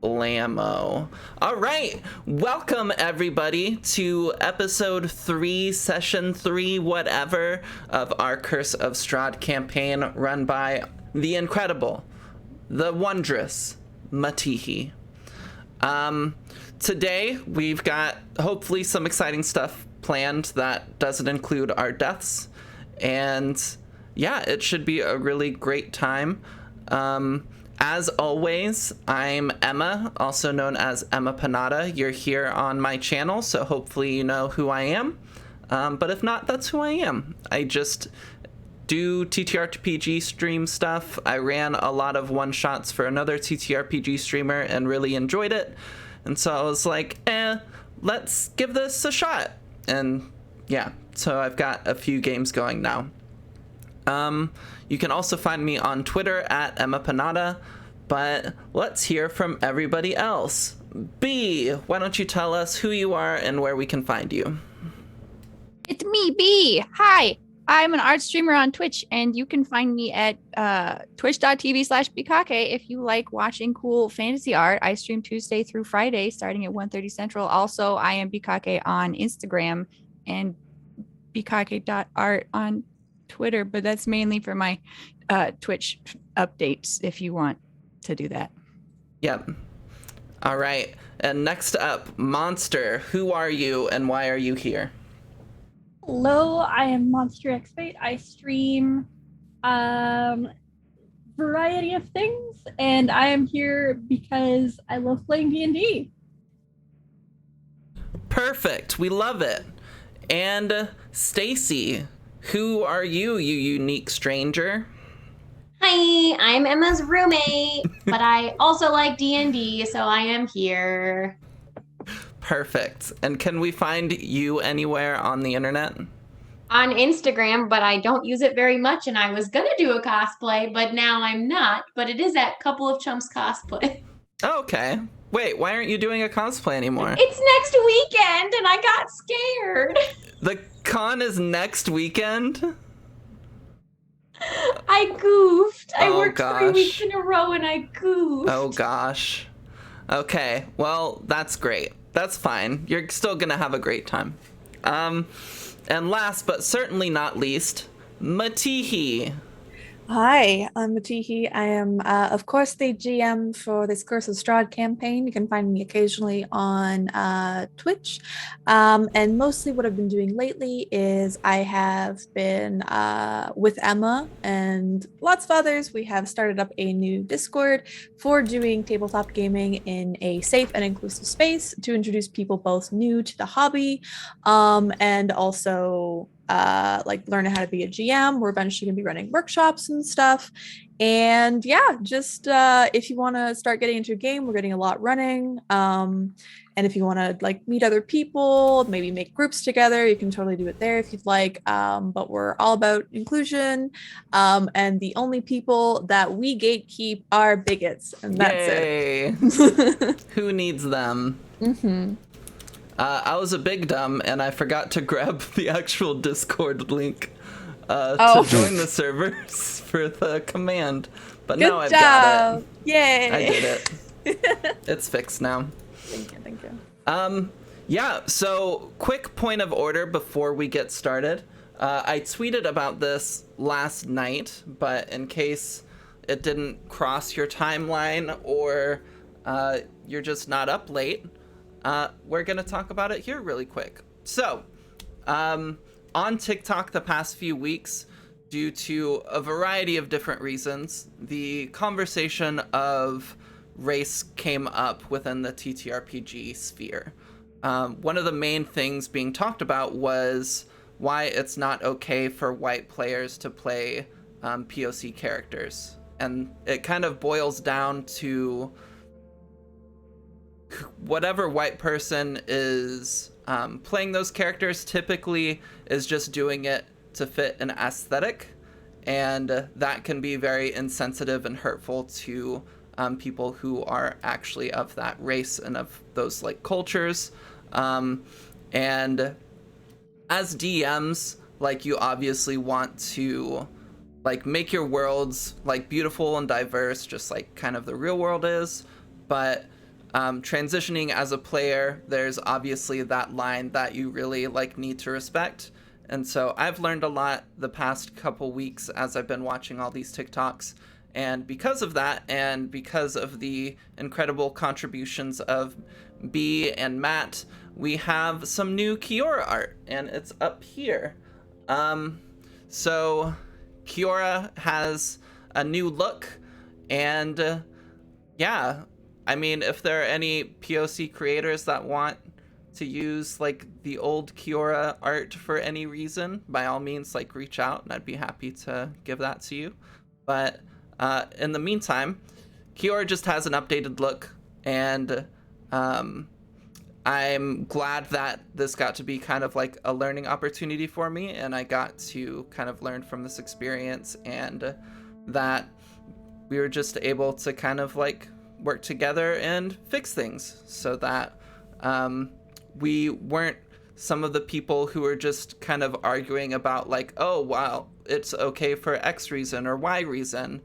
blammo. All right, welcome everybody to episode 3, session 3, whatever, of our Curse of Strahd campaign run by the incredible, the wondrous Matihi. Today we've got hopefully some exciting stuff planned that doesn't include our deaths, and yeah, it should be a really great time. As always, I'm Emma, also known as Emma Panada. You're here on my channel, so hopefully you know who I am. But if not, that's who I am. I just do TTRPG stream stuff. I ran a lot of one-shots for another TTRPG streamer and really enjoyed it. And so I was like, let's give this a shot. And yeah, so I've got a few games going now. You can also find me on Twitter at Emma Panada, but let's hear from everybody else. B, why don't you tell us who you are and where we can find you? It's me, B. Hi, I'm an art streamer on Twitch, and you can find me at twitch.tv/bkake if you like watching cool fantasy art. I stream Tuesday through Friday starting at 1:30 Central. Also, I am bkake on Instagram and bkake.art on Twitter, but that's mainly for my Twitch updates if you want to do that. Yep. All right. And next up, Monster, who are you and why are you here? Hello, I am Monster X8. I stream variety of things, and I am here because I love playing D&D. Perfect. We love it. And Stacy, who are you, you unique stranger? Hi, I'm Emma's roommate, but I also like D&D, so I am here. Perfect. And can we find you anywhere on the internet? On Instagram, but I don't use it very much, and I was gonna do a cosplay, but now I'm not, but it is at Couple of Chumps Cosplay. Okay. Wait, why aren't you doing a cosplay anymore? It's next weekend, and I got scared. The con is next weekend? I goofed. I worked gosh. 3 weeks in a row, and I goofed. Oh gosh. Okay, well, that's great. That's fine. You're still gonna have a great time. And last but certainly not least, Matihi. Hi, I'm Matihi. I am, of course, the GM for this Curse of Strahd campaign. You can find me occasionally on Twitch. And mostly what I've been doing lately is I have been with Emma and lots of others. We have started up a new Discord for doing tabletop gaming in a safe and inclusive space to introduce people both new to the hobby and also learn how to be a GM. We're eventually gonna be running workshops and stuff. And yeah, just if you want to start getting into a game, we're getting a lot running. And if you want to meet other people, maybe make groups together, you can totally do it there if you'd like. But we're all about inclusion. And the only people that we gatekeep are bigots, and that's it. Who needs them? Mm-hmm. I was a big dumb and I forgot to grab the actual Discord link to join the servers for the command. But Good now I've job. got it. Yay! I did it. It's fixed now. Thank you. Yeah, so quick point of order before we get started. I tweeted about this last night, but in case it didn't cross your timeline or you're just not up late, we're going to talk about it here really quick. So, on TikTok the past few weeks, due to a variety of different reasons, the conversation of race came up within the TTRPG sphere. One of the main things being talked about was why it's not okay for white players to play POC characters. And it kind of boils down to whatever white person is playing those characters typically is just doing it to fit an aesthetic, and that can be very insensitive and hurtful to people who are actually of that race and of those cultures. And as DMs, you obviously want to make your worlds beautiful and diverse, just kind of the real world is, but Transitioning as a player, there's obviously that line that you really like need to respect. And so I've learned a lot the past couple weeks as I've been watching all these TikToks. And because of that, and because of the incredible contributions of B and Matt, we have some new Kiora art, and it's up here. So Kiora has a new look, and yeah, I mean, if there are any POC creators that want to use like the old Kiora art for any reason, by all means, like reach out, and I'd be happy to give that to you. But in the meantime, Kiora just has an updated look, and I'm glad that this got to be kind of like a learning opportunity for me, and I got to kind of learn from this experience, and that we were just able to kind of like work together and fix things so that we weren't some of the people who were just kind of arguing about like, oh, wow, it's okay for X reason or Y reason,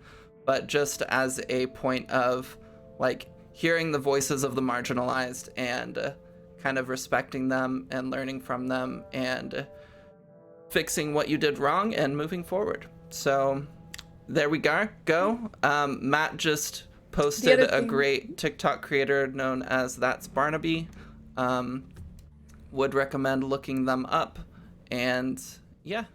but just as a point of like hearing the voices of the marginalized and kind of respecting them and learning from them and fixing what you did wrong and moving forward. So there we go. Matt just posted a great TikTok creator known as That's Barnaby. Would recommend looking them up. And yeah.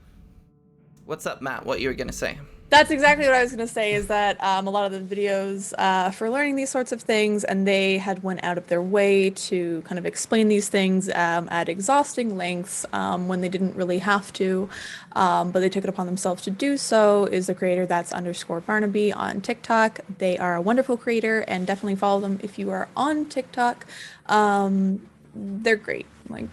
What's up, Matt? What you were going to say? That's exactly what I was going to say, is that a lot of the videos for learning these sorts of things, and they had went out of their way to kind of explain these things at exhausting lengths when they didn't really have to, but they took it upon themselves to do so, is the creator that's _Barnaby on TikTok. They are a wonderful creator, and definitely follow them if you are on TikTok. They're great. Like,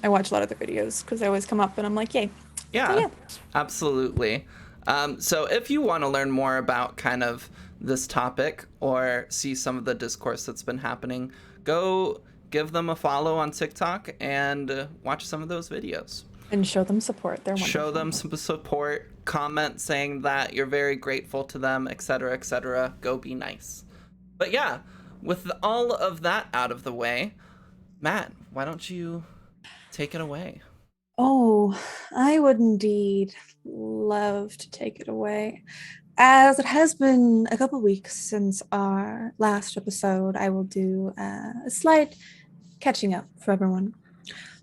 I watch a lot of their videos because they always come up and I'm like, yay. Yeah. Absolutely. So if you want to learn more about kind of this topic or see some of the discourse that's been happening, go give them a follow on TikTok and watch some of those videos. And show them support. They're wonderful. Show them some support. Comment saying that you're very grateful to them, etc., etc. Go be nice. But yeah, with all of that out of the way, Matt, why don't you take it away? Oh, I would indeed love to take it away. As it has been a couple weeks since our last episode, I will do a slight catching up for everyone.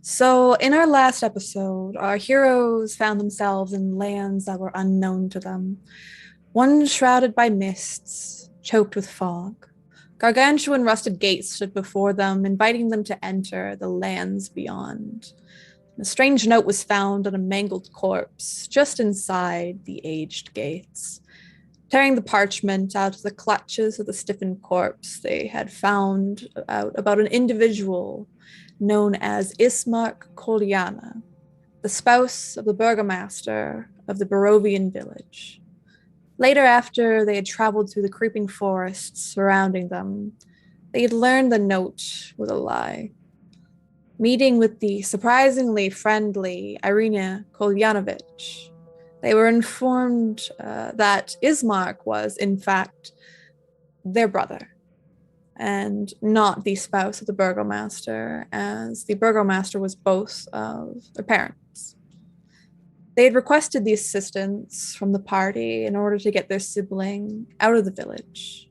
So in our last episode, our heroes found themselves in lands that were unknown to them. One shrouded by mists, choked with fog. Gargantuan rusted gates stood before them, inviting them to enter the lands beyond. A strange note was found on a mangled corpse just inside the aged gates. Tearing the parchment out of the clutches of the stiffened corpse, they had found out about an individual known as Ismark Koldiana, the spouse of the burgomaster of the Barovian village. Later, after they had traveled through the creeping forests surrounding them, they had learned the note was a lie. Meeting with the surprisingly friendly Irina Kolyanovich, they were informed that Ismark was, in fact, their brother, and not the spouse of the burgomaster, as the burgomaster was both of their parents. They had requested the assistance from the party in order to get their sibling out of the village.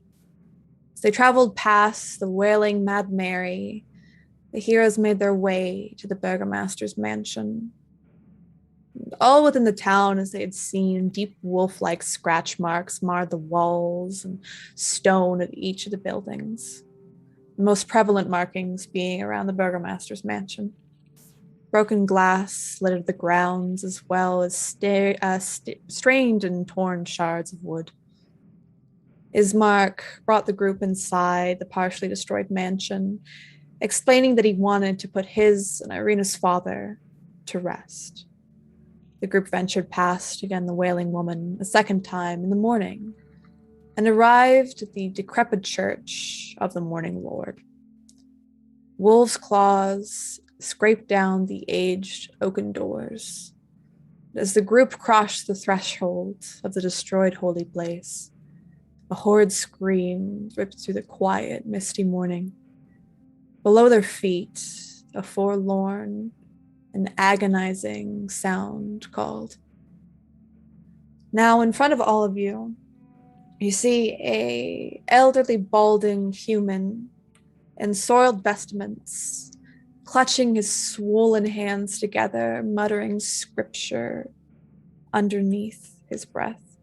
As they traveled past the wailing Mad Mary, the heroes made their way to the burgomaster's mansion. All within the town, as they had seen, deep wolf-like scratch marks marred the walls and stone of each of the buildings, the most prevalent markings being around the burgomaster's mansion. Broken glass littered the grounds, as well as strained and torn shards of wood. Ismark brought the group inside the partially destroyed mansion, explaining that he wanted to put his and Irina's father to rest. The group ventured past again the wailing woman a second time in the morning and arrived at the decrepit church of the Morning Lord. Wolves' claws scraped down the aged oaken doors. As the group crossed the threshold of the destroyed holy place, a horrid scream ripped through the quiet, misty morning. Below their feet, a forlorn and agonizing sound called. Now, in front of all of you, you see a elderly, balding human in soiled vestments, clutching his swollen hands together, muttering scripture underneath his breath.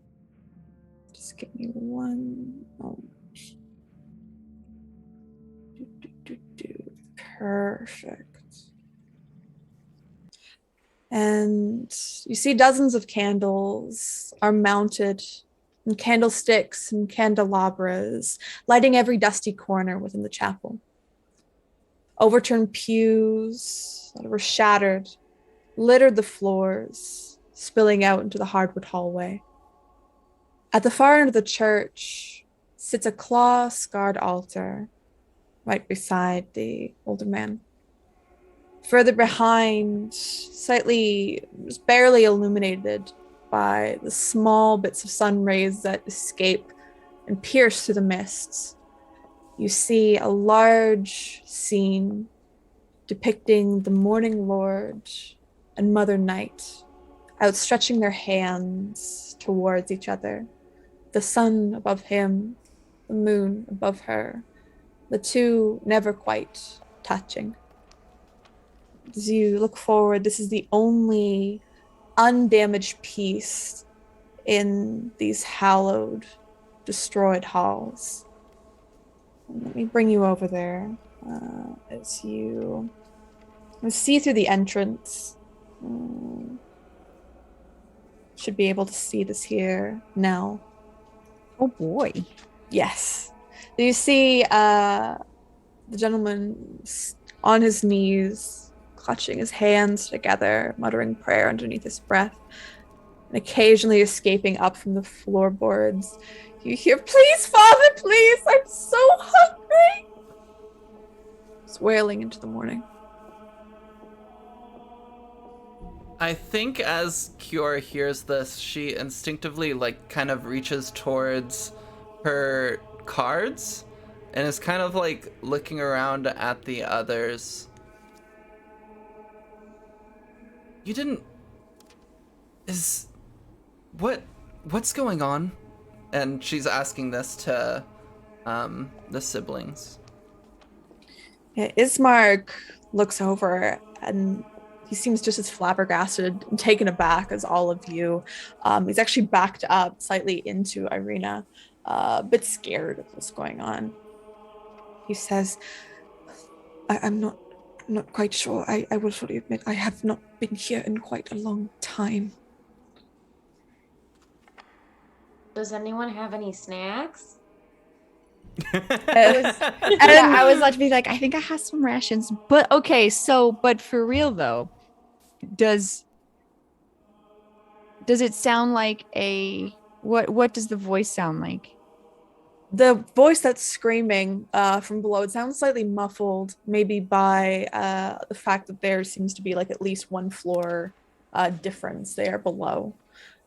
Just give me one moment. Perfect. And you see dozens of candles are mounted, and candlesticks and candelabras, lighting every dusty corner within the chapel. Overturned pews that were shattered littered the floors, spilling out into the hardwood hallway. At the far end of the church sits a claw-scarred altar right beside the older man. Further behind, slightly, just barely illuminated by the small bits of sun rays that escape and pierce through the mists, you see a large scene depicting the Morning Lord and Mother Night outstretching their hands towards each other. The sun above him, the moon above her, the two never quite touching. As you look forward, this is the only undamaged piece in these hallowed, destroyed halls. Let me bring you over there as you see through the entrance. Should be able to see this here now. Oh boy. Yes. Do you see the gentleman on his knees, clutching his hands together, muttering prayer underneath his breath, and occasionally escaping up from the floorboards? You hear, "Please, Father, please, I'm so hungry!" It's wailing into the morning. I think as Kiora hears this, she instinctively kind of reaches towards her cards and is kind of looking around at the others. You didn't... What's going on? And she's asking this to the siblings. Yeah, Ismark looks over and he seems just as flabbergasted and taken aback as all of you. He's actually backed up slightly into Irina, a bit scared of what's going on. He says, I'm not quite sure. I will fully admit I have not been here in quite a long time. Does anyone have any snacks? I was about to be like, I think I have some rations. But okay, but for real though, does it sound like what does the voice sound like? The voice that's screaming from below, it sounds slightly muffled, maybe by the fact that there seems to be at least one floor difference there below.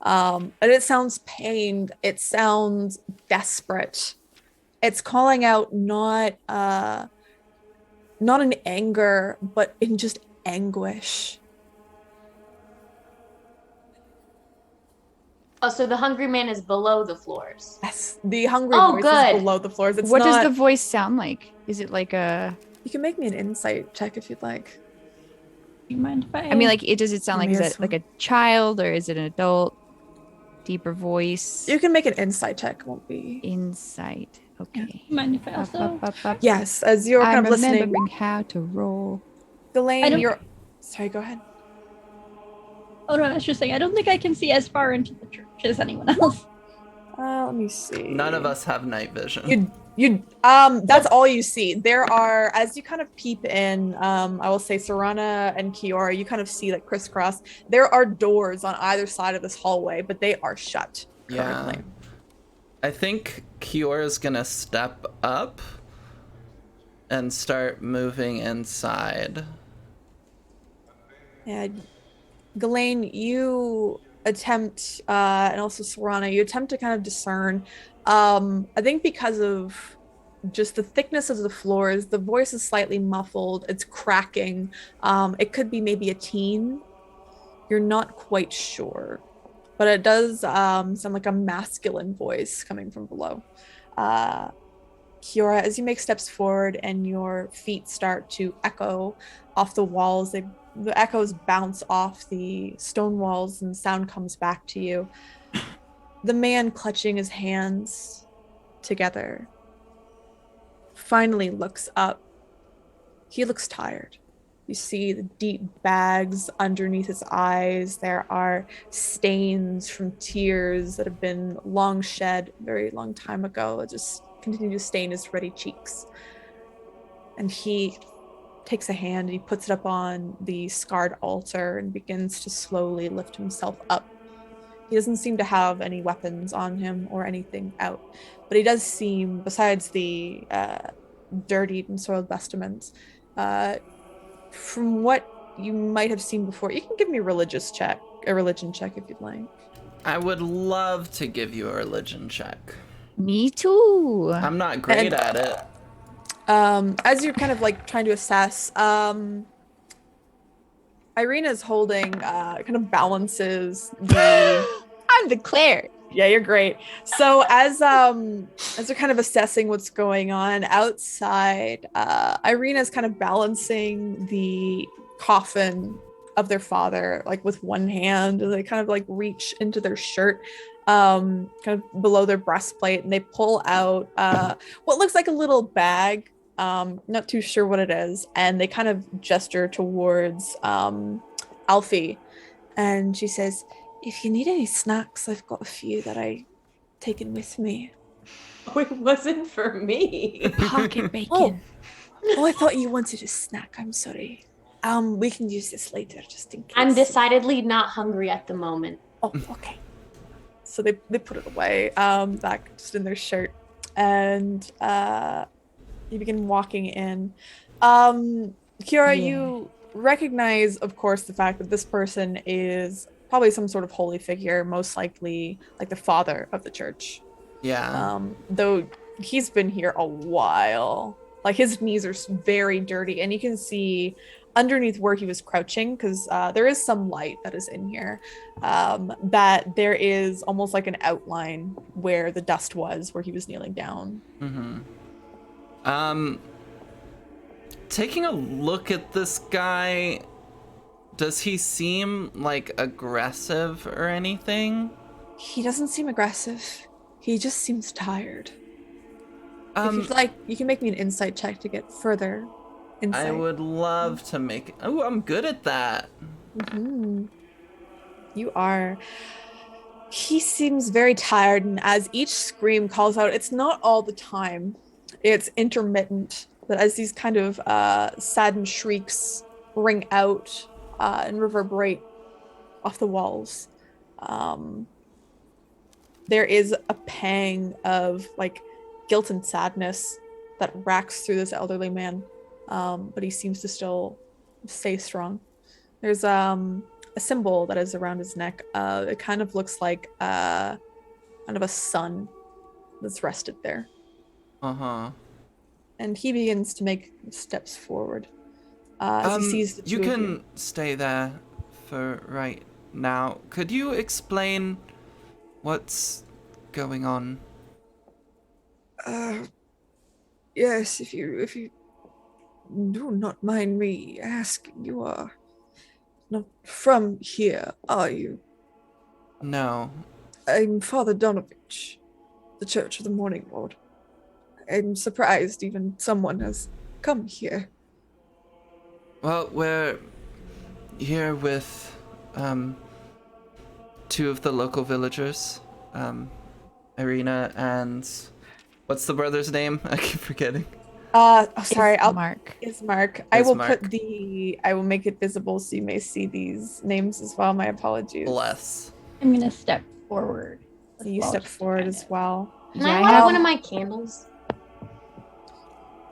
And it sounds pained. It sounds desperate. It's calling out not in anger, but in just anguish. Oh, so the hungry man is below the floors. Yes, the hungry voice good. is below the floors. What does the voice sound like? Is it like a... You can make me an insight check if you'd like. Do you mind if I... I mean, does it sound like, is it like a child or is it an adult? Deeper voice? You can make an insight check. It won't be... Insight. Okay. Do you mind if I also... Yes, as you're kind of listening... I'm remembering how to roll. Delane, you're... Sorry, go ahead. Oh no, that's just saying. I don't think I can see as far into the church as anyone else. Let me see. None of us have night vision. That's all you see. There are, as you kind of peep in, I will say Serana and Kiora, you kind of see crisscross. There are doors on either side of this hallway, but they are shut currently. Yeah. I think Kiora's gonna step up and start moving inside. Yeah. Ghislaine, you attempt, and also Serana, you attempt to kind of discern. I think because of just the thickness of the floors. The voice is slightly muffled. It's cracking. It could be maybe a teen. You're not quite sure, but it does sound like a masculine voice coming from below. Kiora, as you make steps forward and your feet start to echo off the walls, the echoes bounce off the stone walls and sound comes back to you. The man clutching his hands together finally looks up. He looks tired. You see the deep bags underneath his eyes. There are stains from tears that have been long shed very long time ago. It just continue to stain his ruddy cheeks. And he takes a hand and he puts it up on the scarred altar and begins to slowly lift himself up. He doesn't seem to have any weapons on him or anything out, but he does seem, besides the dirtied and soiled vestments, from what you might have seen before, you can give me a religion check if you'd like. I would love to give you a religion check. Me too. I'm not great at it. As you're kind of like trying to assess, Irina's holding, kind of balances the. I'm declared. Yeah, you're great. So as you're kind of assessing what's going on outside, Irina's kind of balancing the coffin of their father, like with one hand, and they kind of like reach into their shirt, kind of below their breastplate, and they pull out what looks like a little bag. Not too sure what it is, and they kind of gesture towards Alfie, and she says, "If you need any snacks, I've got a few that I taken with me." Oh, it wasn't for me. Pocket bacon. Oh, I thought you wanted a snack. I'm sorry. We can use this later, just in case. I'm decidedly not hungry at the moment. Oh, okay. So they put it away, back just in their shirt, and you begin walking in. Kiara, you recognize, of course, the fact that this person is probably some sort of holy figure, most likely like the father of the church. Yeah. Though he's been here a while. Like his knees are very dirty, and you can see underneath where he was crouching, because there is some light that is in here, that there is almost like an outline where the dust was, where he was kneeling down. Taking a look at this guy, does he seem like aggressive or anything? He doesn't seem aggressive. He just seems tired. If you'd like, you can make me an insight check to get further insight. I would love to make. Oh, I'm good at that. Mm-hmm. You are. He seems very tired, and as each scream calls out, it's not all the time. It's intermittent, but as these kind of saddened shrieks ring out and reverberate off the walls, there is a pang of like guilt and sadness that racks through this elderly man, but he seems to still stay strong. There's a symbol that is around his neck. It kind of looks like kind of a sun that's rested there. And he begins to make steps forward as he sees the two you of can stay there for right now. Could you explain what's going on? Yes, if you do not mind me asking, you are not from here, are you? No. I'm Father Donovich, the Church of the Morning Lord. I'm surprised even someone has come here. Well, we're here with two of the local villagers, Irina and what's the brother's name? I keep forgetting. Sorry, Mark. Ismark. I will Ismark. put I will make it visible so you may see these names as well. My apologies. Bless. I'm gonna step forward. You step forward as well. Can Yeah, I I light have- one of my candles?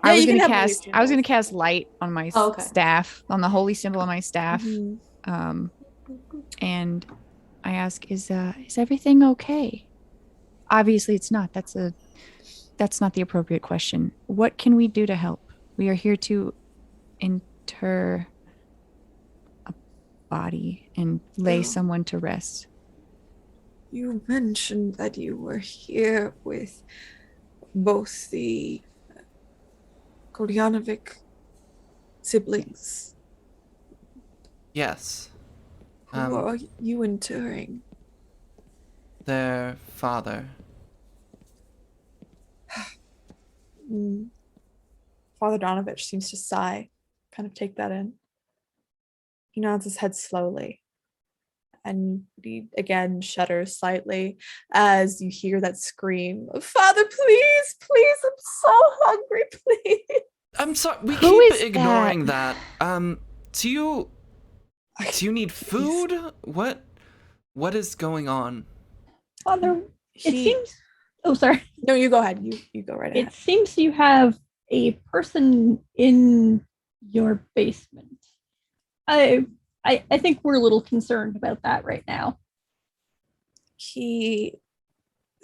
Yeah, I was you can gonna have cast. I was gonna cast light on my Oh, okay. staff, on the holy symbol on my staff, Mhm. and I ask, "Is everything okay?" Obviously, it's not. That's a That's not the appropriate question. What can we do to help? We are here to inter a body and lay Oh. someone to rest. You mentioned that you were here with both the Kolyanovic siblings. Yes. Who are you interring? Their father. Father Donovich seems to sigh, kind of take that in. He nods his head slowly, and he again shudders slightly as you hear that scream of, Father, please, please, I'm so hungry, please. I'm sorry, we Who keep is ignoring that. Do you need He's- food? What is going on? Father, it He- seems. Oh, sorry. No, you go ahead. You go right ahead. It seems you have a person in your basement. I think we're a little concerned about that right now. He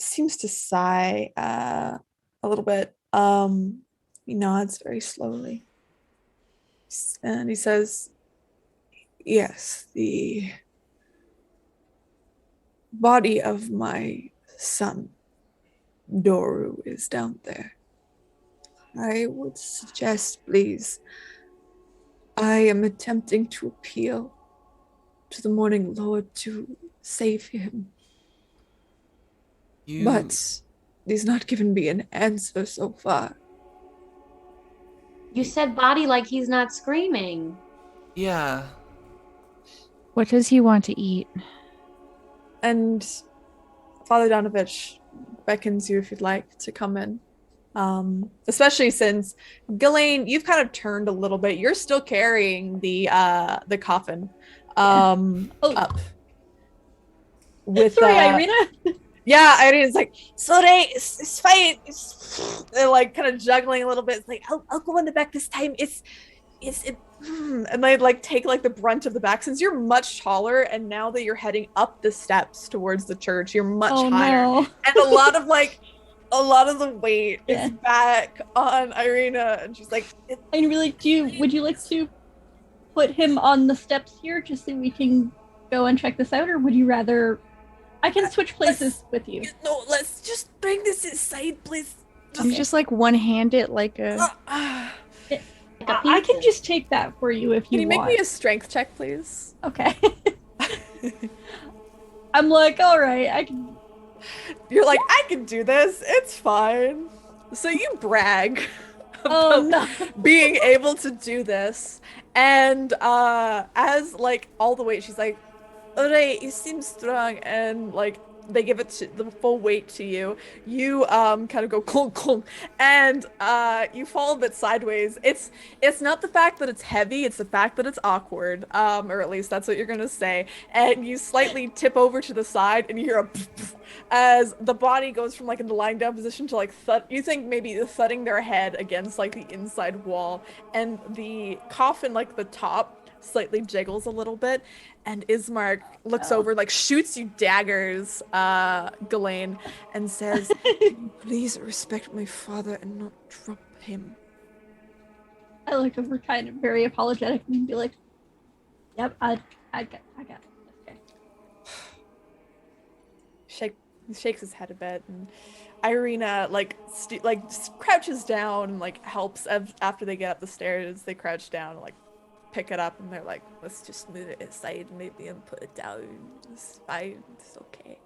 seems to sigh a little bit. He nods very slowly. And he says, yes, the body of my son, Doru, is down there. I would suggest, please, I am attempting to appeal to the Morning Lord to save him. But he's not given me an answer so far. You said body like he's not screaming. Yeah. What does he want to eat? And Father Donovich beckons you if you'd like to come in. Especially since Ghislaine, you've kind of turned a little bit. You're still carrying the coffin up. With Sorry, Irina. Yeah, Irina's like, sorry, it's fine. They're like kind of juggling a little bit. It's like, I'll go in the back this time. And they like take like the brunt of the back since you're much taller, and now that you're heading up the steps towards the church, you're much higher. No. And a lot of the weight is back on Irina, and she's like, I really would you like to put him on the steps here just so we can go and check this out, or would you rather I can switch places with you? No, let's just bring this inside, please. You just like one-hand it like a... I can just take that for you if you Can you want. make me a strength check, please? Okay. I'm like, all right, I can. You're like, I can do this. It's fine. So you brag Oh about no. being able to do this, and as like all the weight, she's like, all right, you seem strong, and like they give it the full weight to you. You kind of go clunk clunk, and you fall a bit sideways. It's not the fact that it's heavy, it's the fact that it's awkward, or at least that's what you're gonna say. And you slightly tip over to the side, and you hear a as the body goes from like in the lying down position to like thud. You think maybe thudding their head against like the inside wall, and the coffin, like the top, slightly jiggles a little bit, and Ismark looks over, like shoots you daggers, Ghislaine, and says, please respect my father and not drop him. I look over kind of very apologetic and be like, yep, I got it. Okay. He shakes his head a bit, and Irina crouches down and like helps after they get up the stairs. They crouch down and like pick it up, and they're like, let's just move it aside maybe and put it down. It's fine. It's okay.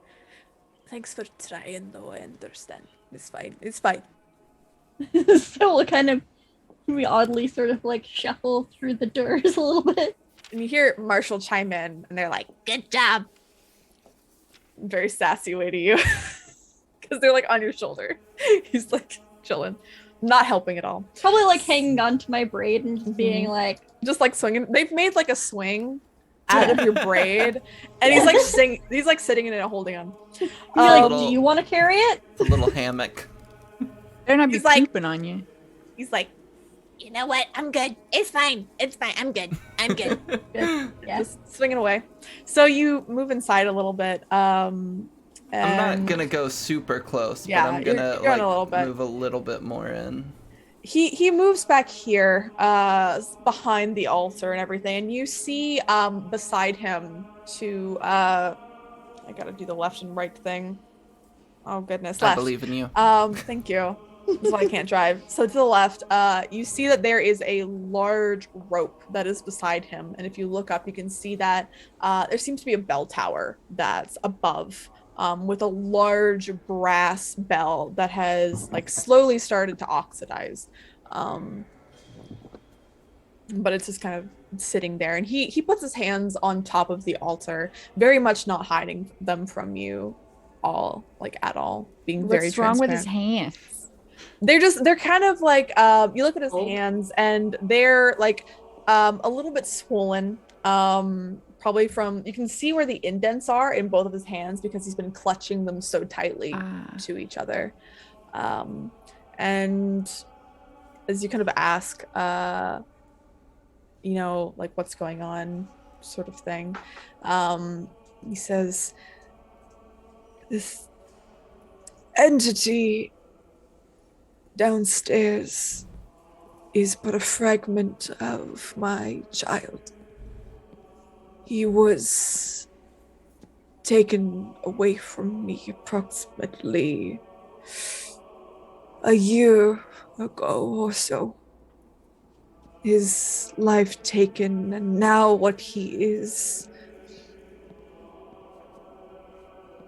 Thanks for trying though. I understand. It's fine. It's fine. So we'll kind of we oddly sort of like shuffle through the doors a little bit. And you hear Marshall chime in, and they're like, good job. Very sassy way to you. Because they're like on your shoulder. He's like chilling. Not helping at all. Probably like hanging on to my braid and just being like, just like swinging. They've made like a swing out of your braid, and he's like he's like sitting in it, holding on. he's like, Little- do you want to carry it? It's a little hammock. They're not be He's like- pooping on you. He's like, you know what? I'm good. It's fine. It's fine. I'm good. I'm good. Good. Yeah. Just swinging away. So you move inside a little bit. I'm not And gonna go super close, Yeah, but I'm gonna you're in a little bit. move a little bit more in. He moves back here, behind the altar and everything, and you see beside him to I gotta do the left and right thing. Oh goodness, I left. believe in you. Thank you. That's why I can't drive. So to the left, you see that there is a large rope that is beside him, and if you look up, you can see that there seems to be a bell tower that's above, with a large brass bell that has like slowly started to oxidize, but it's just kind of sitting there. And he puts his hands on top of the altar, very much not hiding them from you all, like at all, being very What's wrong with his transparent. hands? They're kind of like you look at his Oh. hands and they're like a little bit swollen, probably from, you can see where the indents are in both of his hands because he's been clutching them so tightly to each other. And as you kind of ask you know, like what's going on, sort of thing, he says, this entity downstairs is but a fragment of my child. He was taken away from me approximately a year ago or so. His life taken, and now what he is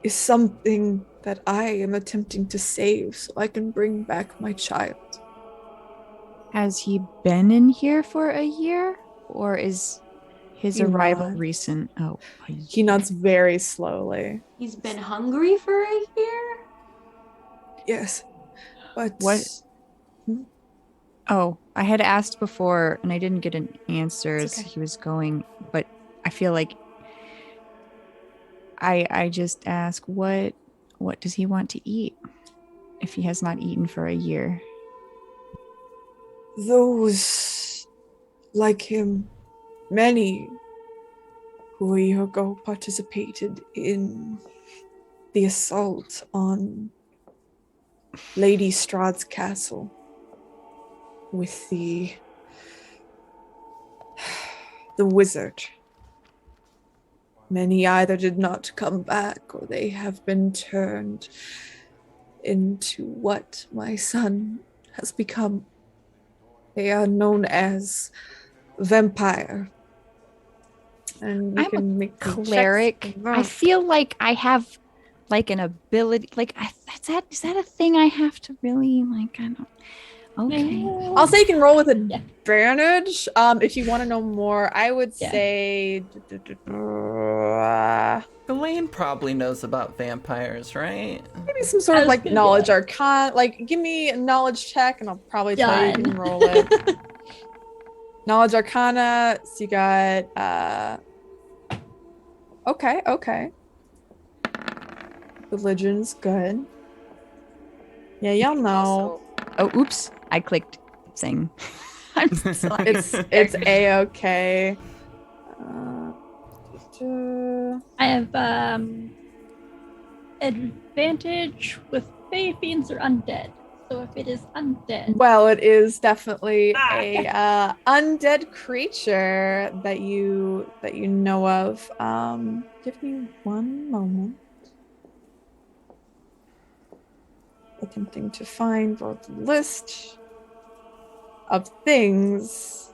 something that I am attempting to save so I can bring back my child. Has he been in here for a year, or is his He arrival nods. recent? Oh, He nods very slowly. He's been hungry for a year? Yes, but What? Oh, I had asked before and I didn't get an answer It's as okay. he was going, but I feel like I just ask what does he want to eat if he has not eaten for a year? Those like him, many who a year ago participated in the assault on Lady Strahd's castle with the wizard. Many either did not come back or they have been turned into what my son has become. They are known as vampire. And you I'm can a make me cleric. checks. I feel like I have like an ability. Like, is that a thing I have to really like? I don't. Okay. I'll say you can roll with advantage. If you want to know more, I would Yeah. say Elaine probably knows about vampires, right? maybe some sort I of was like gonna be knowledge like- arcana. Like, give me a knowledge check, and I'll probably tell you Done. can roll it. Knowledge arcana. So you got okay. Religion's good. Yeah, y'all know. Oh, oops! I clicked thing. I'm sorry. It's a-okay. I have advantage with Fey Fiends or undead. So if it is undead, Well, it is definitely Ah. a undead creature that you know of. Give me one moment. Attempting to find the list of things.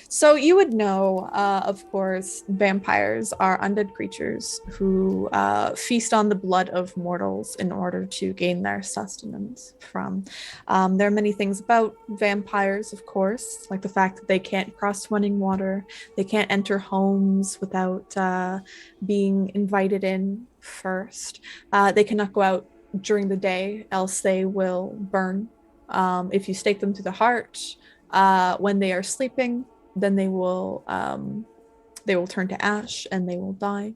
So you would know, of course, vampires are undead creatures who feast on the blood of mortals in order to gain their sustenance from. There are many things about vampires, of course, like the fact that they can't cross running water, they can't enter homes without being invited in first. They cannot go out during the day, else they will burn. If you stake them to the heart when they are sleeping, then they will turn to ash and they will die.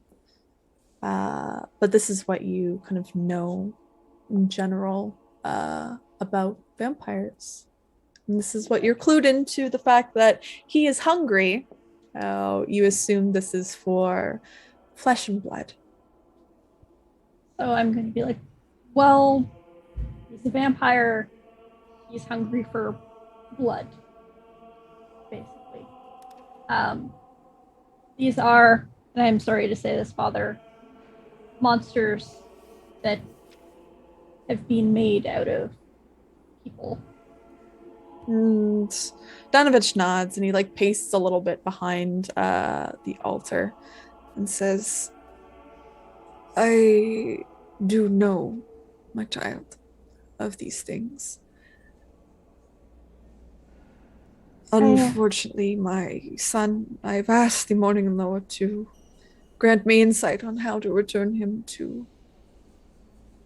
But this is what you kind of know in general about vampires. And this is what you're clued into, the fact that he is hungry. You assume this is for flesh and blood. So I'm going to be like, well, he's a vampire. He's hungry for blood, basically. Um, these are, and I'm sorry to say this, Father, monsters that have been made out of people. And Danovich nods and he like paces a little bit behind the altar and says, I do know, my child, of these things. Unfortunately, my son, I've asked the Morning Lord to grant me insight on how to return him to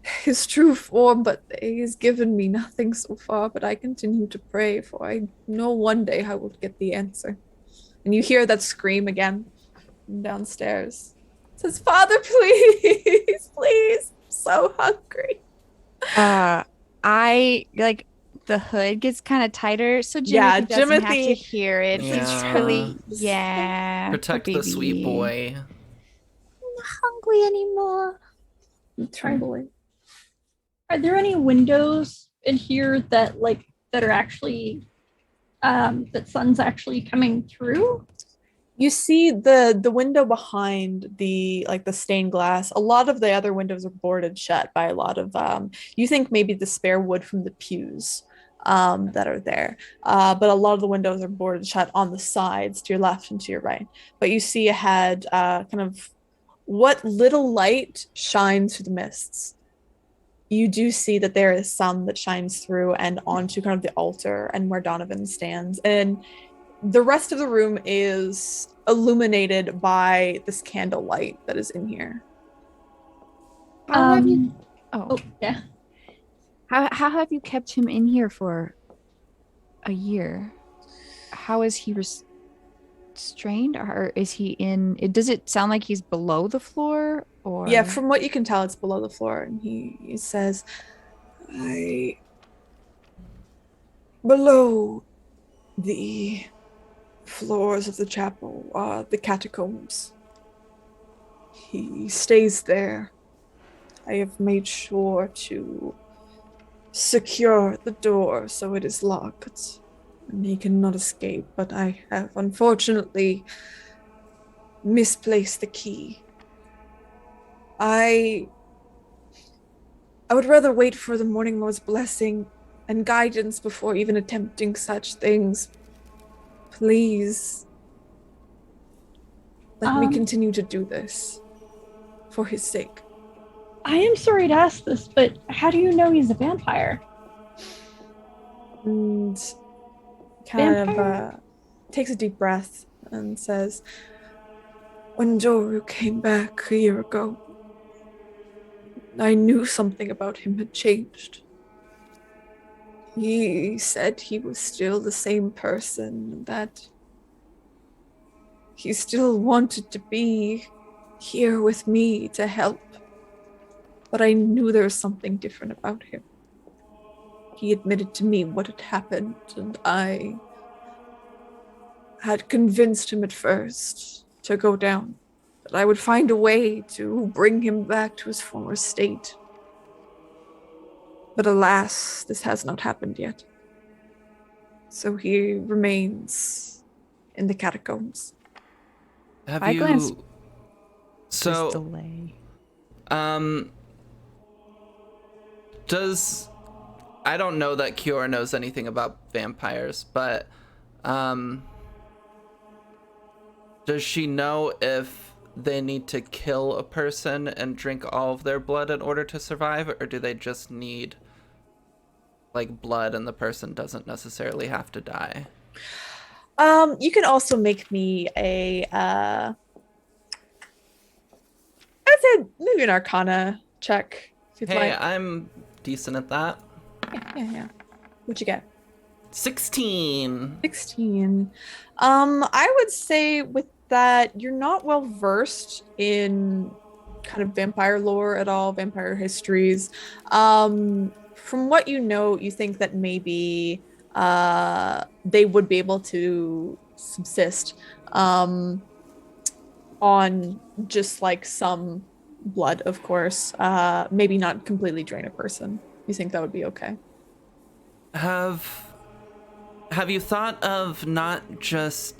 his true form, but he has given me nothing so far, but I continue to pray, for I know one day I will get the answer. And you hear that scream again from downstairs. It says, Father, please, please, I'm so hungry. I like the hood gets kind of tighter, so Jimothy Yeah, doesn't have to Jimothy- hear it. He's Yeah. really, yeah. poor Protect the sweet baby. boy. I'm not hungry anymore. I'm trembling. Are there any windows in here that are actually that sun's actually coming through? You see the window behind the stained glass. A lot of the other windows are boarded shut by a lot of you think maybe the spare wood from the pews that are there. But a lot of the windows are boarded shut on the sides to your left and to your right. But you see ahead kind of what little light shines through the mists. You do see that there is some that shines through and onto kind of the altar and where Donovan stands. And the rest of the room is illuminated by this candle light that is in here. How have you? Oh yeah. How have you kept him in here for a year? How is he restrained, or is he in? Does it sound like he's below the floor, or? Yeah, from what you can tell, it's below the floor. And he says, below the floors of the chapel are the catacombs. He stays there. I have made sure to secure the door so it is locked and he cannot escape, but I have unfortunately misplaced the key. I would rather wait for the Morning Lord's blessing and guidance before even attempting such things. Please, let me continue to do this for his sake. I am sorry to ask this, but how do you know he's a vampire? And kind of takes a deep breath and says, when Joru came back a year ago, I knew something about him had changed. He said he was still the same person, that he still wanted to be here with me to help. But I knew there was something different about him. He admitted to me what had happened, and I had convinced him at first to go down, that I would find a way to bring him back to his former state. But alas, this has not happened yet. So he remains in the catacombs. Have I glance- you? So, delay. Does I don't know that Kiora knows anything about vampires, but does she know if they need to kill a person and drink all of their blood in order to survive, or do they just need blood and the person doesn't necessarily have to die? You can also make me a I'd say maybe an Arcana check if you'd Hey, like. I'm decent at that. Yeah. What'd you get? 16. 16. I would say with that, you're not well versed in kind of vampire lore at all, vampire histories. From what you know, you think that maybe they would be able to subsist on just some blood, of course. Maybe not completely drain a person. You think that would be okay? Have you thought of not just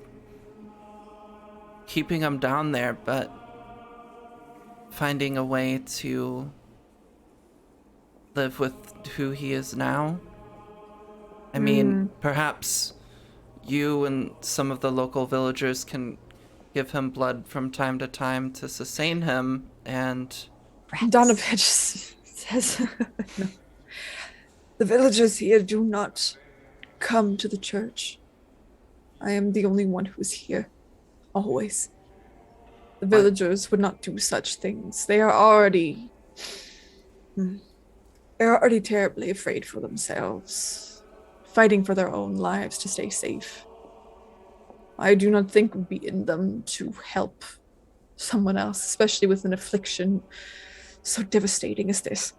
keeping him down there, but finding a way to live with who he is now? I mean, perhaps you and some of the local villagers can give him blood from time to time to sustain him, and Donovan just says, no. The villagers here do not come to the church. I am the only one who's here, always. The villagers would not do such things. They are already terribly afraid for themselves, fighting for their own lives to stay safe. I do not think it would be in them to help someone else, especially with an affliction so devastating as this.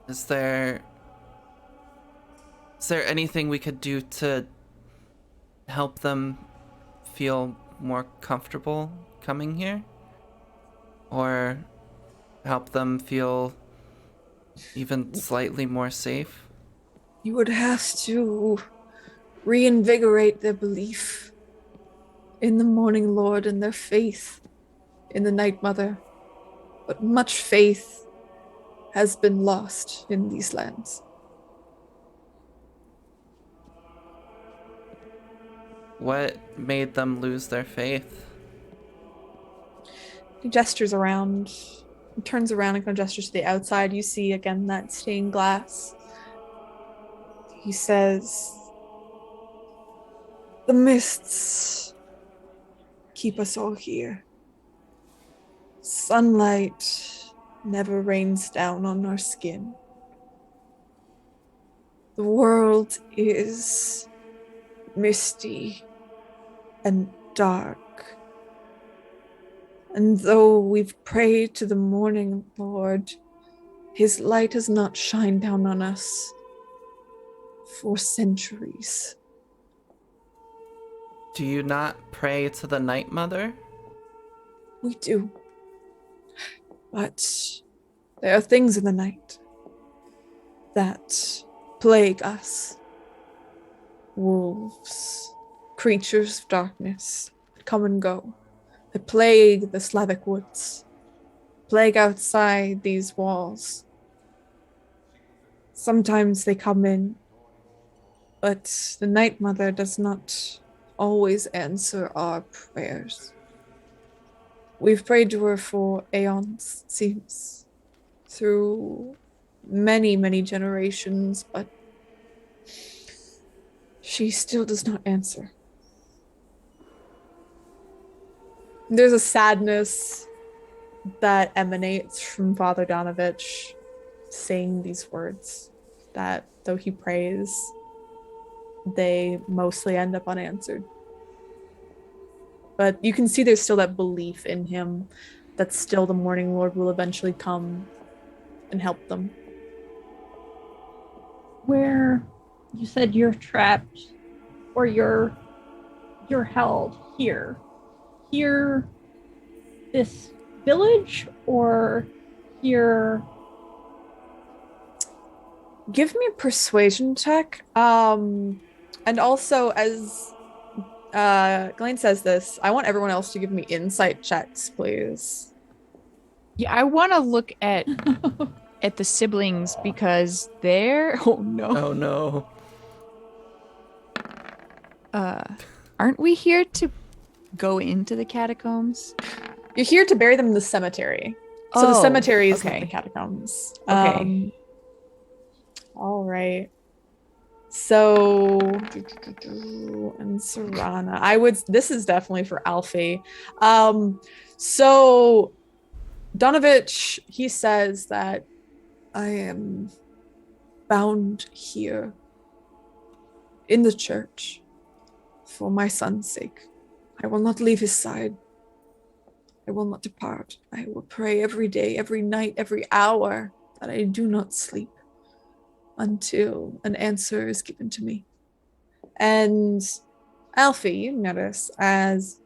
Is there anything we could do to help them feel more comfortable coming here? Or help them feel even slightly more safe? You would have to reinvigorate their belief in the Morning Lord and their faith in the Night Mother. But much faith has been lost in these lands. What made them lose their faith? He gestures around, he turns around and kind of gestures to the outside. You see again that stained glass. He says, the mists keep us all here. Sunlight never rains down on our skin. The world is misty and dark. And though we've prayed to the Morning Lord, his light has not shined down on us for centuries. Do you not pray to the Night Mother? We do. But there are things in the night that plague us. Wolves, creatures of darkness that come and go, that plague the Slavic woods, plague outside these walls. Sometimes they come in, but the Night Mother does not always answer our prayers. We've prayed to her for aeons, it seems, through many, many generations, but she still does not answer. There's a sadness that emanates from Father Donovich saying these words, that though he prays, they mostly end up unanswered. But you can see there's still that belief in him that still the Morning Lord will eventually come and help them. Where you said you're trapped or you're held here. Here, this village, or here? Give me a persuasion check. And also, as Glenn says this, I want everyone else to give me insight checks, please. Yeah, I want to look at the siblings because they're oh no. Aren't we here to go into the catacombs? You're here to bury them in the cemetery. So the cemetery is not the catacombs. Okay. All right. So and Serana. This is definitely for Alfie. So Donovich, he says that I am bound here in the church for my son's sake. I will not leave his side. I will not depart. I will pray every day, every night, every hour that I do not sleep until an answer is given to me. And Alfie, you notice as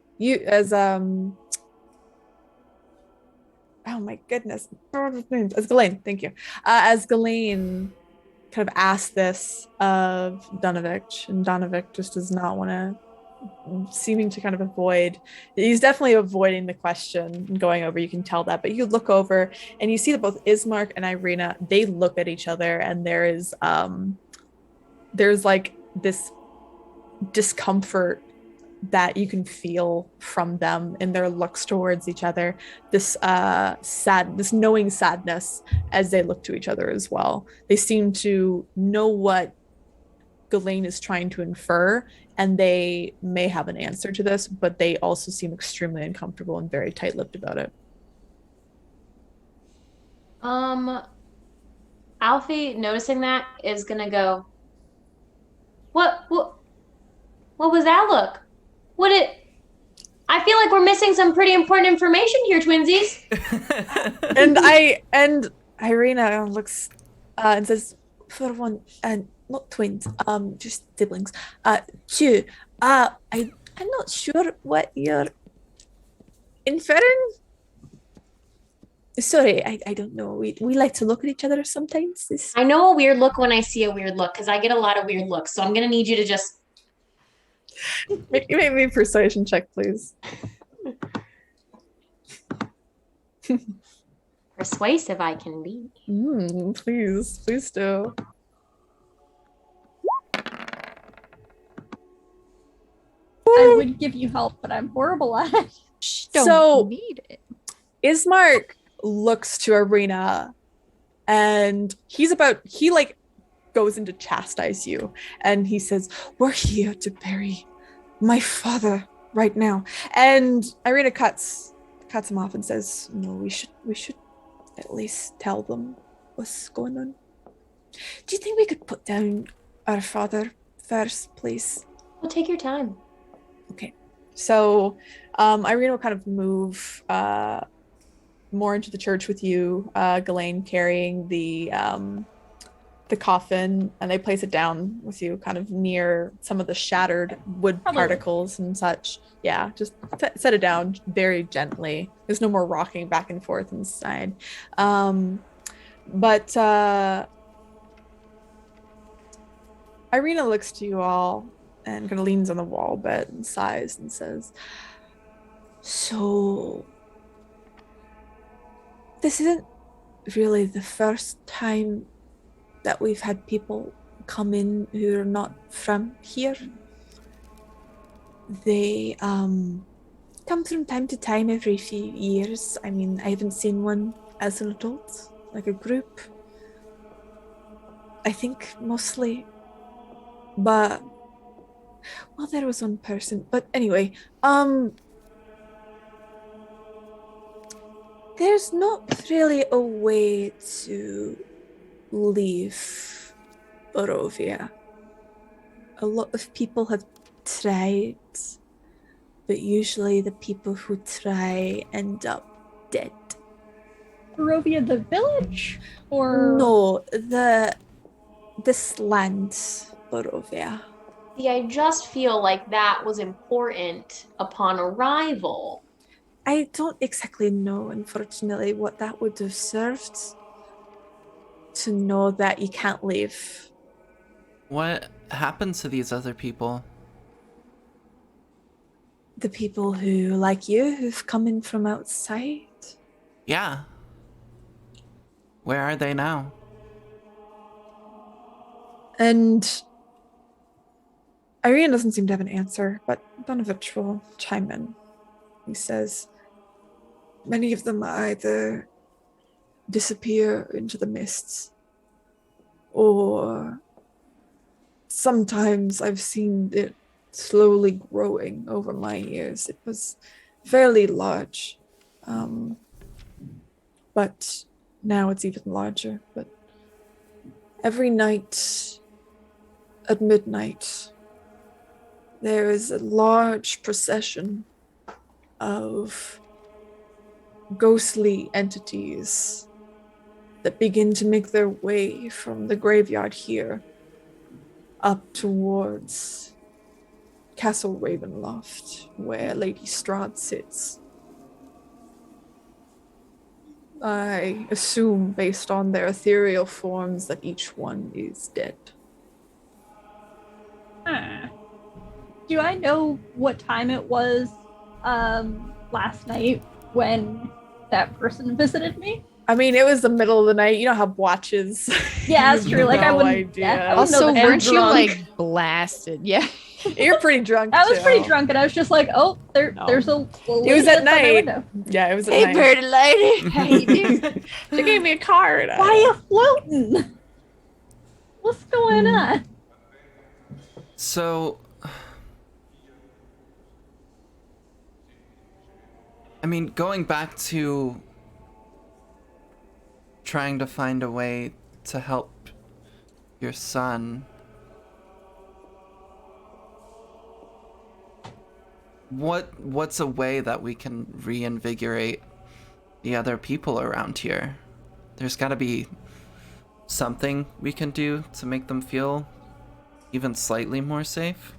oh my goodness, as Ghislaine, thank you. As Ghislaine kind of asked this of Donovich, and Donovich just does not want to, seeming to kind of avoid. He's definitely avoiding the question and going over. You can tell that, but you look over and you see that both Ismark and Irina, they look at each other, and there's like this discomfort that you can feel from them in their looks towards each other, this this knowing sadness as they look to each other as well. They seem to know what Ghislaine is trying to infer, and they may have an answer to this, but they also seem extremely uncomfortable and very tight-lipped about it. Alfie, noticing that, is gonna go, what was that look? I feel like we're missing some pretty important information here, twinsies. and Irina looks and says, for one, and not twins, just siblings. Two, I'm not sure what you're inferring. Sorry, I don't know. We like to look at each other sometimes. I know a weird look when I see a weird look, because I get a lot of weird looks. So I'm gonna need you to just make me a persuasion check, please. persuasive I can be. Please do. I would give you help, but I'm horrible at it. Don't need it. Ismark looks to Irina, and he goes in to chastise you, and he says, we're here to bury my father right now. And Irina cuts him off and says, no, we should at least tell them what's going on. Do you think we could put down our father first, please? Well, take your time. Okay. So Irina will kind of move more into the church with you, Ghislaine carrying the coffin, and they place it down with you kind of near some of the shattered wood particles and such. Yeah, just set it down very gently. There's no more rocking back and forth inside. But Irina looks to you all and kind of leans on the wall a bit and sighs and says, so this isn't really the first time that we've had people come in who are not from here. They come from time to time every few years. I mean, I haven't seen one as an adult, like a group. I think mostly. But, well, there was one person. But anyway, there's not really a way to leave Barovia. A lot of people have tried, but usually the people who try end up dead. Barovia, the village, or no, this land, Barovia. See, I just feel like that was important upon arrival. I don't exactly know, unfortunately, what that would have served. To know that you can't leave. What happened to these other people? The people who, like you, who've come in from outside? Yeah. Where are they now? And Irene doesn't seem to have an answer, but Donovich will chime in. He says, many of them either disappear into the mists, or sometimes I've seen it slowly growing over my years. It was fairly large, but now it's even larger. But every night at midnight, there is a large procession of ghostly entities that begin to make their way from the graveyard here up towards Castle Ravenloft, where Lady Strahd sits. I assume, based on their ethereal forms, that each one is dead. Huh. Do I know what time it was last night when that person visited me? I mean, it was the middle of the night. You don't have watches. Yeah, that's You true. Like I no wouldn't. idea. Yeah, I wouldn't know Also, the weren't you drunk. like blasted? Yeah. You're pretty drunk. I was too. pretty drunk, and I was just like, "Oh, there's a It was lady at outside my night. window. Yeah, it was at Hey, night. pretty lady. How you doing? She gave me a card. Why are you floating? What's going on?" So, I mean, going back to trying to find a way to help your son, what's a way that we can reinvigorate the other people around here? There's got to be something we can do to make them feel even slightly more safe.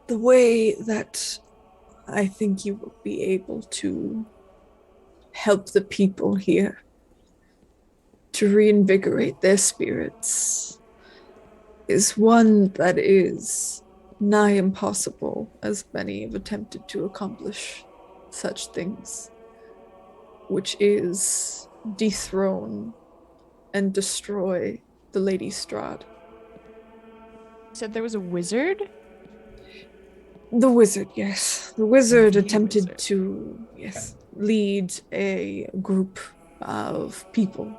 The way that I think you will be able to help the people here to reinvigorate their spirits is one that is nigh impossible, as many have attempted to accomplish such things, which is dethrone and destroy the Lady Strahd. Said there was a wizard? The wizard, yes. The wizard The attempted wizard. to, yes, lead a group of people.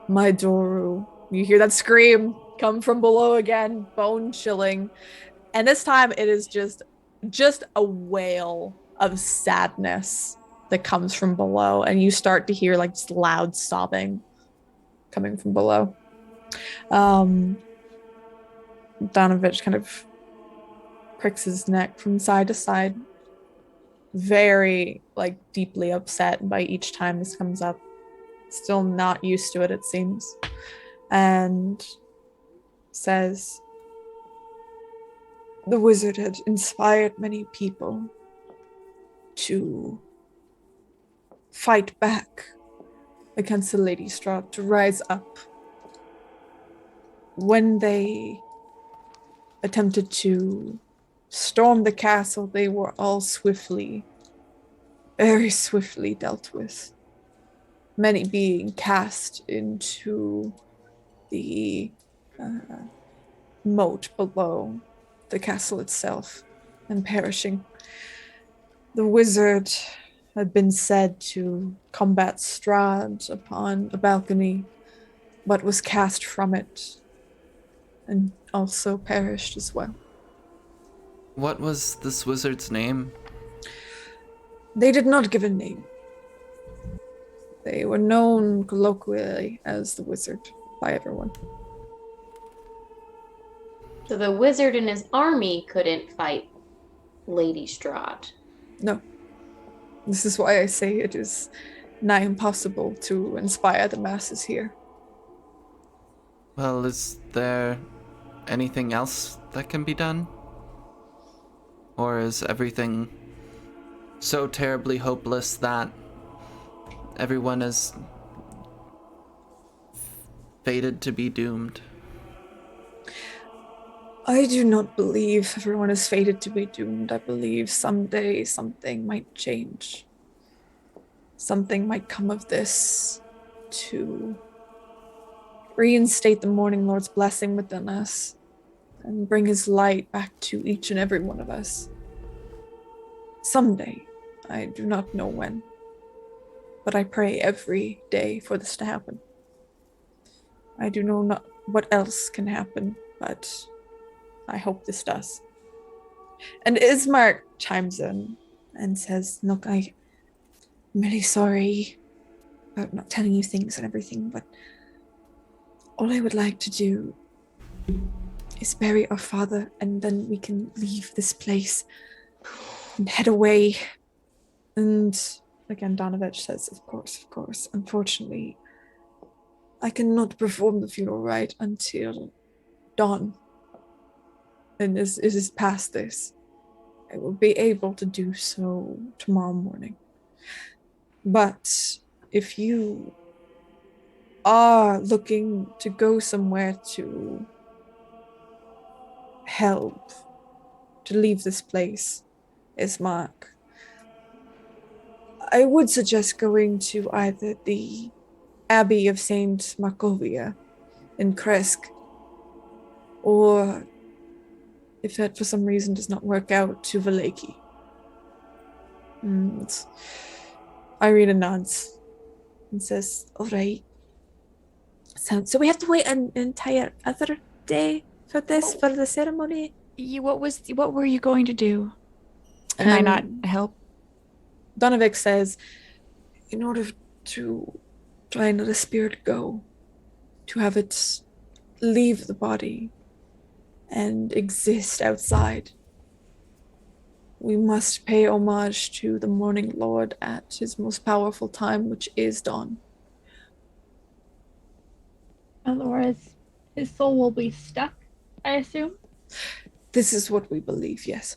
My Doru. You hear that scream come from below again, bone chilling. And this time it is just a wail of sadness that comes from below. And you start to hear like just loud sobbing coming from below. Donovich kind of cricks his neck from side to side, very like deeply upset by each time this comes up. Still not used to it, it seems, and says, the wizard had inspired many people to fight back against the Lady Strahd, to rise up. When they attempted to storm the castle, they were all swiftly, very swiftly dealt with. Many being cast into the moat below the castle itself and perishing. The wizard had been said to combat Strahd upon a balcony, but was cast from it and also perished as well. What was this wizard's name? They did not give a name. They were known colloquially as the wizard by everyone. So the wizard and his army couldn't fight Lady Strahd. No. This is why I say it is nigh impossible to inspire the masses here. Well, is there anything else that can be done? Or is everything so terribly hopeless that everyone is fated to be doomed? I do not believe everyone is fated to be doomed. I believe someday something might change. Something might come of this to reinstate the Morning Lord's blessing within us and bring his light back to each and every one of us. Someday. I do not know when. But I pray every day for this to happen. I do know not what else can happen, but I hope this does. And Ismark chimes in and says, look, I'm really sorry about not telling you things and everything, but all I would like to do is bury our father, and then we can leave this place and head away. And again, Donovich says, of course. Unfortunately, I cannot perform the funeral rite until dawn. And it is past this. I will be able to do so tomorrow morning. But if you are looking to go somewhere to help, to leave this place, Ismark, I would suggest going to either the Abbey of Saint Markovia in Kresk, or if that for some reason does not work out, to Valaki. And Irina nods and says, all right. So we have to wait an entire other day for this, for the ceremony? What were you going to do? Can I not help? Donovic says, in order to try and let the spirit go, to have it leave the body and exist outside, we must pay homage to the Morning Lord at his most powerful time, which is dawn. Otherwise, his soul will be stuck, I assume. This is what we believe, yes.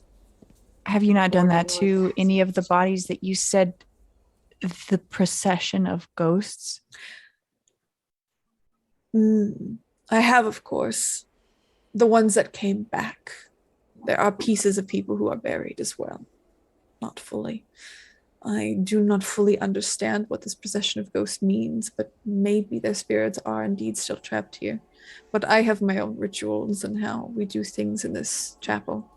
Have you not done that to any of the bodies that you said the procession of ghosts? I have, of course. The ones that came back. There are pieces of people who are buried as well. Not fully. I do not fully understand what this procession of ghosts means, but maybe their spirits are indeed still trapped here. But I have my own rituals and how we do things in this chapel.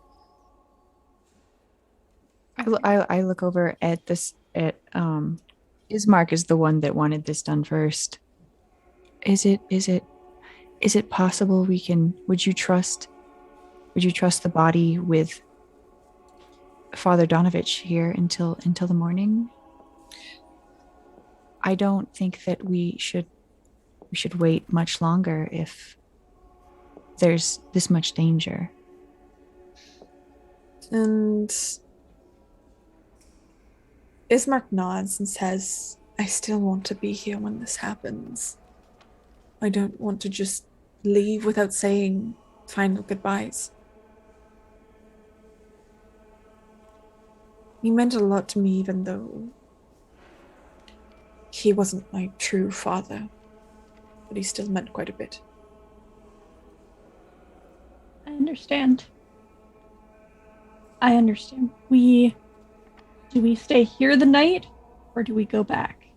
I look over at this Ismark is the one that wanted this done first. Is it possible would you trust the body with Father Donovich here until the morning? I don't think that we should wait much longer if there's this much danger. And Ismark nods and says, I still want to be here when this happens. I don't want to just leave without saying final goodbyes. He meant a lot to me, even though he wasn't my true father, but he still meant quite a bit. I understand. Do we stay here the night, or do we go back?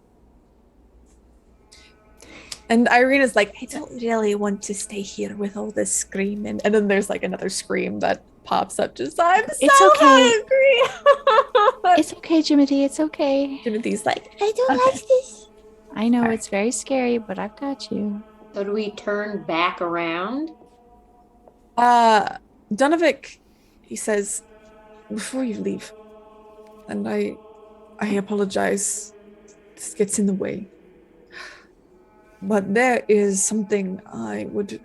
And Irina's like, I don't really want to stay here with all this screaming. And then there's like another scream that pops up. Just, I'm It's so okay. hungry. It's okay, Jimothy. It's okay. Timothy's like, I don't like this. I know it's very scary, but I've got you. So do we turn back around? Donovic, he says, before you leave, and I apologize, this gets in the way, but there is something I would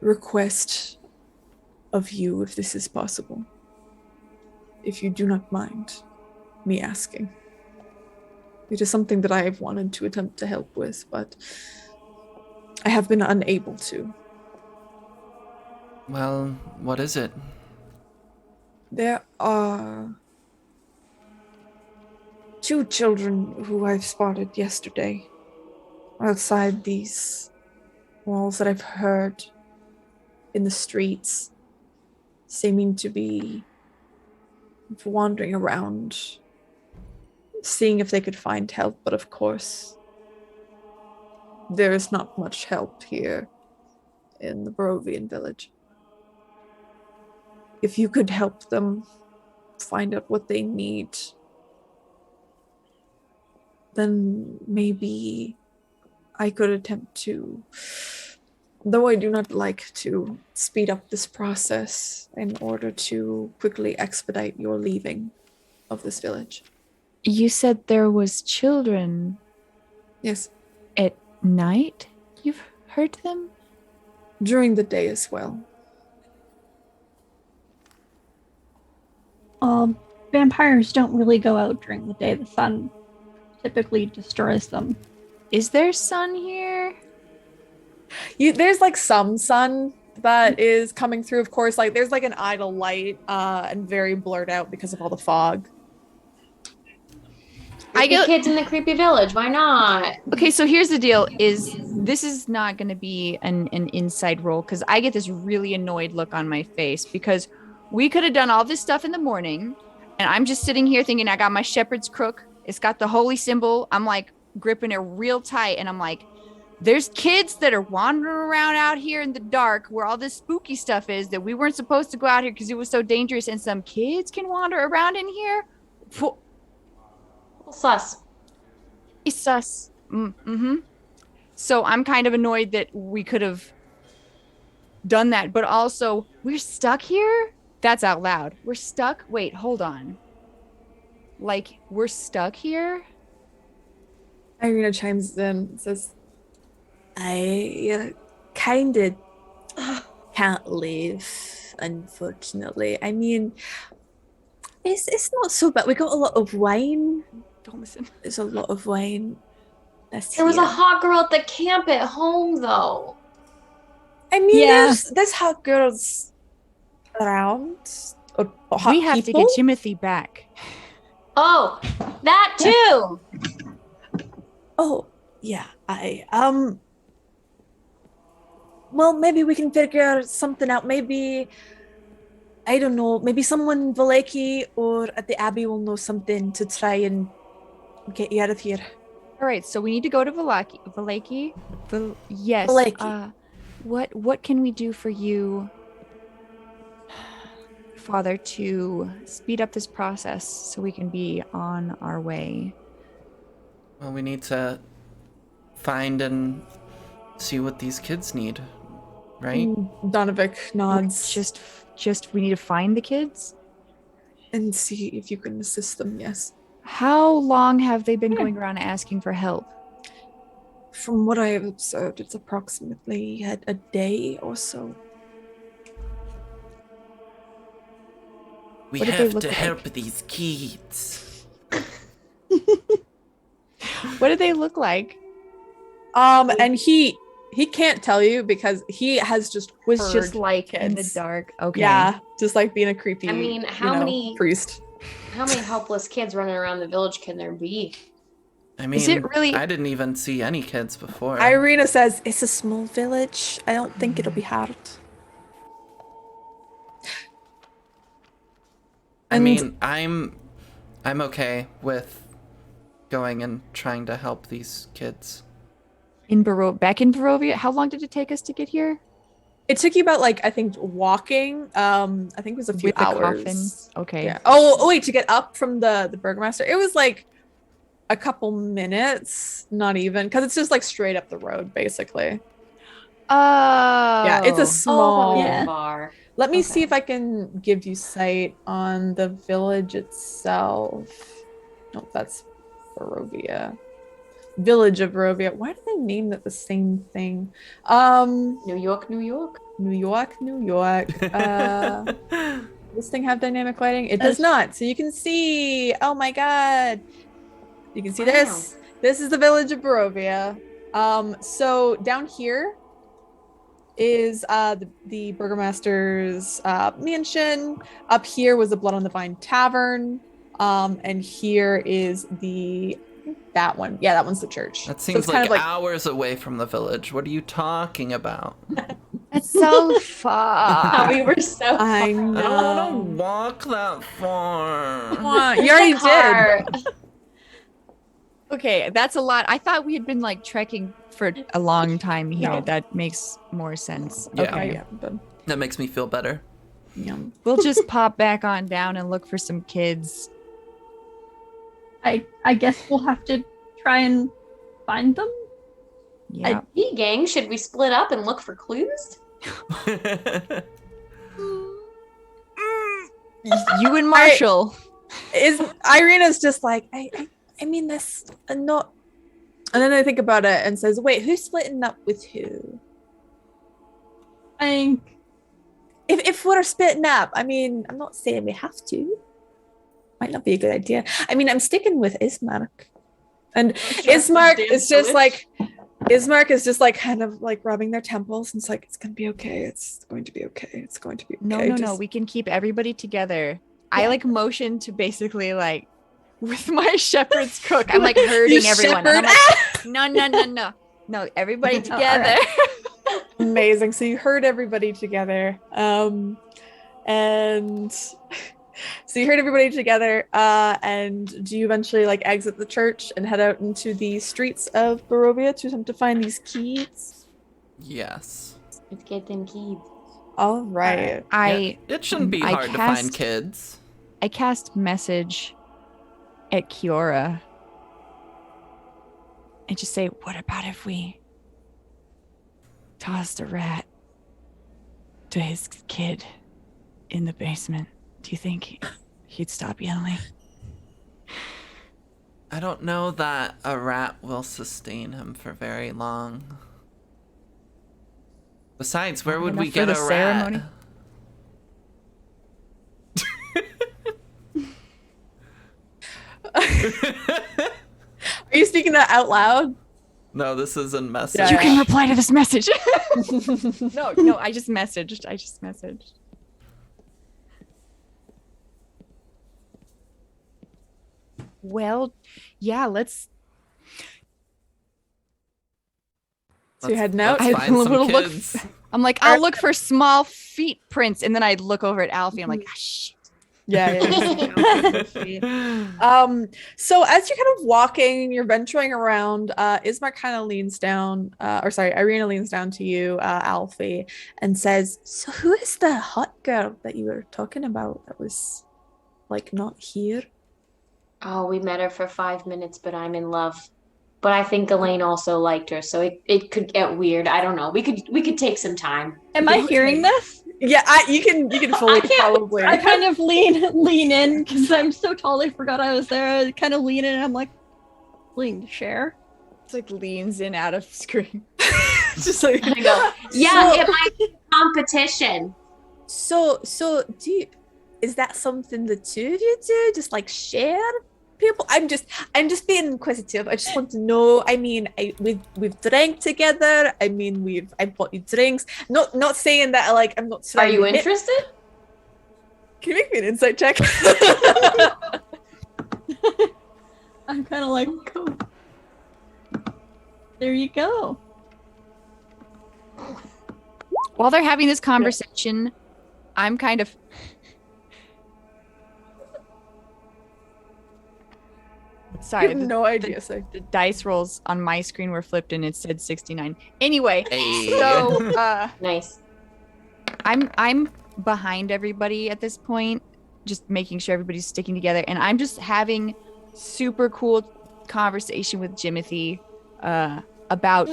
request of you, if this is possible, if you do not mind me asking. It is something that I have wanted to attempt to help with, but I have been unable to. Well, what is it? There are 2 children who I've spotted yesterday outside these walls that I've heard in the streets, seeming to be wandering around, seeing if they could find help. But of course, there is not much help here in the Barovian village. If you could help them find out what they need, then maybe I could attempt to, though I do not like to speed up this process in order to quickly expedite your leaving of this village. You said there was children. Yes. At night? You've heard them? During the day as well. Vampires don't really go out during the day. The sun typically destroys them. Is there sun here? There's like some sun, that is coming through. Of course, like there's like an idle light and very blurred out because of all the fog. Creepy kids in the creepy village. Why not? Okay, so here's the deal: is this is not going to be an inside roll because I get this really annoyed look on my face because we could have done all this stuff in the morning, and I'm just sitting here thinking I got my shepherd's crook. It's got the holy symbol. I'm like gripping it real tight, and I'm like, there's kids that are wandering around out here in the dark where all this spooky stuff is that we weren't supposed to go out here because it was so dangerous, and some kids can wander around in here. Sus. It's sus. Mm-hmm. So I'm kind of annoyed that we could have done that, but also we're stuck here. That's out loud. We're stuck. Wait, hold on. Like we're stuck here. Irina chimes in and says, I kind of can't leave, unfortunately. I mean, it's not so bad. We got a lot of wine. Don't listen. There's a lot of wine. There was a hot girl at the camp at home, though. I mean, Yeah. there's hot girls around. Or hot We have people. to get Timothy back. Oh, that too. Oh, yeah. Well, maybe we can figure something out. Maybe, I don't know, maybe someone in Valaki or at the Abbey will know something to try and get you out of here. All right, so we need to go to Valaki. Yes. Valaki. What can we do for you, Father, to speed up this process so we can be on our way? Well, we need to find and see what these kids need, right? Donovic nods. Just we need to find the kids. And see if you can assist them, yes. How long have they been going around asking for help? From what I have observed, it's approximately a day or so. We What do they have look to like? help these kids. What do they look like? And he can't tell you because he has just Was heard just like in the kids. dark. Okay. Yeah, just like being a creepy. I mean, how many priest? How many helpless kids running around the village can there be? I mean, Is it really- I didn't even see any kids before. Irina says it's a small village. I don't think it'll be hard. I And- mean, I'm okay with going and trying to help these kids. Back in Barovia? How long did it take us to get here? It took you about I think walking. I think it was a few With the hours. coffin? Okay. Yeah. Oh wait, to get up from the burgomaster, it was like a couple minutes, not even, because it's just like straight up the road, basically. Oh. Yeah, it's a Oh, small. that was Yeah. far. Let me see Okay. if I can give you sight on the village itself. Nope, that's Barovia. Village of Barovia. Why do they name it the same thing? New York, New York. New York, New York. This thing have dynamic lighting? It does not. So you can see. Oh my god. You can see Wow. this. This is the village of Barovia. So down here is the burgomaster's mansion. Up here was the Blood on the Vine Tavern. And here is that one. Yeah, that one's the church. That So seems it's kind like of hours away from the village. What are you talking about? That's so far. we were so I I don't want know. to walk that far. Come on, you already did. Okay, that's a lot. I thought we had been like trekking for a long time here. No. That makes more sense. Yeah. Okay. Yeah, but That makes me feel better. yum. We'll just pop back on down and look for some kids. I guess we'll have to try and find them. Yeah. Hey, gang, should we split up and look for clues? You and Marshall. Is Irina's just like I mean that's not, and then I think about it and says, wait, who's splitting up with who? I think If we're splitting up, I mean, I'm not saying we have to. Might not be a good idea. I mean, I'm sticking with Ismark. And Ismark is just like, Ismark is just like kind of like rubbing their temples and it's like, it's gonna be okay. It's going to be okay. It's going to be okay. No. We can keep everybody together. I like motion to basically like with my shepherd's crook. I'm like hurting everyone. And I'm like, no, everybody together. Amazing. So you herd everybody together. And so you herd everybody together. And do you eventually like exit the church and head out into the streets of Barovia to attempt to find these keys? Yes. Let's get them keys. All right. It shouldn't be hard to find kids. I cast message at Kiora and just say, what about if we tossed a rat to his kid in the basement? Do you think he'd stop yelling? I don't know that a rat will sustain him for very long. Besides, where would we get a rat? Are you speaking that out loud? No, this is a message. You can reply to this message. No, I just messaged. Well, yeah, let's. So you heading out? Let's find some kids. I'm like, I'll look for small feet prints, and then I look over at Alfie. I'm like, ah, shit. Yeah. So as you're kind of walking, you're venturing around, Ismar kind of leans down, Irina leans down to you, Alfie, and says, so who is the hot girl that you were talking about that was like not here? Oh, we met her for 5 minutes, but I'm in love. But I think Elaine also liked her, so it could get weird. I don't know. We could take some time. Am I hearing this? Yeah, you can fully probably. I kind of lean in because I'm so tall. I forgot I was there. I kind of lean in. And I'm like, willing to share. It's like leans in out of screen. Just like I go, yeah, it might be competition. So is that something the two of you do? Just like share people? I'm just being inquisitive. I just want to know. I mean, we've drank together. I mean, I bought you drinks. Not saying that like I'm not. Are you interested? Can you make me an insight check? I'm kind of like, there you go. While they're having this conversation, I'm kind of. Sorry, I have no idea. The dice rolls on my screen were flipped and it said 69. Anyway, Hey. so Nice. I'm behind everybody at this point, just making sure everybody's sticking together, and I'm just having super cool conversation with Jimothy about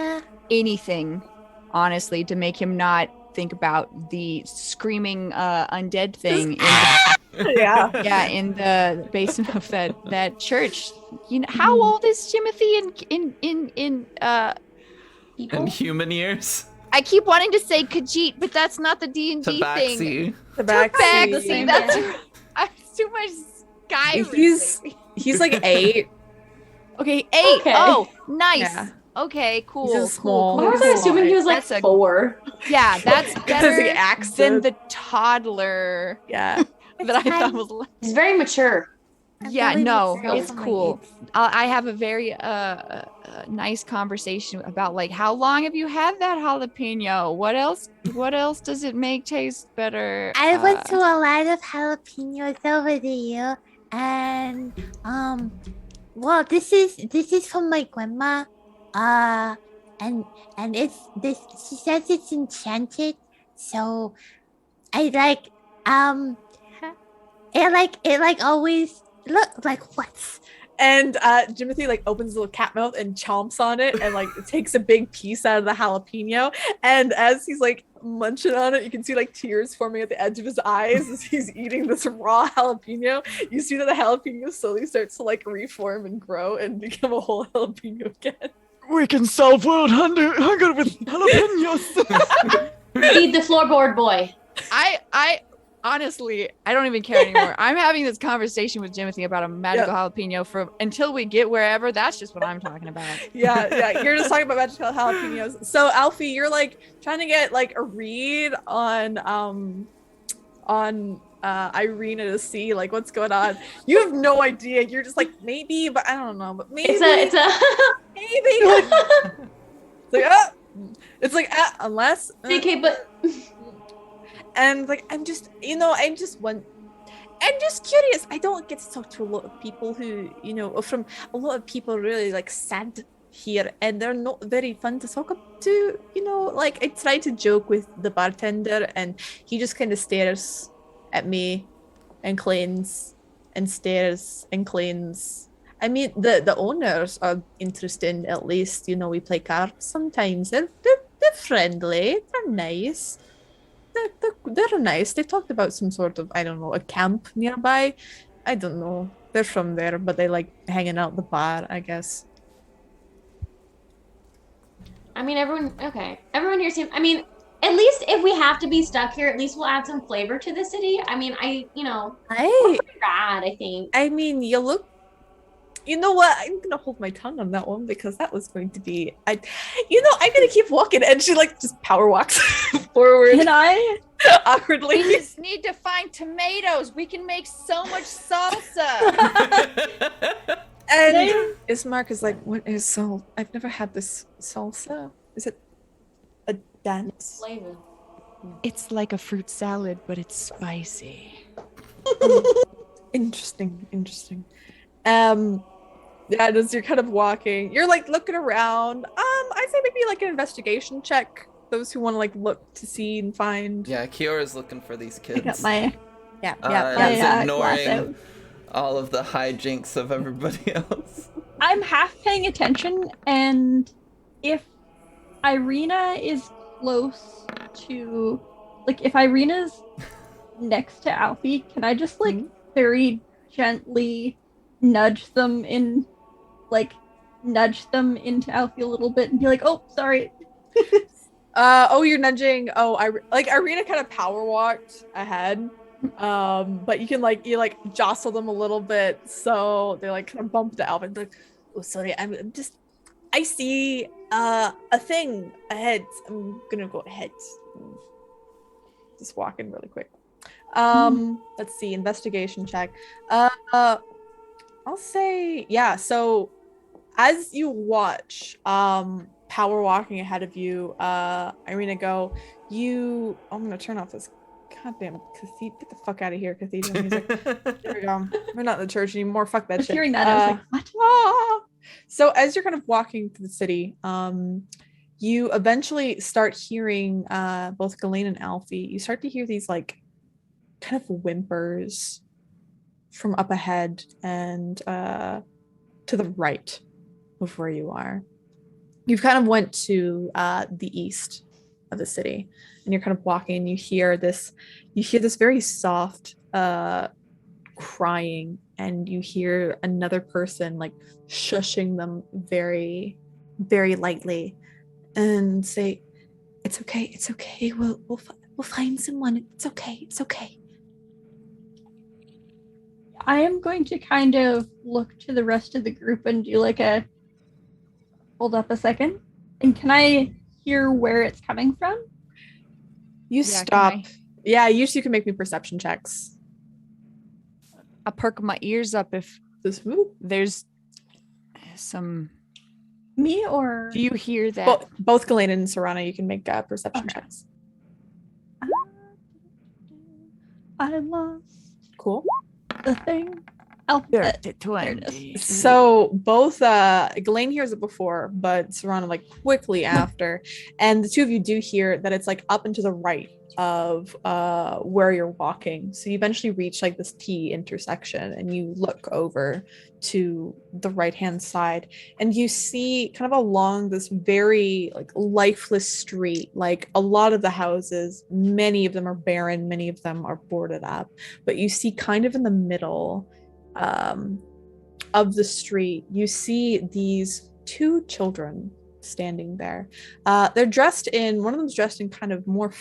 anything, honestly, to make him not think about the screaming undead thing in the basement of that church. You know, how old is Jimothy in human years? I keep wanting to say Khajiit, but that's not the D&D thing. Tabaxi. That's too much sky. He's like 8. Okay, 8. Okay. Oh, nice. Yeah. Okay, cool. He's just small. I was assuming he was like 4. Yeah, that's better the accent. than the toddler Yeah. that I thought was less. He's very mature. Yeah, no, it's it's cool. I have a very nice conversation about like, how long have you had that jalapeno? What else does it make taste better? I went to a lot of jalapenos over the year, and well, this is from my grandma, and it's this. She says it's enchanted, so I like it always look like what. And Jimothy like opens a little cat mouth and chomps on it and like takes a big piece out of the jalapeno. And as he's like munching on it, you can see like tears forming at the edge of his eyes as he's eating this raw jalapeno. You see that the jalapeno slowly starts to like reform and grow and become a whole jalapeno again. We can solve world hunger with jalapenos. Feed the floorboard boy. I Honestly, I don't even care anymore. I'm having this conversation with Timothy about a magical jalapeno for until we get wherever. That's just what I'm talking about. Yeah, you're just talking about magical jalapenos. So Alfie, you're like trying to get like a read on Irina to see like what's going on. You have no idea. You're just like maybe, but I don't know, but maybe It's a maybe. It's like unless JK, but and like I'm just I'm just curious. I don't get to talk to a lot of people who, from a lot of people really like sad here and they're not very fun to talk to, like I try to joke with the bartender and he just kind of stares at me and cleans and stares and cleans. I mean, the owners are interesting at least, we play cards sometimes. They're friendly, they're nice. They're nice. They talked about some sort of, I don't know, a camp nearby. I don't know. They're from there, but they like hanging out at the bar, I guess. I mean, everyone here seems. I mean, at least if we have to be stuck here, at least we'll add some flavor to the city. I mean, we're pretty rad, I think. I mean, you know what? I'm gonna hold my tongue on that one because that was going to be I'm gonna keep walking, and she like just power walks forward. Can I? Awkwardly. We just need to find tomatoes. We can make so much salsa. And Ismark is like, what is salt? I've never had this salsa. Is it a dance? Flavor. It's like a fruit salad, but it's spicy. Interesting. Yeah, as you're kind of walking, you're like looking around. I'd say maybe like an investigation check. Those who want to like look to see and find. Yeah, Kiora's looking for these kids. I got my Is glass ignoring out. all of the hijinks of everybody else. I'm half paying attention, and if Irina is close to, like, if Irina's next to Alfie, can I just like very gently nudge them into Alfie a little bit and be like, "Oh, sorry." You're nudging. Irina kind of power walked ahead. But you can you jostle them a little bit, so they like kind of bump to Alvin. Like, oh, sorry, I see a thing ahead. I'm gonna go ahead. Just walking really quick. Let's see, investigation check. I'll say So as you watch, power walking ahead of you, Irina go. I'm gonna turn off this goddamn cathedral. Get the fuck out of here, cathedral music. There we go. We're not in the church anymore. Fuck that shit. Hearing that, I was like, "What?" So as you're kind of walking through the city, you eventually start hearing both Ghislaine and Alfie. You start to hear these like kind of whimpers from up ahead and to the right of where you are. You've kind of went to the east of the city, and you're kind of walking, and you hear this very soft crying, and you hear another person like shushing them very, very lightly and say, it's okay, we'll find someone, it's okay. I am going to kind of look to the rest of the group and do like a hold up a second. And can I hear where it's coming from? You stop. Yeah, usually you can make me perception checks. I perk my ears up if there's some. Me or do you hear that? Both Ghislaine and Serana, you can make perception checks. I lost. Cool. The thing. Alphabet. 20. So both Ghislaine hears it before, but Serana like quickly after, and the two of you do hear that it's like up and to the right of where you're walking. So you eventually reach like this T intersection, and you look over to the right hand side, and you see kind of along this very like lifeless street, like a lot of the houses, many of them are barren, many of them are boarded up, but you see kind of in the middle of the street, you see these two children standing there. They're dressed in, one of them's dressed in kind of more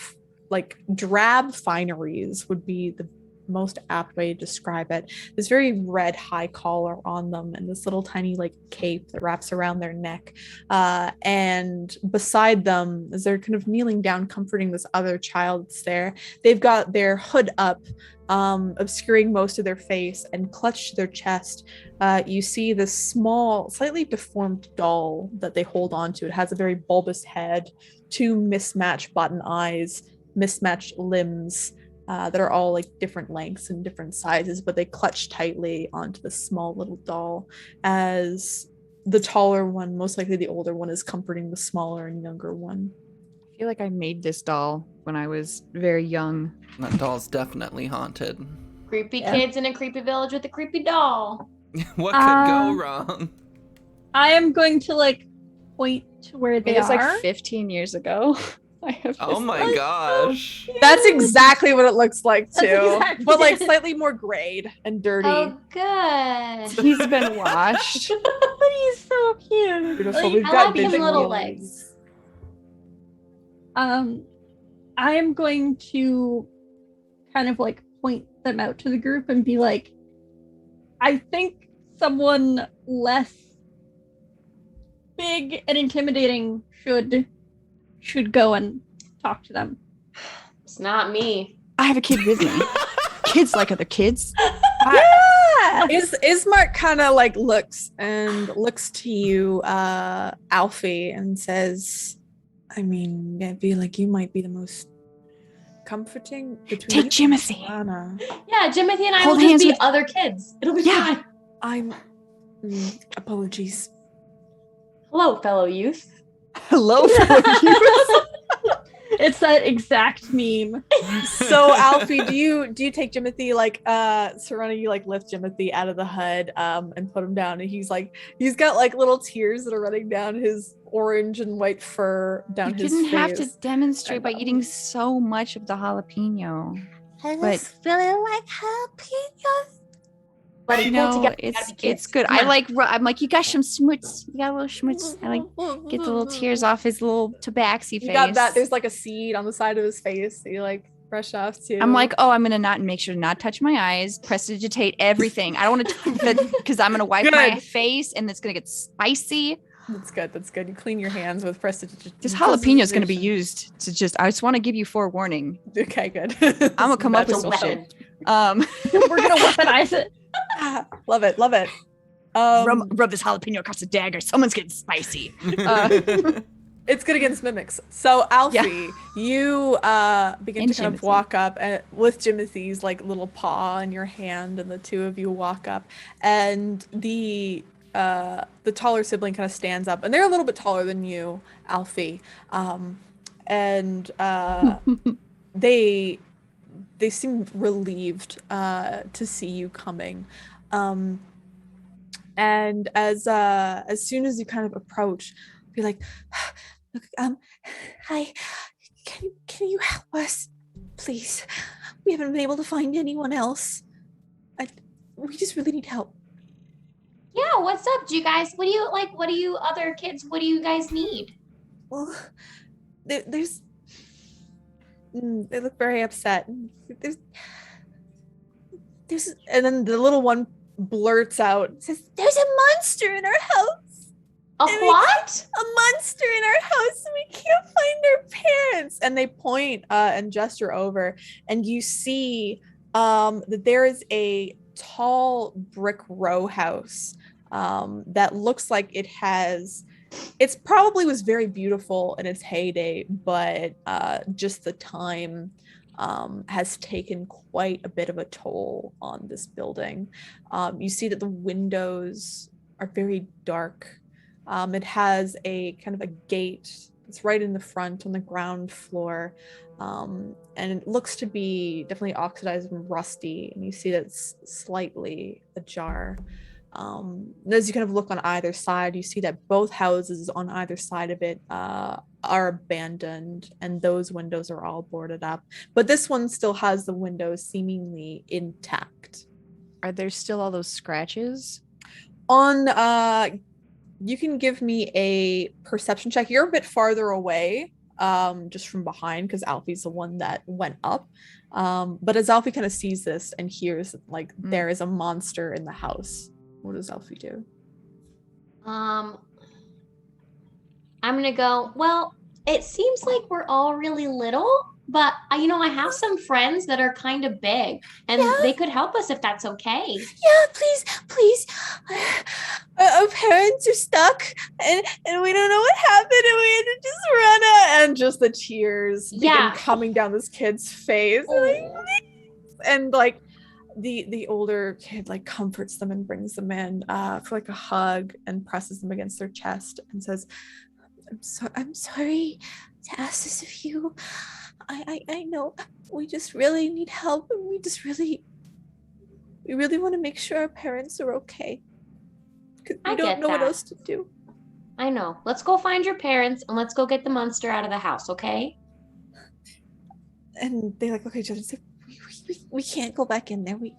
like drab fineries would be the most apt way to describe it. This very red high collar on them and this little tiny like cape that wraps around their neck. And beside them, as they're kind of kneeling down, comforting this other child that's there, they've got their hood up, obscuring most of their face, and clutched to their chest. You see this small, slightly deformed doll that they hold on to. It has a very bulbous head, two mismatched button eyes, mismatched limbs. That are all like different lengths and different sizes, but they clutch tightly onto the small little doll as the taller one, most likely the older one, is comforting the smaller and younger one. I feel like I made this doll when I was very young. That doll's definitely haunted. Creepy kids in a creepy village with a creepy doll. What could go wrong? I am going to like point to where they It's are. like 15 years ago. I have Oh this- my gosh. That's exactly what it looks like too, exactly but like it. slightly more grayed and dirty. Oh, good. He's been washed. But he's so cute. Beautiful. Like, We've I got like his big little wheels. legs. I am going to kind of like point them out to the group and be like, I think someone less big and intimidating should go and talk to them. It's not me. I have a kid with me. Kids like other kids. Yeah. Ismark kind of like looks to you, Alfie, and says, I mean, I feel like you might be the most comforting between Take you and Jimothy. Lana. Yeah, Jimothy and I Hold will just hands be with- other kids. It'll be Yeah. fine. I'm apologies. Hello, fellow youth. Hello. It's that exact meme. So Alfie, do you take Jimothy, like Serena, you like lift Jimothy out of the HUD and put him down, and he's got like little tears that are running down his orange and white fur down You his didn't face. have to demonstrate by I know. eating so much of the jalapeno. I But- just really like jalapenos. But You pull know, together. We gotta be it's kids. good. Come I on. like. I'm like, you got some schmutz. You got a little schmutz. I like get the little tears off his little tabaxi face. You got that. There's like a seed on the side of his face that you like brush off too. I'm like, oh, I'm gonna not make sure to not touch my eyes, prestidigitate everything. I don't want to because I'm gonna wipe my Good. face and it's gonna get spicy. That's good. You clean your hands with prestidigitation. This jalapeno is gonna be used to just. I just want to give you forewarning. Okay, good. I'm gonna come up with It's a some weapon. shit. We're gonna weaponize it. Love it. Rub this jalapeno across the dagger. Someone's getting spicy. It's good against mimics. So Alfie, you begin And to kind of Jimothy. walk up with Jimothy's like little paw in your hand, and the two of you walk up, and the taller sibling kind of stands up, and they're a little bit taller than you, Alfie, and they seem relieved to see you coming. And as soon as you kind of approach, be like, look, hi, can you help us, please? We haven't been able to find anyone else. We just really need help. Yeah, what's up? Do you guys, what do you like? What do you other kids, what do you guys need? Well, they look very upset. There's, and then the little one blurts out, says, "There's a monster in our house. A And we what? A monster in our house, and we can't find our parents." And they point and gesture over, and you see that there is a tall brick row house that looks like it's probably was very beautiful in its heyday, but just the time has taken quite a bit of a toll on this building. You see that the windows are very dark. It has a kind of a gate that's right in the front on the ground floor. And it looks to be definitely oxidized and rusty. And you see that it's slightly ajar. And as you kind of look on either side, you see that both houses on either side of it are abandoned, and those windows are all boarded up. But this one still has the windows seemingly intact. Are there still all those scratches? On you can give me a perception check. You're a bit farther away, just from behind because Alfie's the one that went up. But as Alfie kind of sees this and hears like there is a monster in the house, what does Alfie do? I'm gonna go, well, it seems like we're all really little, but I have some friends that are kind of big, and they could help us if that's okay. Yeah, please. Our parents are stuck, and we don't know what happened, and we had to just run out. And just the tears begin coming down this kid's face, and like the older kid like comforts them and brings them in for like a hug and presses them against their chest and says, I'm sorry to ask this of you. I know we just really need help, and we really want to make sure our parents are okay. Because we don't know what else to do. I know. Let's go find your parents and let's go get the monster out of the house, okay? And they like look at each other and say, we can't go back in there. We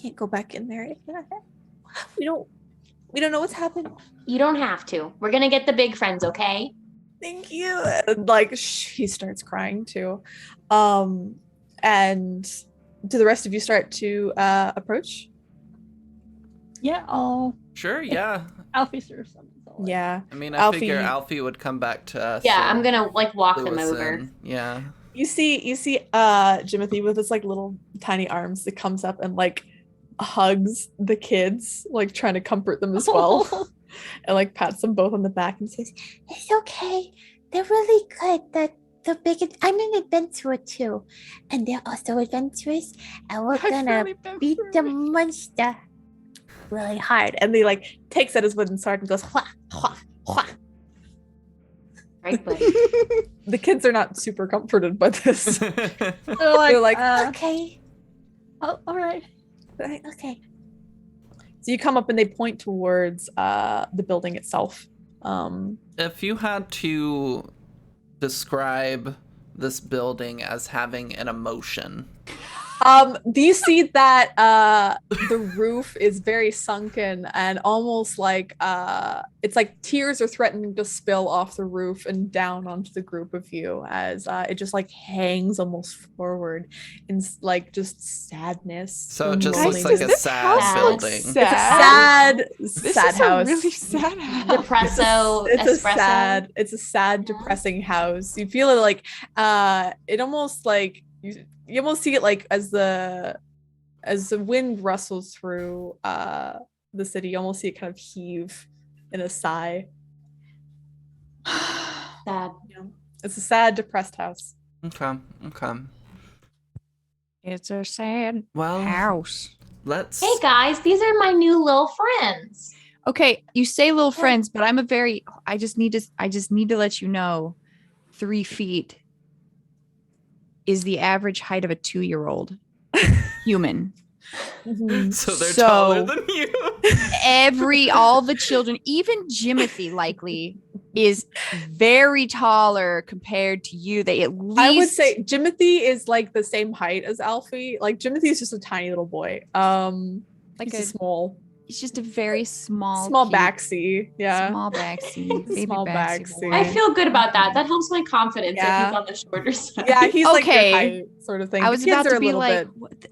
can't go back in there. We don't know what's happened. You don't have to. We're gonna get the big friends, okay? Thank you. And like he starts crying too. And do the rest of you start to approach? Yeah, I'll. Sure, yeah. Alfie sort of summons all. Yeah. I mean, I figure Alfie would come back to us. Yeah, I'm gonna like walk them Lewis over. in. Yeah. You see Jimothy with his like little tiny arms that comes up and like hugs the kids, like trying to comfort them as well. And like pats them both on the back and says, It's okay. They're really good. The big. I'm an adventurer too, and they're also adventurous. And we're gonna beat the monster really hard. and they like takes out his wooden sword and goes, hua, hua, hua. Right, buddy. The kids are not super comforted by this. They're They're like, Okay. oh, all right. Okay. So you come up and they point towards the building itself. If you had to describe this building as having an emotion. Do you see that the roof is very sunken and almost like it's like tears are threatening to spill off the roof and down onto the group of you as it just like hangs almost forward in like just sadness. So it just loneliness. looks like a sad building. It's a sad This sad is house. a really sad house. Depresso, espresso. It's a sad, depressing house. You feel it like it almost like you almost see it like as the wind rustles through the city, you almost see it kind of heave in a sigh. Sad. Yeah. It's a sad, depressed house. Okay. It's a sad Well, house. let's. Hey guys, these are my new little friends. Okay, you say little friends, but I just need to let you know 3 feet is the average height of a 2-year-old human. So they're taller than you. All the children, even Jimothy likely is very taller compared to you. They at least, I would say Jimothy is like the same height as Alfie. Like Jimothy is just a tiny little boy. like he's small. He's just a very small cute, backsy. Yeah. small backsy, baby Small backsy. backsy. boy. I feel good about that. That helps my confidence Yeah. if he's on the shorter side. Yeah, he's like your Okay. height sort of thing. I The was kids about are to a be little like, bit- what the-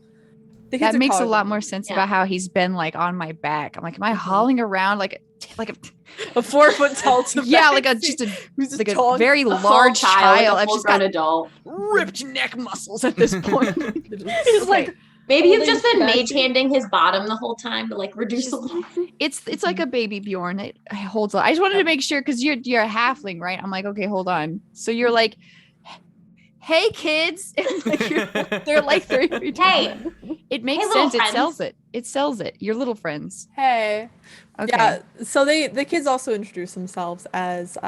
the kids that are makes a taller lot than more you. sense Yeah. about how he's been like on my back. I'm like, am I hauling around like a A 4 foot tall yeah, like a tabaxi just a who's just like a tall. very A full large child. like I've a just got full-grown adult. ripped neck muscles at this point. It's like Maybe you've holding just been back. mage handing his bottom the whole time to like reduce the load. It's like a baby Bjorn. It holds on. I just wanted to make sure because you're a halfling, right? I'm like, okay, hold on. So you're like, hey kids, and like they're like 3 feet tall. Hey, It makes little sense. It friends. sells it. It sells it. Your little friends. Hey. Okay. Yeah. So the kids also introduce themselves as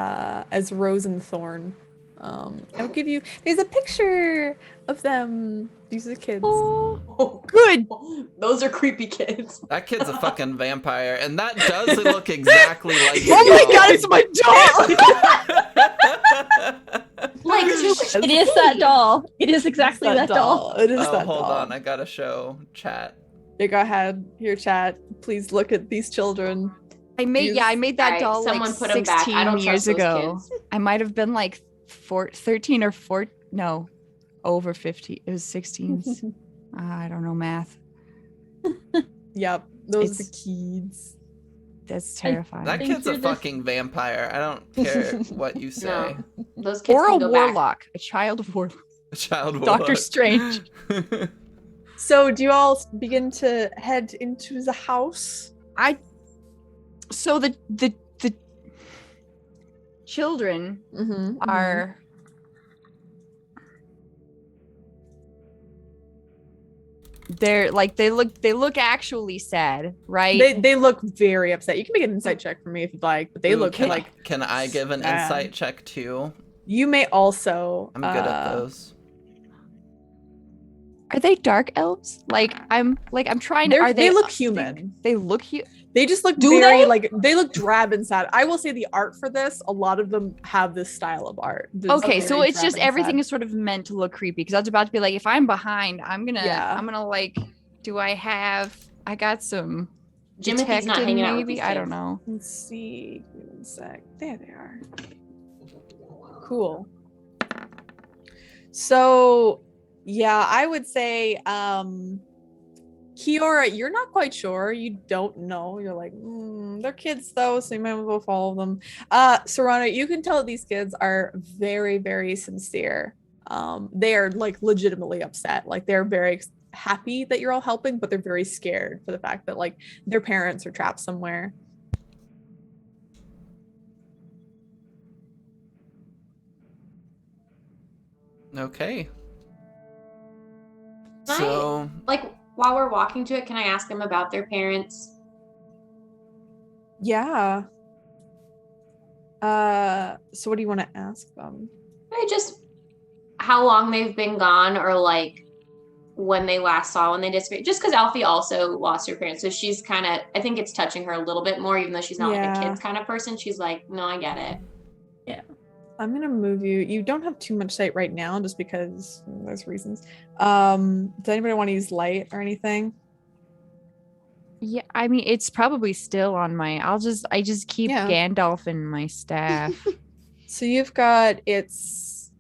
Rose and Thorn. I'll give you. There's a picture of them. These are the kids. Good. Those are creepy kids. That kid's a fucking vampire, and that does look exactly like. Oh my god, it's my doll. Like it is that doll. It is exactly that doll. It is Oh, that hold doll. on, I gotta show chat. Yeah, go ahead. Here, chat. Please look at these children. I made that Alright, doll someone like put 'em back. I 16 don't years trust those ago. kids. I might have been like 13 or 4, no, over 50. It was 16s. I don't know math. Yep, those are the It's- kids. That's terrifying. That think kid's a you're this- fucking vampire. I don't care what you say. No, those kids Or a can go back. warlock, a child of warlock. A child Doctor warlock. Strange. So, do you all begin to head into the house? So the children Mm-hmm. are they're like they look actually sad, right? They look very upset. You can make an insight check for me if you'd like, but they Ooh, look can, like Can I give an sad. insight check too? You may also. I'm good at those. Are they dark elves? I'm trying to. They're- Are they look I think human. They look human. They just look Do very they? like they look drab and sad. I will say the art for this, a lot of them have this style of art. This Okay, very so it's drab just and everything sad. is sort of meant to look creepy because I was about to be like, if I'm behind, I'm gonna like, do I got some Jimothy's not detecting hanging out with maybe? these I don't kids. know. Let's see. Give me 1 sec. There they are. Cool. So, yeah, I would say, Kiora, you're not quite sure. You don't know. You're like, they're kids though, so you might as well follow them. Serrano, you can tell these kids are very, very sincere. They are like legitimately upset. Like they're very happy that you're all helping, but they're very scared for the fact that like their parents are trapped somewhere. Okay. Can So Like, while we're walking to it, can I ask them about their parents? Yeah. So what do you want to ask them? Or just how long they've been gone, or like when they last saw when they disappeared. Just because Alfie also lost her parents, so she's kind of, I think it's touching her a little bit more, even though she's not like Yeah. a kids kind of person. She's like, no, I get it. I'm gonna move you. You don't have too much sight right now, just because there's reasons. Does anybody want to use light or anything? Yeah, I mean it's probably still on my. I just keep Yeah. Gandalf in my staff. So you've got it's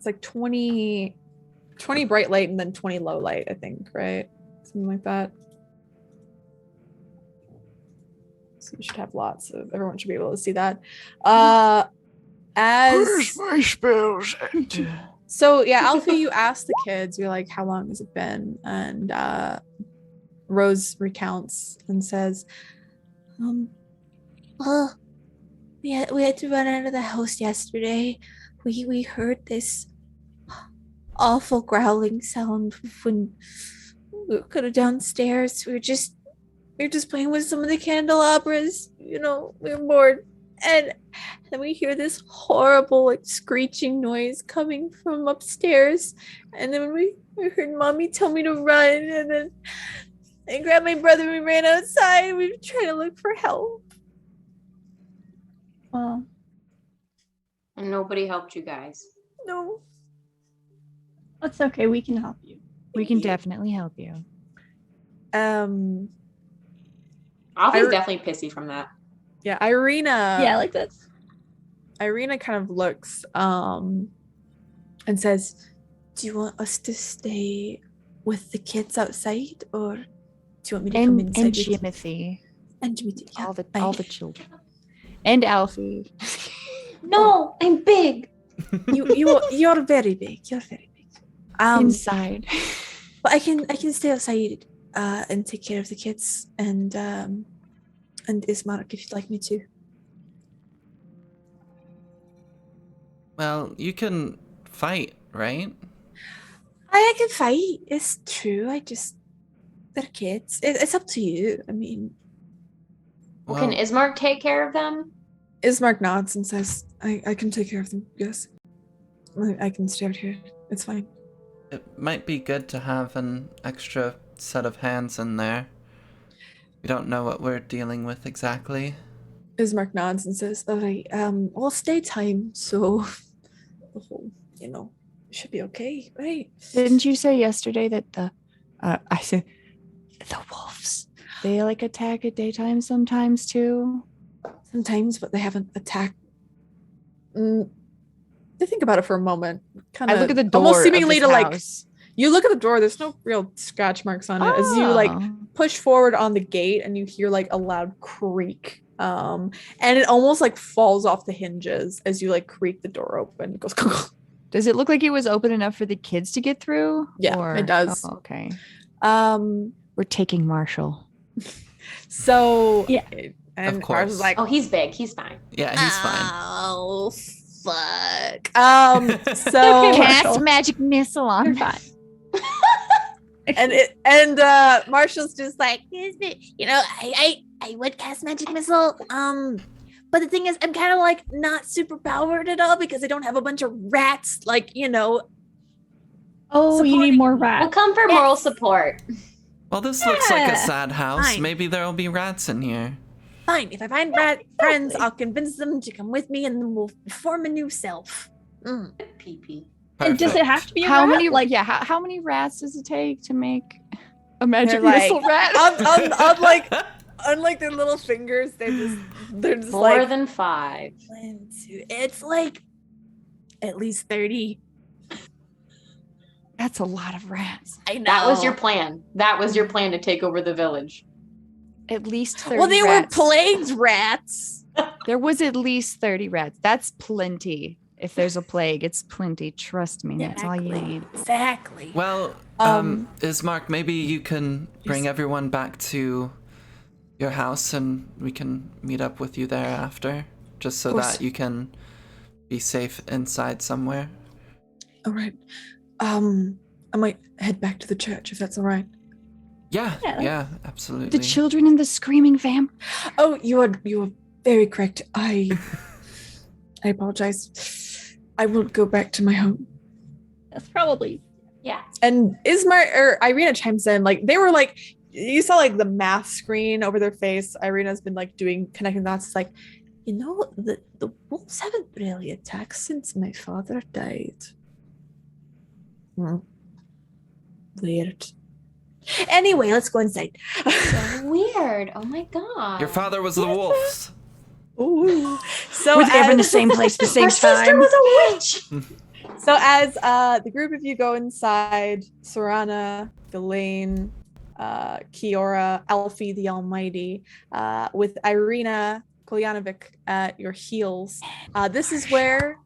like 20 bright light and then 20 low light, I think, right? Something like that. So you should have lots of, everyone should be able to see that. As my spells? so yeah, Alfie, you ask the kids, you're like, how long has it been? And Rose recounts and says, Well, we had to run out of the house yesterday. We heard this awful growling sound when we were kind of downstairs. We were just playing with some of the candelabras. You know, we were bored, and then we hear this horrible like screeching noise coming from upstairs. And then we heard Mommy tell me to run, and then I grabbed my brother and we ran outside. We were trying to look for help. Well, And nobody helped you guys. No. that's okay. We can help you. We can definitely help you. Um. Alfie's I- definitely pissy from that. Yeah, Irina. Yeah, like this. Irina kind of looks and says, "Do you want us to stay with the kids outside, or do you want me to come And inside with you?" Jimothy, And Jimmy, yeah, all the children, and Alfie. No, I'm big. you're very big. You're very big. Inside. But I can stay outside and take care of the kids and Ismark if you'd like me to. well, you can fight, right? I can fight. It's true. They're kids. It's up to you. I mean, Well, can Ismark take care of them? Ismark nods and says, I can take care of them, yes. I can stay out here. It's fine. It might be good to have an extra set of hands in there. We don't know what we're dealing with exactly. Ismark nods and says, all right, well, it's daytime, so the whole, it should be okay, right? Didn't you say yesterday that I said the wolves, they like attack at daytime sometimes too? Sometimes, but they haven't attacked. They think about it for a moment. Kind I of look at the door. almost seemingly of to this like house. you look at the door. There's no real scratch marks on it. As you like Oh. push forward on the gate, and you hear like a loud creak. And it almost like falls off the hinges as you like creak the door open. It goes. Does it look like it was open enough for the kids to get through? Yeah, it does. Oh, okay. Um. We're taking Marshall. So Yeah. and Of course. Mars is like, Oh, he's big. He's fine. Yeah, he's fine. oh fuck. Okay, So Marshall. magic missile You're on. fine. and Marshall's just like, I would cast magic missile. But the thing is, I'm kind of like not super powered at all because I don't have a bunch of rats, like, Oh, you need supporting- more We'll rats. come for moral support. Well, this looks like a Yeah. sad house. Fine. Maybe there'll be rats in here. Fine. If I find rat friends, I'll convince them to come with me and then we'll form a new self. PP. And does it have to be a How rat? many? Like, how many rats does it take to make a magic like, missile rat? unlike their little fingers, they're just More like than 5. 1, 2. It's like at least 30. That's a lot of rats. I know. That was your plan. That was your plan to take over the village. At least 30 Well, they rats. were plagued rats. There was at least 30 rats. That's plenty. If there's a plague, it's plenty. Trust me. That's all you need. Exactly. Well, Um, Ismark, maybe you can bring everyone back to your house and we can meet up with you there after, just so course. that you can be safe inside somewhere. all right. I might head back to the church if that's all right. Yeah, Yeah. yeah, absolutely. The children and the screaming vamp. Oh, you are very correct. I apologize. I will go back to my home. that's probably. Yeah. And Ismar or Irina chimes in, like they were like, you saw like the math screen over their face. Irina's been like connecting dots. It's like, the wolves haven't really attacked since my father died. Weird. Anyway, let's go inside. So weird. Oh my god. Your father was the wolves. Ooh. So Were they ever in the as- same place at the same Our sister time? was a witch. So as the group of you go inside, Sorana, Ghislaine, Kiora, Alfie the Almighty, with Irina Kolyanovic at your heels. This is where,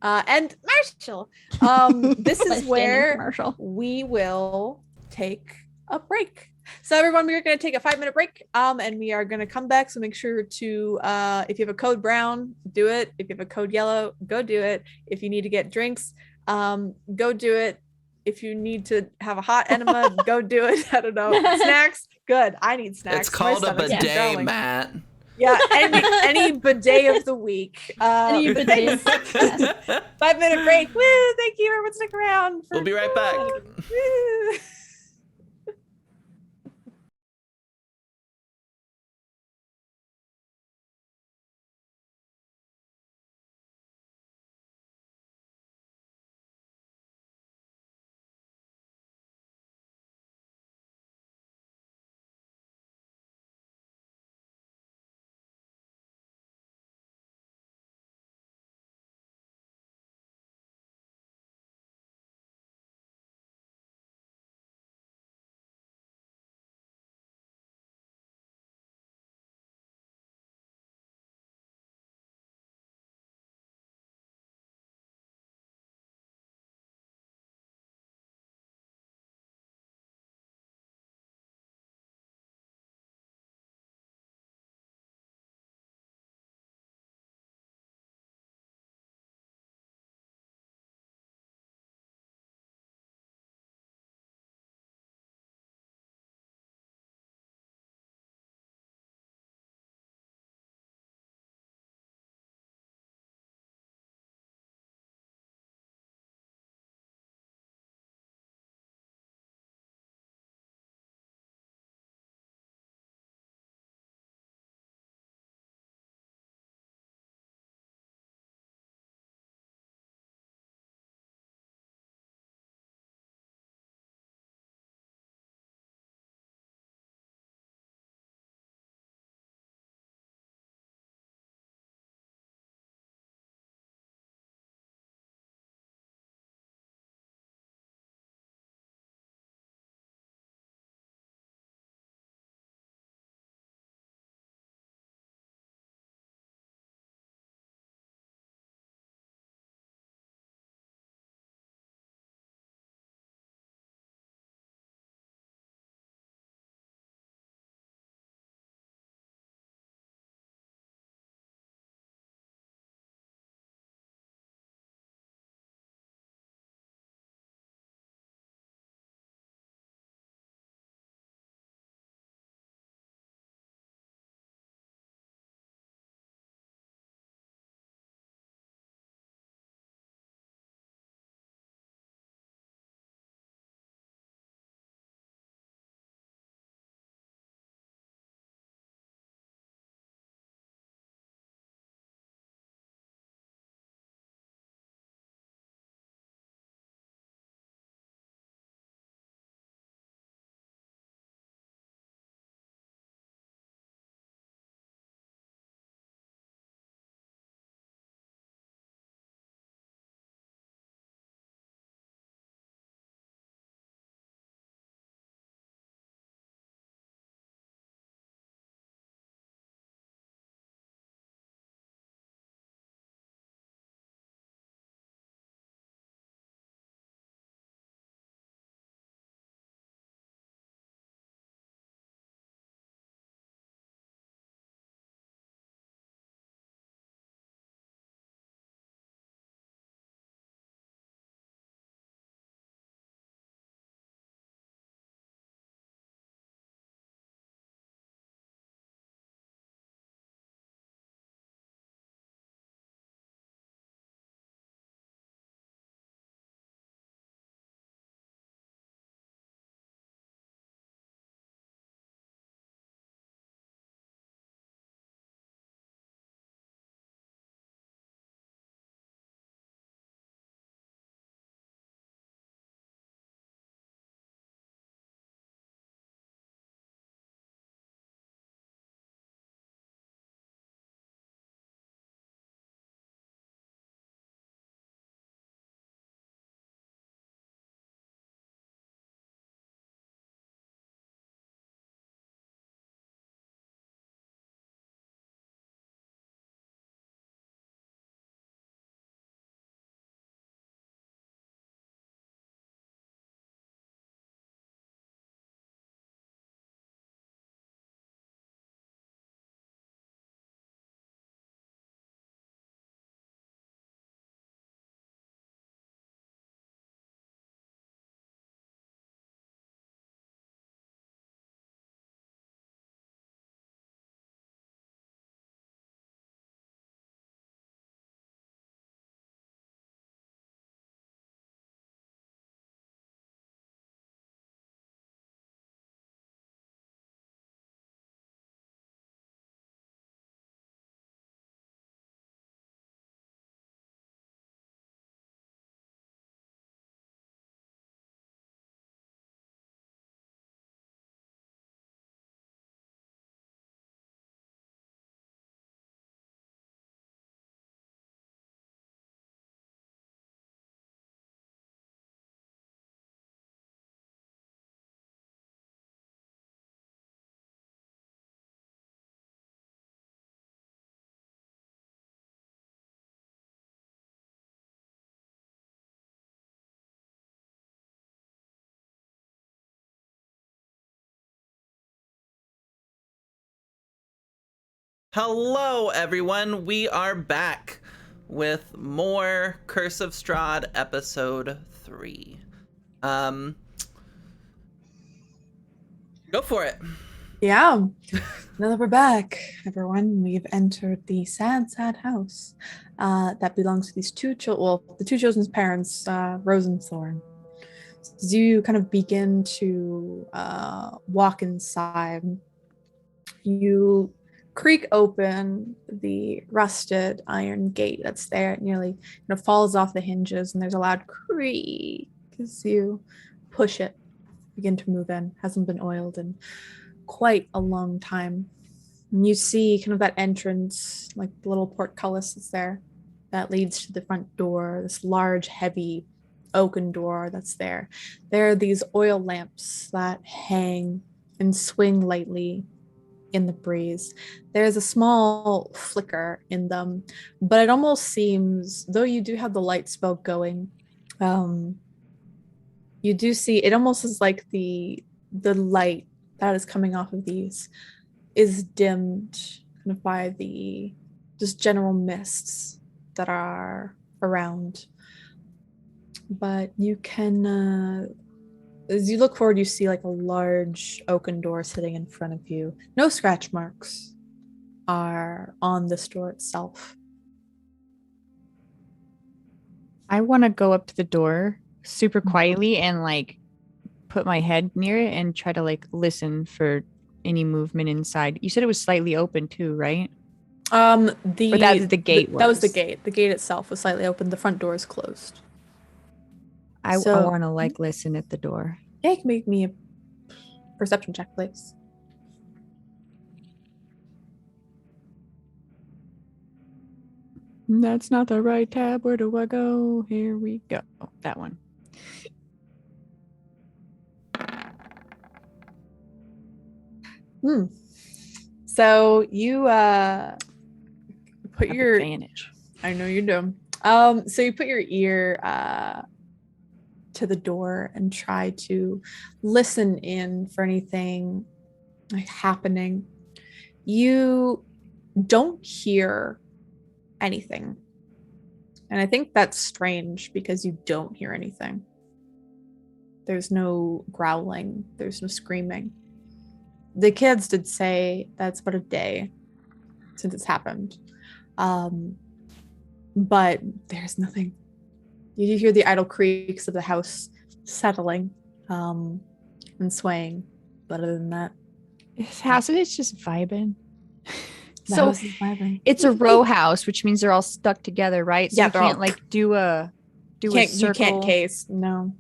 and Marshall. This My is standing where commercial. we will take a break. So everyone, we're going to take a 5-minute break, and we are going to come back. So make sure to, if you have a code brown, do it. If you have a code yellow, go do it. If you need to get drinks, go do it. If you need to have a hot enema, go do it. I don't know. Snacks, good. I need snacks. It's My called a stomach's bidet, growling. Matt. Yeah, any bidet of the week. Any but bidet. thanks. 5-minute break. Woo! Thank you, everyone. Stick around. We'll be right back. Woo. Hello, everyone. We are back with more Curse of Strahd episode 3. Go for it. Yeah. Now that we're back, everyone, we've entered the sad, sad house that belongs to these two the two children's parents, Rose and Thorn. As you kind of begin to walk inside, you creak open the rusted iron gate that's there. It nearly falls off the hinges, and there's a loud creak as you push it, begin to move in. Hasn't been oiled in quite a long time. And you see kind of that entrance, like the little portcullis that's there, that leads to the front door, this large, heavy oaken door that's there. There are these oil lamps that hang and swing lightly in the breeze. There's a small flicker in them, but it almost seems, though you do have the light spell going, you do see it almost is like the light that is coming off of these is dimmed kind of by the just general mists that are around. But you can as you look forward, you see like a large oaken door sitting in front of you. No scratch marks are on this door itself. I want to go up to the door super quietly and like put my head near it and try to like listen for any movement inside. You said it was slightly open too, right? Or that was the gate. That was the gate. The gate itself was slightly open. The front door is closed. I want to like listen at the door. Yeah, you can make me a perception check, please. That's not the right tab. Where do I go? Here we go. Oh, that one. So you put your advantage. I know you do. So you put your ear to the door and try to listen in for anything like happening. You don't hear anything. And I think that's strange because you don't hear anything. There's no growling, there's no screaming. The kids did say that's about a day since it's happened. But there's nothing. You do hear the idle creaks of the house settling and swaying. But other than that, This house is just vibing. the So house is vibing. it's a row house, which means they're all stuck together, right? So Yeah, you they're all- can't like do a circle. You can't case, no.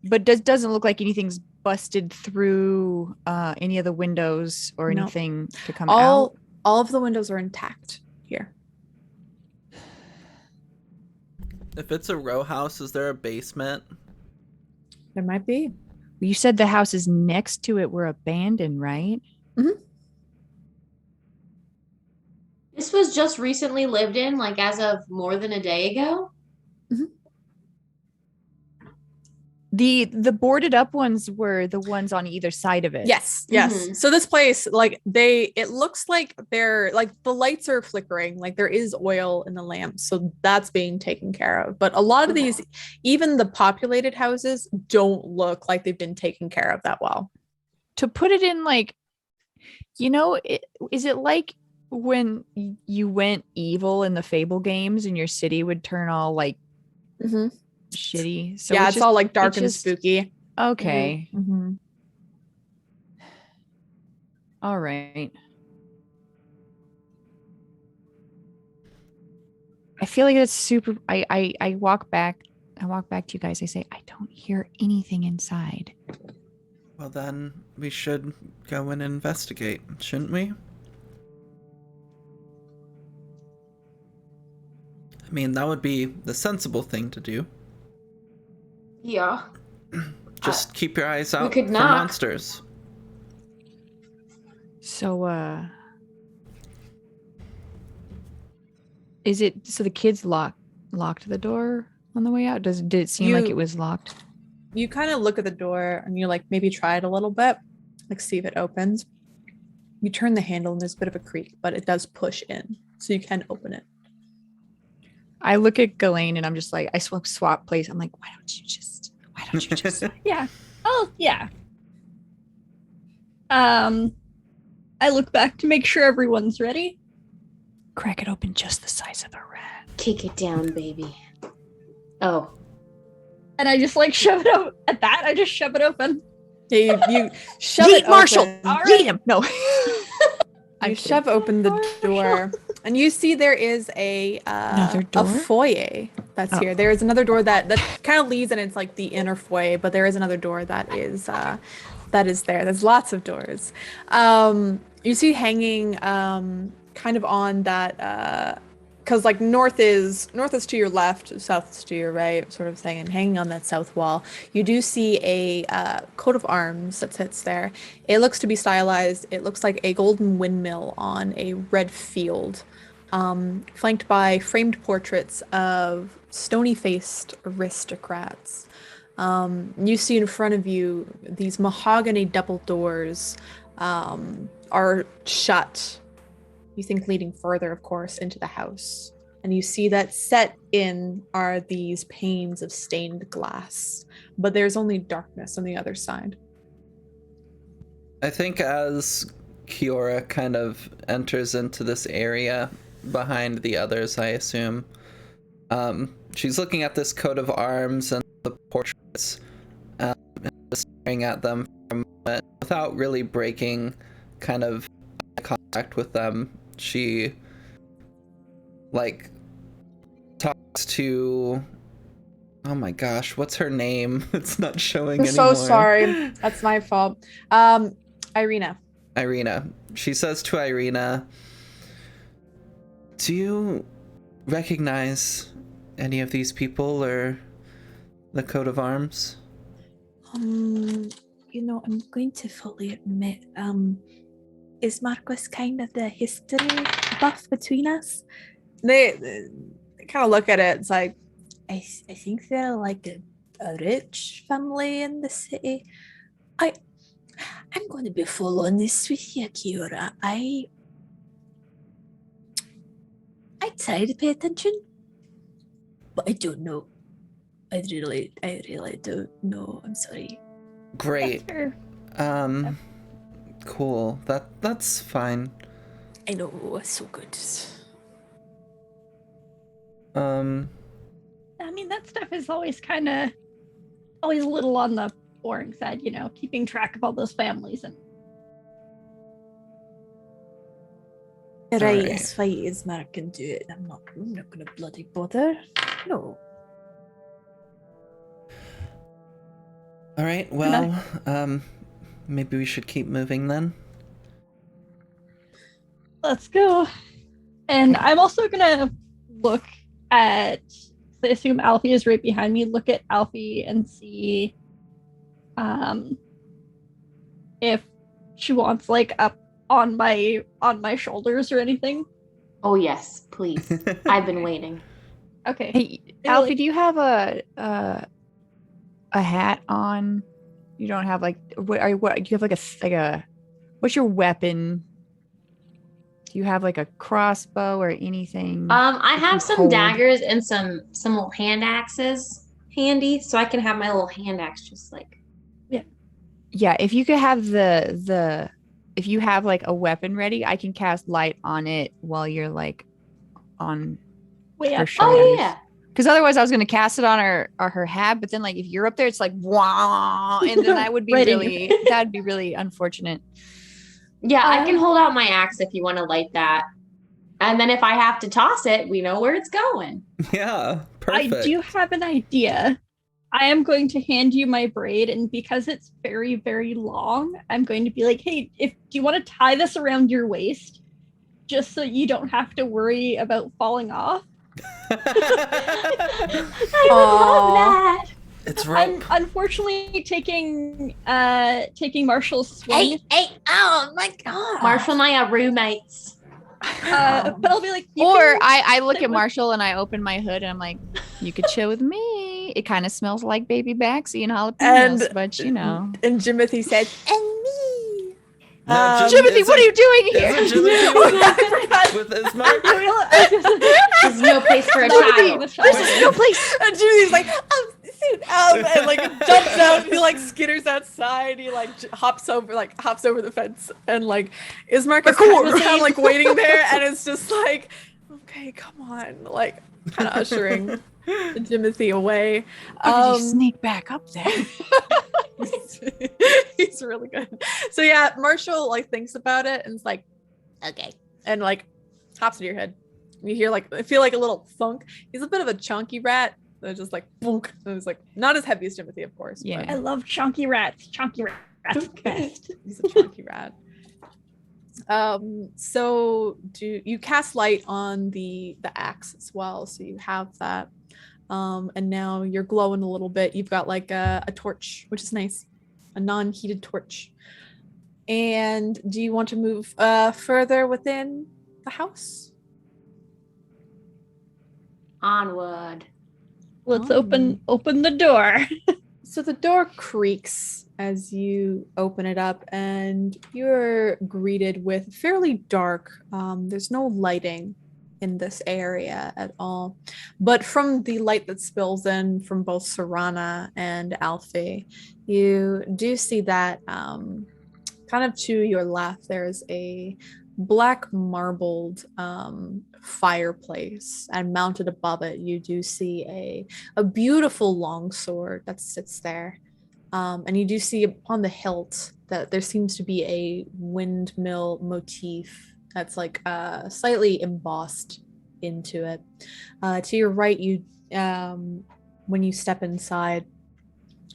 But doesn't look like anything's busted through any of the windows or No. anything to come out. All of the windows are intact here. If it's a row house, is there a basement? There might be. You said the houses next to it were abandoned, right? This was just recently lived in, like as of more than a day ago. The boarded up ones were the ones on either side of it. Yes. Mhm. So this place, like it looks like they're like the lights are flickering, like there is oil in the lamps, so that's being taken care of. But a lot of these, even the populated houses, don't look like they've been taken care of that well. To put it in like, is it like when you went evil in the Fable games and your city would turn all like shitty? So Yeah, it's all like dark and just- spooky. Okay. Mm-hmm. All right. I feel like it's super. I walk back. I walk back to you guys. I say, I don't hear anything inside. Well, then we should go and investigate, shouldn't we? I mean, that would be the sensible thing to do. Yeah. Just keep your eyes out could for knock. monsters. So, is it so the kids locked the door on the way out? Did it seem like it was locked? You kind of look at the door and you like maybe try it a little bit, like see if it opens. You turn the handle and there's a bit of a creak, but it does push in, so you can open it. I look at Ghislaine and I'm just like, I swap place. I'm like, why don't you just? Yeah. Oh, yeah. I look back to make sure everyone's ready. Crack it open just the size of a rat. Kick it down, baby. Oh. And I just like shove it out at that. I just shove it open. You shove Yeet it Marshall! open. All Yeet right. him! No. You shove open the door, and you see there is Another a door? foyer that's here. There is another door that kind of leads, and it's like the inner foyer. But there is another door that is there. There's lots of doors. You see hanging kind of on that because like north is to your left, south is to your right, sort of thing, and hanging on that south wall, you do see a coat of arms that sits there. It looks to be stylized. It looks like a golden windmill on a red field, flanked by framed portraits of stony-faced aristocrats. You see in front of you these mahogany double doors are shut. You think leading further, of course, into the house. And you see that set in are these panes of stained glass. But there's only darkness on the other side. I think as Kiora kind of enters into this area behind the others, I assume, she's looking at this coat of arms and the portraits, and just staring at them for a moment without really breaking kind of contact with them. She like talks to, oh my gosh, what's her name? It's not showing I'm anymore. so sorry. That's my fault. Irina. She says to Irina, do you recognize any of these people or the coat of arms? I'm going to fully admit, is Marcus kind of the history buff between us? They kind of look at it. It's like, I think they're like a rich family in the city. I'm going to be full honest with you, Kiora. I try to pay attention, but I don't know. I really don't know. I'm sorry. Great. That's fair. Cool. That's fine. I know, it's so good. I mean, that stuff is always a little on the boring side, keeping track of all those families and Right, Alright. as fight as Mark can do it. I'm not gonna bloody bother. No. All right. Well, maybe we should keep moving then. let's go. And I'm also gonna look at, I assume Alfie is right behind me, look at Alfie and see if she wants like up on my shoulders or anything. Oh yes, please. I've been waiting. Okay. Hey, Alfie, do you have a hat on? You don't have like what? Do you have like a what's your weapon? Do you have like a crossbow or anything? I that have you some hold? daggers and some little hand axes handy, so I can have my little hand axe just like. Yeah, if you could have if you have like a weapon ready, I can cast light on it while you're like on Wait, her up. shoulders. Oh yeah. Because otherwise, I was gonna cast it on her hat, but then like if you're up there, it's like wow, and then that would be Right in really your that'd be really unfortunate. Yeah, I can hold out my axe if you want to light that. And then if I have to toss it, we know where it's going. Yeah. Perfect. I do have an idea. I am going to hand you my braid, and because it's very, very long, I'm going to be like, hey, do you want to tie this around your waist just so you don't have to worry about falling off? I would love that. It's rope. Unfortunately, taking Marshall's swing, Hey, oh my god. Marshall and I are roommates. but I'll be like, you Or can I look sit at with- Marshall and I open my hood and I'm like, you could chill with me. It kind of smells like baby Baxi and jalapenos, but you know. And Jimothy said, And me. No, Timothy, is what are you doing Is here? it Jimothy with Ismark? There's no place for a Timothy, child. There's no place. And Jimmy's like, and like jumps out. He like skitters outside. He like hops over the fence, and like Ismark is kind of around, like waiting there, and it's just like, okay, come on, like kind of ushering Jimothy away. How did he sneak back up there? He's really good. So yeah, Marshall like thinks about it and it's like, okay, and like hops into your head. You hear like I feel like a little thunk. He's a bit of a chunky rat. So just like boonk. And it's like not as heavy as Timothy, of course. Yeah. But I love chunky rats. Chunky rats. Best. he's a chunky rat. So do you cast light on the axe as well? So you have that. And now you're glowing a little bit. You've got like a torch, which is nice, a non-heated torch. And do you want to move further within the house? Onward. Let's open the door. So the door creaks as you open it up, and you're greeted with fairly dark. There's no lighting in this area at all, but from the light that spills in from both Serana and Alfie, you do see that kind of to your left there's a black marbled fireplace, and mounted above it you do see a beautiful longsword that sits there, and you do see upon the hilt that there seems to be a windmill motif that's like slightly embossed into it. To your right, you when you step inside,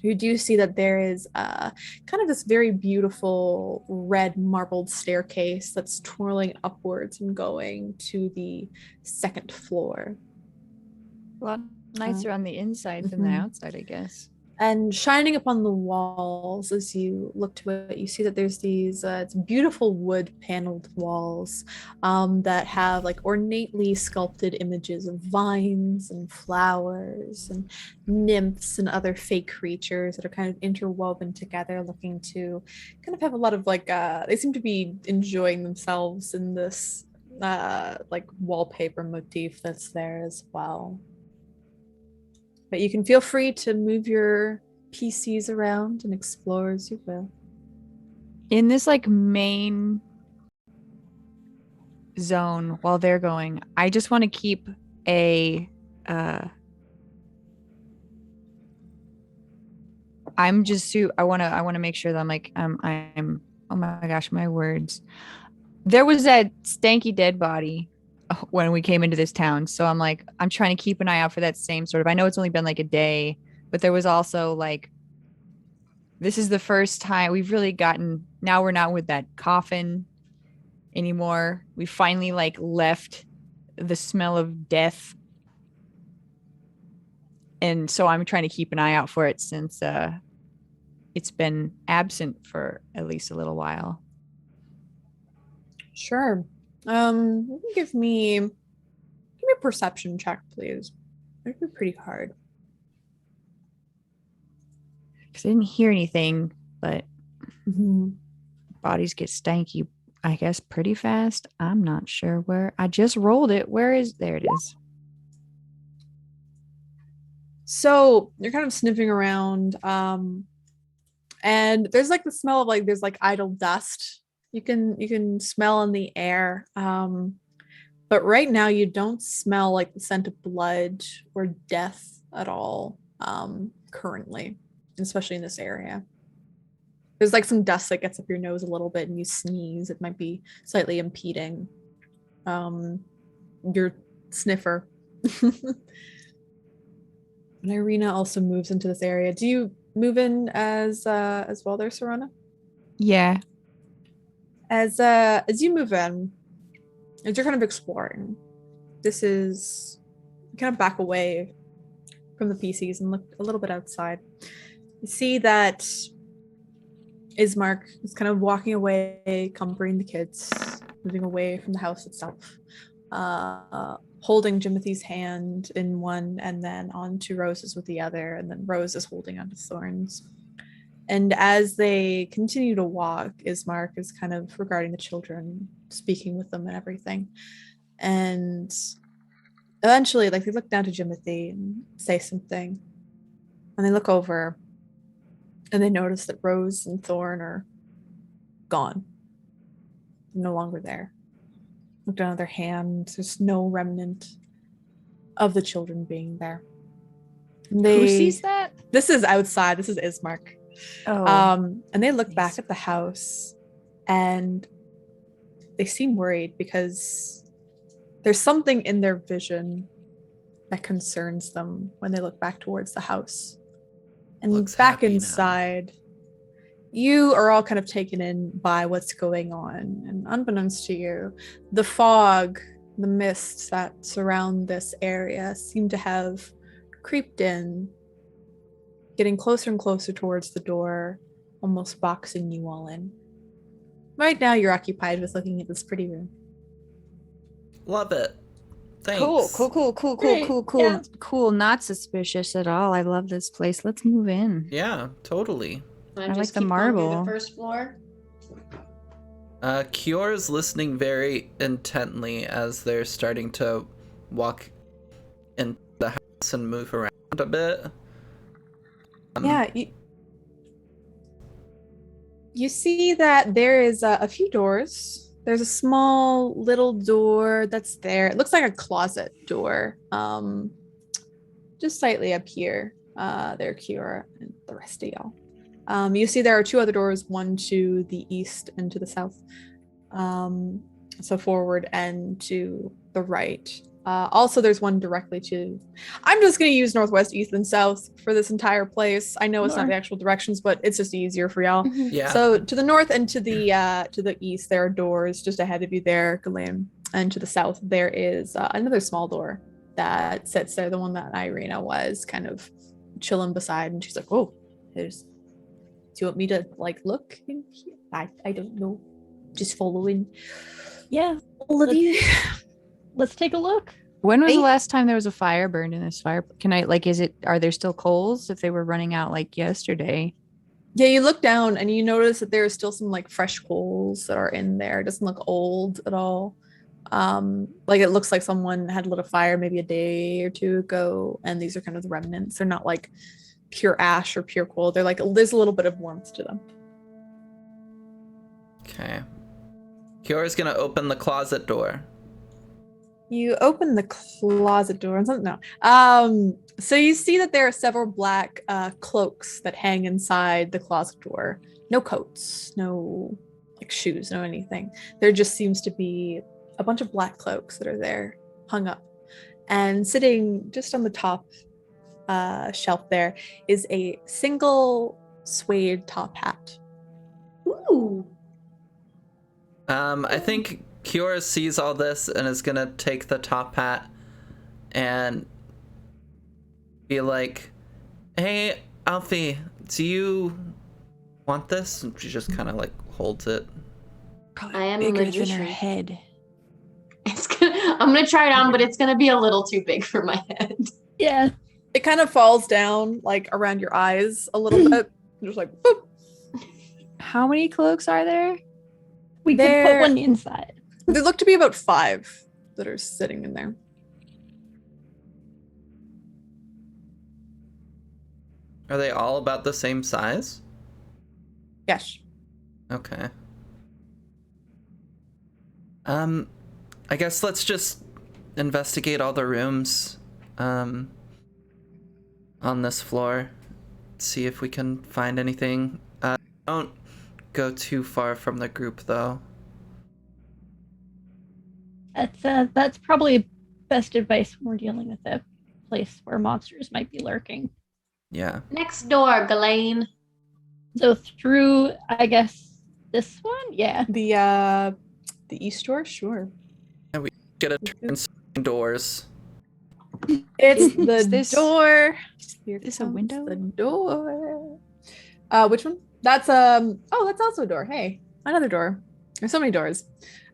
you do see that there is kind of this very beautiful red marbled staircase that's twirling upwards and going to the second floor. A lot nicer on the inside than the outside, I guess. And shining upon the walls as you look to it, you see that there's these it's beautiful wood paneled walls that have like ornately sculpted images of vines and flowers and nymphs and other fake creatures that are kind of interwoven together, looking to kind of have a lot of like they seem to be enjoying themselves in this like wallpaper motif that's there as well. But you can feel free to move your PCs around and explore as you will. In this like main zone while they're going, I just want to keep a I want to make sure that I'm oh my gosh, my words. There was that stanky dead body when we came into this town. So I'm trying to keep an eye out for that same sort of, I know it's only been like a day, but there was also like, this is the first time we've really gotten, now we're not with that coffin anymore. We finally like left the smell of death. And so I'm trying to keep an eye out for it since it's been absent for at least a little while. Sure. Give me a perception check, please. It'd be pretty hard. Because I didn't hear anything, but bodies get stanky, I guess, pretty fast. I'm not sure where. I just rolled it. There it is. So you're kind of sniffing around, and there's like the smell of like there's like idle dust. You can smell in the air. But right now you don't smell like the scent of blood or death at all, currently, especially in this area. There's like some dust that gets up your nose a little bit and you sneeze. It might be slightly impeding your sniffer. And Irina also moves into this area. Do you move in as well there, Serana? Yeah. As you move in, as you're kind of exploring, this is kind of back away from the PCs and look a little bit outside. You see that Ismark is kind of walking away, comforting the kids, moving away from the house itself, holding Jimothy's hand in one and then onto Rose's with the other, and then Rose is holding onto Thorn's. And as they continue to walk, Ismark is kind of regarding the children, speaking with them and everything. And eventually, like, they look down to Jimothy and say something. And they look over and they notice that Rose and Thorn are gone. They're no longer there. Look down at their hands. There's no remnant of the children being there. And Who sees that? This is outside. This is Ismark. Oh. And they look back at the house and they seem worried because there's something in their vision that concerns them when they look back towards the house. And Looks back happy now. inside, you are all kind of taken in by what's going on. And unbeknownst to you, the fog, the mists that surround this area seem to have creeped in, getting closer and closer towards the door, almost boxing you all in. Right now, you're occupied with looking at this pretty room. Love it. Thanks. Cool. Yeah. Cool. Not suspicious at all. I love this place. Let's move in. Yeah, totally. I like just the keep going through marble. the first floor. Kior is listening very intently as they're starting to walk into the house and move around a bit. Yeah, you see that there is a few doors. There's a small little door that's there. It looks like a closet door. Just slightly up here. There, Kiora and the rest of y'all. You see there are two other doors, one to the east and to the south. So forward and to the right. Also, there's one directly to... I'm just going to use northwest, east, and south for this entire place. I know it's not the actual directions, but it's just easier for y'all. Yeah. So to the north and to the east, there are doors just ahead of you there, Galen. And to the south, there is another small door that sits there, the one that Irina was kind of chilling beside. And she's like, oh, there's... Do you want me to, like, look in here? I don't know. Just following Yeah. all of you. Let's take a look. When was the Right. last time there was a fire burned in this fire? Can I, like, are there still coals if they were running out like yesterday? Yeah, you look down and you notice that there are still some, like, fresh coals that are in there. It doesn't look old at all. Like, it looks like someone had lit a fire maybe a day or two ago, and these are kind of the remnants. They're not like pure ash or pure coal. They're like, there's a little bit of warmth to them. Okay. Kiora's gonna open the closet door. You open the closet door and something. So you see that there are several black cloaks that hang inside the closet door. No coats, no, like, shoes, no anything. There just seems to be a bunch of black cloaks that are there, hung up. And sitting just on the top shelf there is a single suede top hat. Ooh. I think Kiora sees all this and is gonna take the top hat and be like, hey, Alfie, do you want this? And she just kind of, like, holds it. I am bigger than her magician. head. I'm gonna try it on, but it's gonna be a little too big for my head. Yeah. It kind of falls down, like, around your eyes a little bit. Just like, boop. How many cloaks are there? We could There- put one inside. There look to be about 5 that are sitting in there. Are they all about the same size? Yes. Okay. I guess let's just investigate all the rooms on this floor. See if we can find anything. Don't go too far from the group, though. That's probably best advice when we're dealing with a place where monsters might be lurking. Yeah. Next door, Ghislaine. So through, I guess, this one? Yeah. The east door? Sure. Get a turn doors. It's the Is this- door. Here this a comes window? The door. Which one? That's that's also a door. Hey, another door. There's so many doors.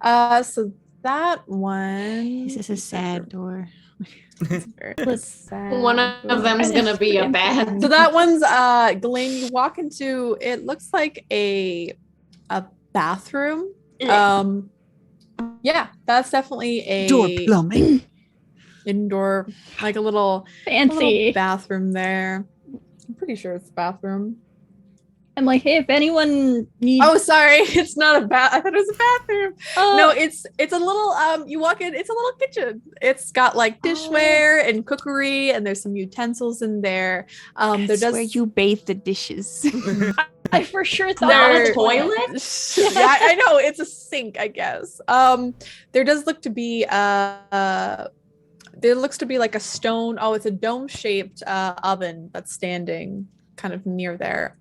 So that one. Is this a sad door? One of them's gonna be a bad. So that one's Ghislaine, you walk into, it looks like a bathroom. Yeah, that's definitely a Door plumbing. indoor, like a little Fancy. bathroom there. I'm pretty sure it's a bathroom. I'm like, hey, if anyone needs. Oh, sorry, it's not a bath. I thought it was a bathroom. Oh, No, it's a little you walk in, it's a little kitchen. It's got like dishware and cookery, and there's some utensils in there. That's where you bathe the dishes. I for sure thought Not it a was toilet? Yeah, I know, it's a sink, I guess. There does look to be there looks to be like a stone, it's a dome-shaped oven that's standing kind of near there.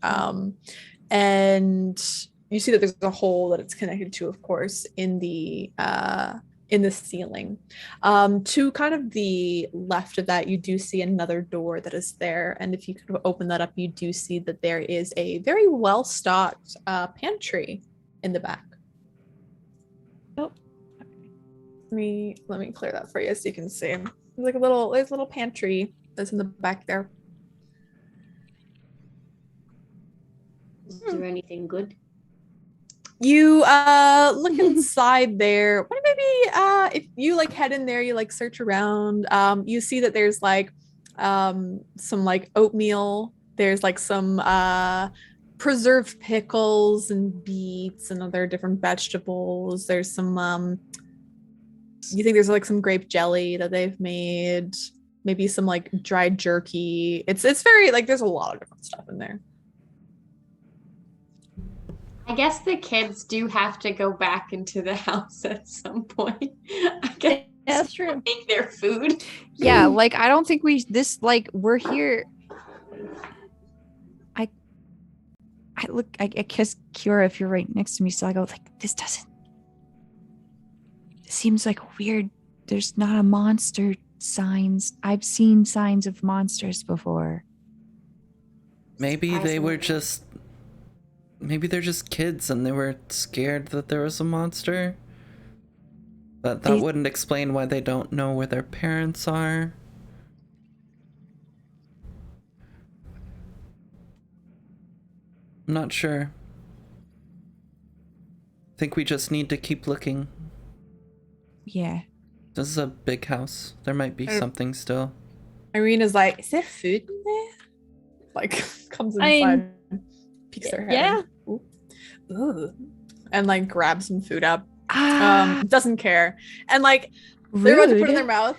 And you see that there's a hole that it's connected to, of course, in the ceiling. To kind of the left of that, you do see another door that is there, and if you could open that up, you do see that there is a very well-stocked pantry in the back. Oh, Let me clear that for you so you can see. There's like a little pantry that's in the back there. Is there anything good? You look inside there. What maybe if you like head in there, you like search around, you see that there's like some like oatmeal, there's like some preserved pickles and beets and other different vegetables. There's some you think there's like some grape jelly that they've made, maybe some like dried jerky. It's very like there's a lot of different stuff in there. I guess the kids do have to go back into the house at some point. I guess that's true. make their food. Yeah, like I don't think we're here. I kiss Kiora if you're right next to me, so I go like, this seems like weird. There's not a monster signs. I've seen signs of monsters before. Maybe they're just kids and they were scared that there was a monster. But that wouldn't explain why they don't know where their parents are. I'm not sure. I think we just need to keep looking. Yeah. This is a big house. There might be something still. Irene is like, is there food in there? Like comes inside, peeks her head. Yeah. Ooh. And like grabs some food up. Doesn't care. And like they're about to put it in their mouth.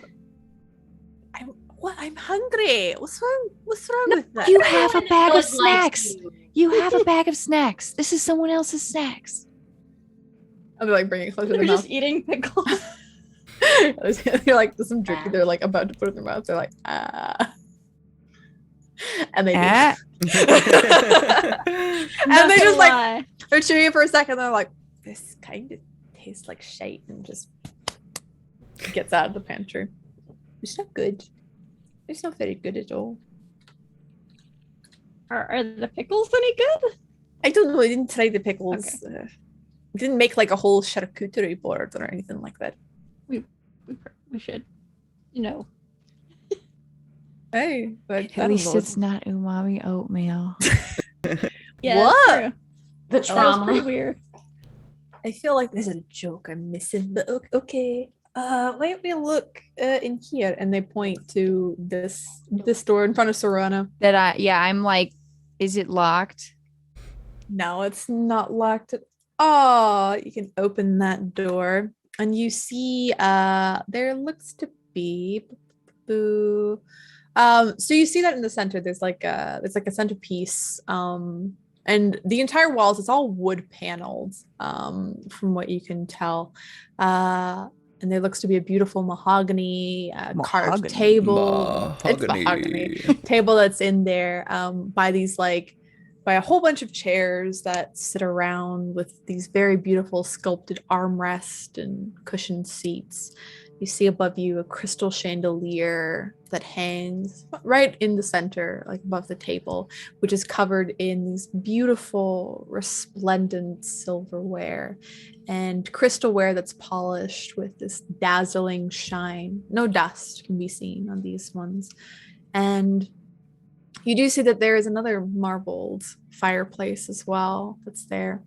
I'm hungry. What's wrong with that? You have a bag of Does like snacks. you. You have a bag of snacks. This is someone else's snacks. And they're like bringing it closer to They're their mouth. just eating pickles. They're like, there's some jerky. They're like about to put it in their mouth. They're like, ah. And they do. And they just like, they're chewing it for a second. They're like, this kind of tastes like shite, and just gets out of the pantry. It's not good. It's not very good at all. Are the pickles any good? I don't know. I didn't try the pickles. Okay. Didn't make like a whole charcuterie board or anything like that. We should, you know. Hey, but At least it's not umami oatmeal. Yeah, what? true. The That was trauma. pretty weird. I feel like there's a joke I'm missing, but okay. Why don't we look in here? And they point to this door in front of Sorana. I'm like, is it locked? No, it's not locked. Oh, you can open that door, and you see there looks to be so you see that in the center there's like a centerpiece, and the entire walls, it's all wood paneled, from what you can tell, and there looks to be a beautiful mahogany carved table. It's mahogany table that's in there, by these like by a whole bunch of chairs that sit around with these very beautiful sculpted armrests and cushioned seats. You see above you a crystal chandelier that hangs right in the center, like above the table, which is covered in these beautiful, resplendent silverware and crystalware that's polished with this dazzling shine. No dust can be seen on these ones. And you do see that there is another marbled fireplace as well that's there.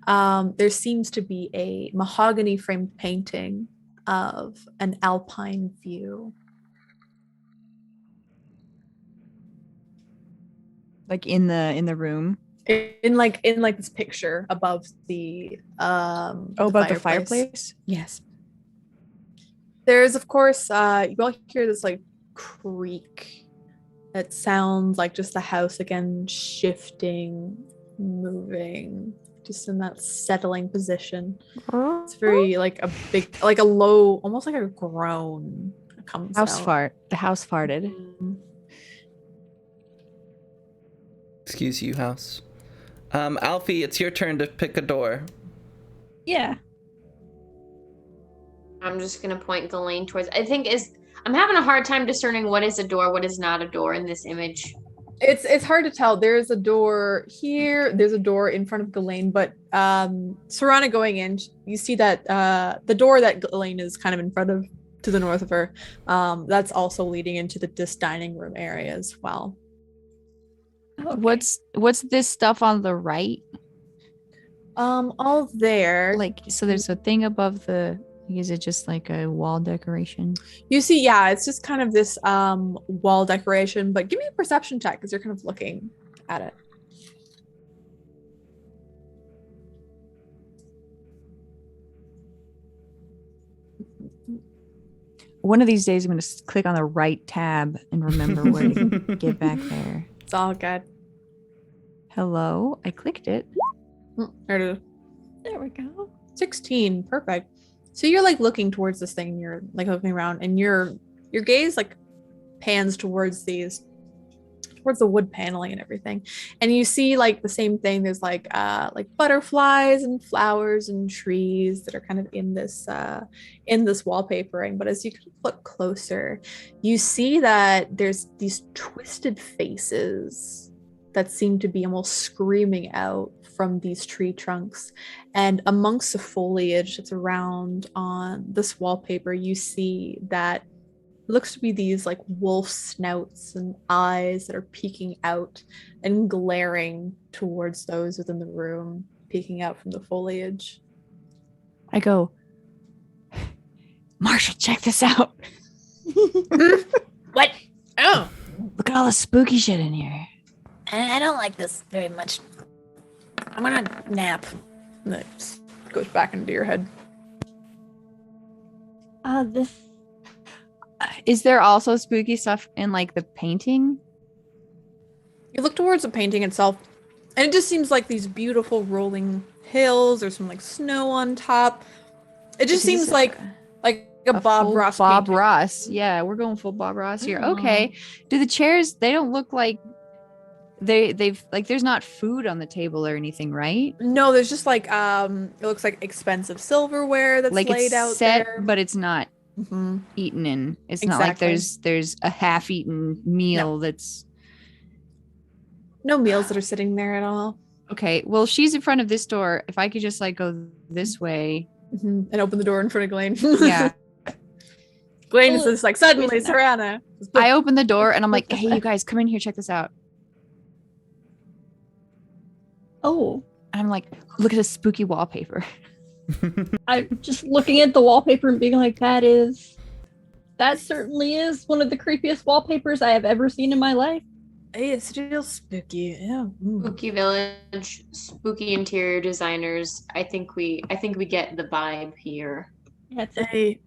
There seems to be a mahogany framed painting of an alpine view. Like in the room. In this picture above the above the fireplace. Yes. There's of course you all hear this like creak. It sounds like just the house again shifting, moving, just in that settling position. It's very like a big, like a low, almost like a groan comes House out. fart. The house farted. Excuse you, house. Alfie, it's your turn to pick a door. Yeah. I'm just gonna point Ghislaine towards. I'm having a hard time discerning what is a door, what is not a door in this image. It's hard to tell. There's a door here. There's a door in front of Ghislaine, but Serana going in, you see that the door that Ghislaine is kind of in front of, to the north of her, that's also leading into this dining room area as well. Okay. What's this stuff on the right? All there. Like, so there's a thing above the. Is it just like a wall decoration? You see, yeah, it's just kind of this wall decoration, but give me a perception check because you're kind of looking at it. One of these days, I'm going to click on the right tab and remember where to get back there. It's all good. Hello? I clicked it. There it is. There we go. 16. Perfect. So you're like looking towards this thing, and you're like looking around, and your gaze like pans towards the wood paneling and everything, and you see like the same thing. There's like butterflies and flowers and trees that are kind of in this wallpapering. But as you look closer, you see that there's these twisted faces that seem to be almost screaming out from these tree trunks. And amongst the foliage that's around on this wallpaper, you see that looks to be these like wolf snouts and eyes that are peeking out and glaring towards those within the room, peeking out from the foliage. I go, Marshall, check this out. What? Oh, Look at all the spooky shit in here. I don't like this very much. I'm gonna nap. and it just goes back into your head. This Is there also spooky stuff in like the painting? You look towards the painting itself, and it just seems like these beautiful rolling hills. There's some like snow on top. It just seems like a Bob full Ross. Bob painting. Ross. Yeah, we're going full Bob Ross here. Oh. Okay. Do the chairs? They don't look like they've like. There's not food on the table or anything, right? No, there's just like it looks like expensive silverware that's Like laid it's out set, there. but it's not Mhm. eaten in. It's not like Exactly. there's a half-eaten meal that's No meals that are sitting there at all. okay. Well, she's in front of this door. If I could just like go this way. Mhm. And open the door in front of Ghislaine. Yeah. Ghislaine Well, is just like, suddenly, reason Serana. I open the door and I'm like, hey, you guys, come in here, check this out. oh, And I'm like, look at this spooky wallpaper. I'm just looking at the wallpaper and being like, that certainly is one of the creepiest wallpapers I have ever seen in my life. Hey, it's real spooky. Yeah. Mm. Spooky village, spooky interior designers. I think we get the vibe here. That's Hey.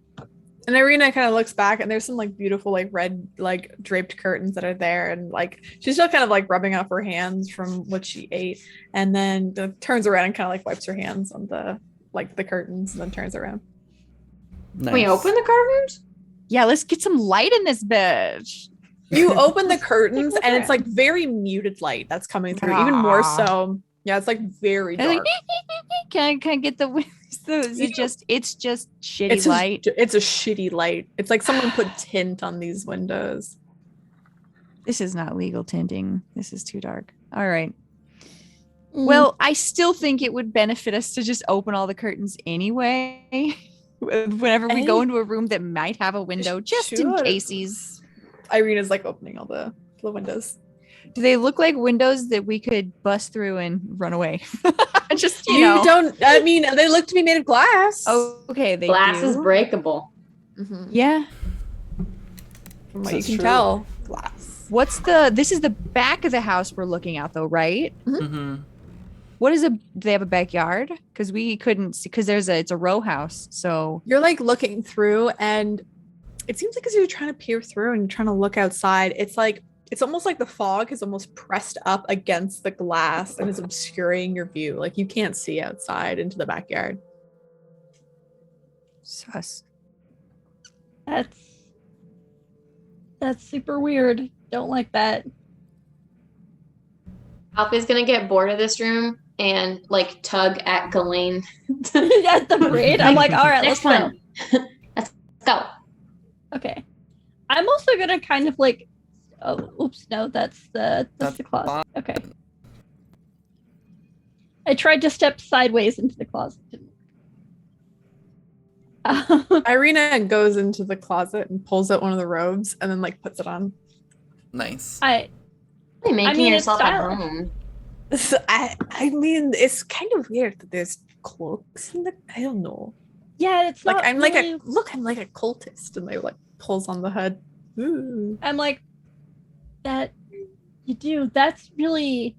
And Irina kind of looks back, and there's some like beautiful like red like draped curtains that are there, and like she's still kind of like rubbing off her hands from what she ate, and then turns around and kind of like wipes her hands on the curtains, and then turns around. Nice. Can we open the curtains? Yeah, let's get some light in this bitch. You open the curtains and it's like very muted light that's coming through, even more so. Yeah, it's like very And like, dark. can I get the windows? Is it just it's just shitty It's light? it's a shitty light. It's like someone put tint on these windows. This is not legal tinting. This is too dark. All right. Well, I still think it would benefit us to just open all the curtains anyway. Whenever we go into a room that might have a window, just in Sure. cases. Irina's like opening all the windows. Do they look like windows that we could bust through and run away? Just you You know. don't. I mean, they look to be made of glass. Oh, okay. They Glass do. is breakable. Mhm. Yeah. From what you This can is true. tell, glass. This is the back of the house we're looking at though, right? Mm-hmm. Do they have a backyard? Because we couldn't see, because it's a row house. So You're like looking through, and it seems like as you're trying to peer through and you're trying to look outside, it's almost like the fog is almost pressed up against the glass and is obscuring your view. Like you can't see outside into the backyard. sus. That's super weird. Don't like that. Alfie's gonna get bored of this room and like tug at Ghislaine. At the parade, I'm like, all right, Next let's one. go. Let's go. Okay. I'm also gonna kind of like. Oh, oops! No, that's the closet. Okay. I tried to step sideways into the closet. Irina goes into the closet and pulls out one of the robes and then like puts it on. Nice. You're making mean, it's yourself at stylish. home. So I mean, it's kind of weird that there's cloaks in the. I don't know. Yeah, it's Like not I'm really, I'm like a cultist, and they like pulls on the hood. Ooh. I'm like that. You do. That's really.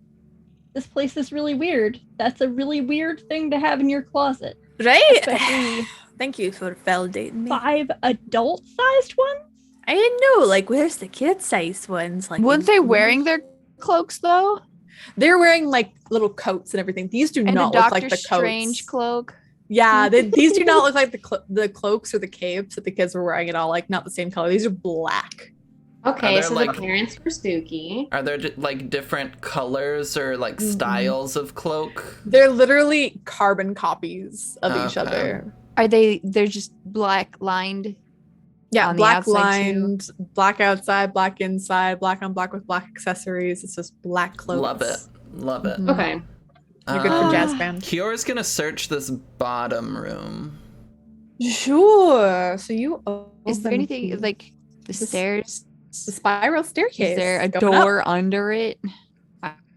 This place is really weird. That's a really weird thing to have in your closet. Right? Especially Thank you for validating me. 5 adult-sized ones. I didn't know. Like, where's the kid-sized ones? Like, Weren't they wearing their cloaks though? They're wearing like little coats and everything. These do And not a look Doctor like the Strange coats. cloak. Yeah, these do not look like the cloaks or the capes that the kids were wearing at all. Like, not the same color. These are black. Okay, there, so like- the parents were spooky. Are there like different colors or like styles of cloak? They're literally carbon copies of each Okay. other. They're just black lined? Yeah, On the black outside, too? lined, black outside, black inside, black on black with black accessories. It's just black clothes. Love it. Love it. Mhm. Okay. You're good for jazz band. Kiora's gonna search this bottom room. Sure. So you Is there open anything like the the s- stairs? the spiral staircase? Is there a going up. door under it?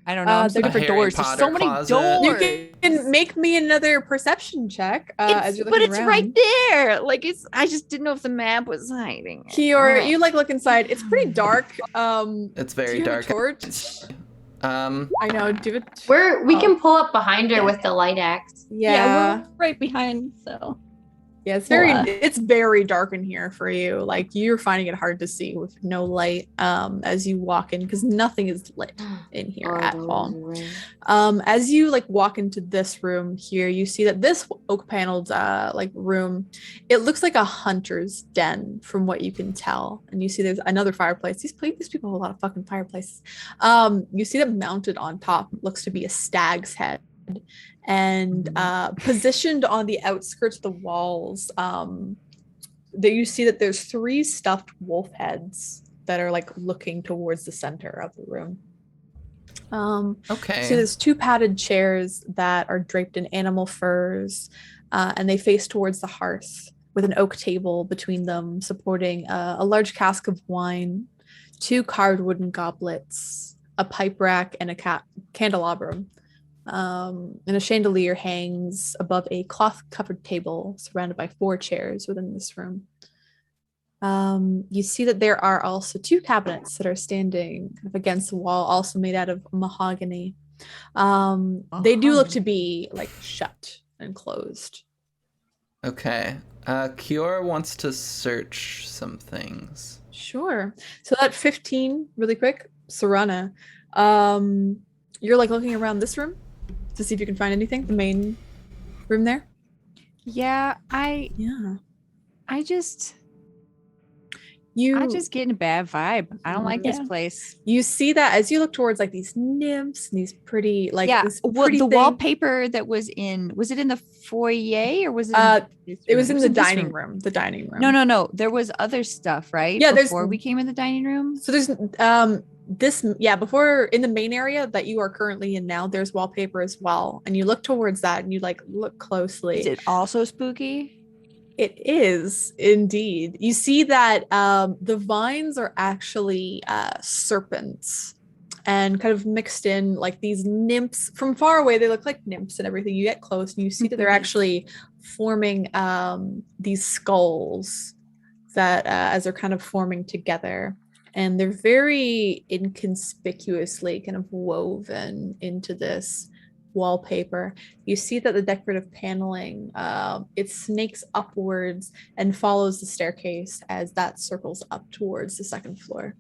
I don't know. I'm so they're good for Harry doors. There's so Potter many closet. doors. You can make me another perception check as you're but looking it's around. right there. Like I just didn't know if the map was hiding. it. Kiora, Oh. you like look inside. It's pretty dark. It's Do very you have a dark. torch? Um, I know. Do it. We can pull up behind her with the light axe. Yeah. We're right behind. So Yeah, it's Well, it's very dark in here for you. Like you're finding it hard to see with no light as you walk in because nothing is lit in here at all. As you like walk into this room here, you see that this oak paneled like room, it looks like a hunter's den from what you can tell. And you see there's another fireplace. These people have a lot of fucking fireplaces. You see that mounted on top looks to be a stag's head. And positioned on the outskirts of the walls, that you see that there's 3 stuffed wolf heads that are like looking towards the center of the room. okay. So there's 2 padded chairs that are draped in animal furs, and they face towards the hearth with an oak table between them, supporting a large cask of wine, 2 carved wooden goblets, a pipe rack, and a candelabrum. And a chandelier hangs above a cloth-covered table surrounded by 4 chairs within this room. You see that there are also 2 cabinets that are standing kind of against the wall, also made out of mahogany. They do look to be like shut and closed. Okay. Kiora wants to search some things. Sure. So that 15, really quick, Serana, you're like looking around this room to see if you can find anything, the main room there. Yeah, Yeah. I just I'm just getting a bad vibe. I don't like this Yeah. place. You see that as you look towards like these nymphs and these pretty like this pretty the thing. wallpaper that was it in the foyer or was it? It was in the this dining room. The dining room. No. There was other stuff, right? Yeah, before we came in the dining room. So there's before in the main area that you are currently in now, there's wallpaper as well. And you look towards that and you like look closely. Is it also spooky? It is indeed. You see that the vines are actually serpents and kind of mixed in like these nymphs. From far away, they look like nymphs and everything. You get close and you see that they're actually forming these skulls that as they're kind of forming together. And they're very inconspicuously kind of woven into this wallpaper. You see that the decorative paneling it snakes upwards and follows the staircase as that circles up towards the second floor.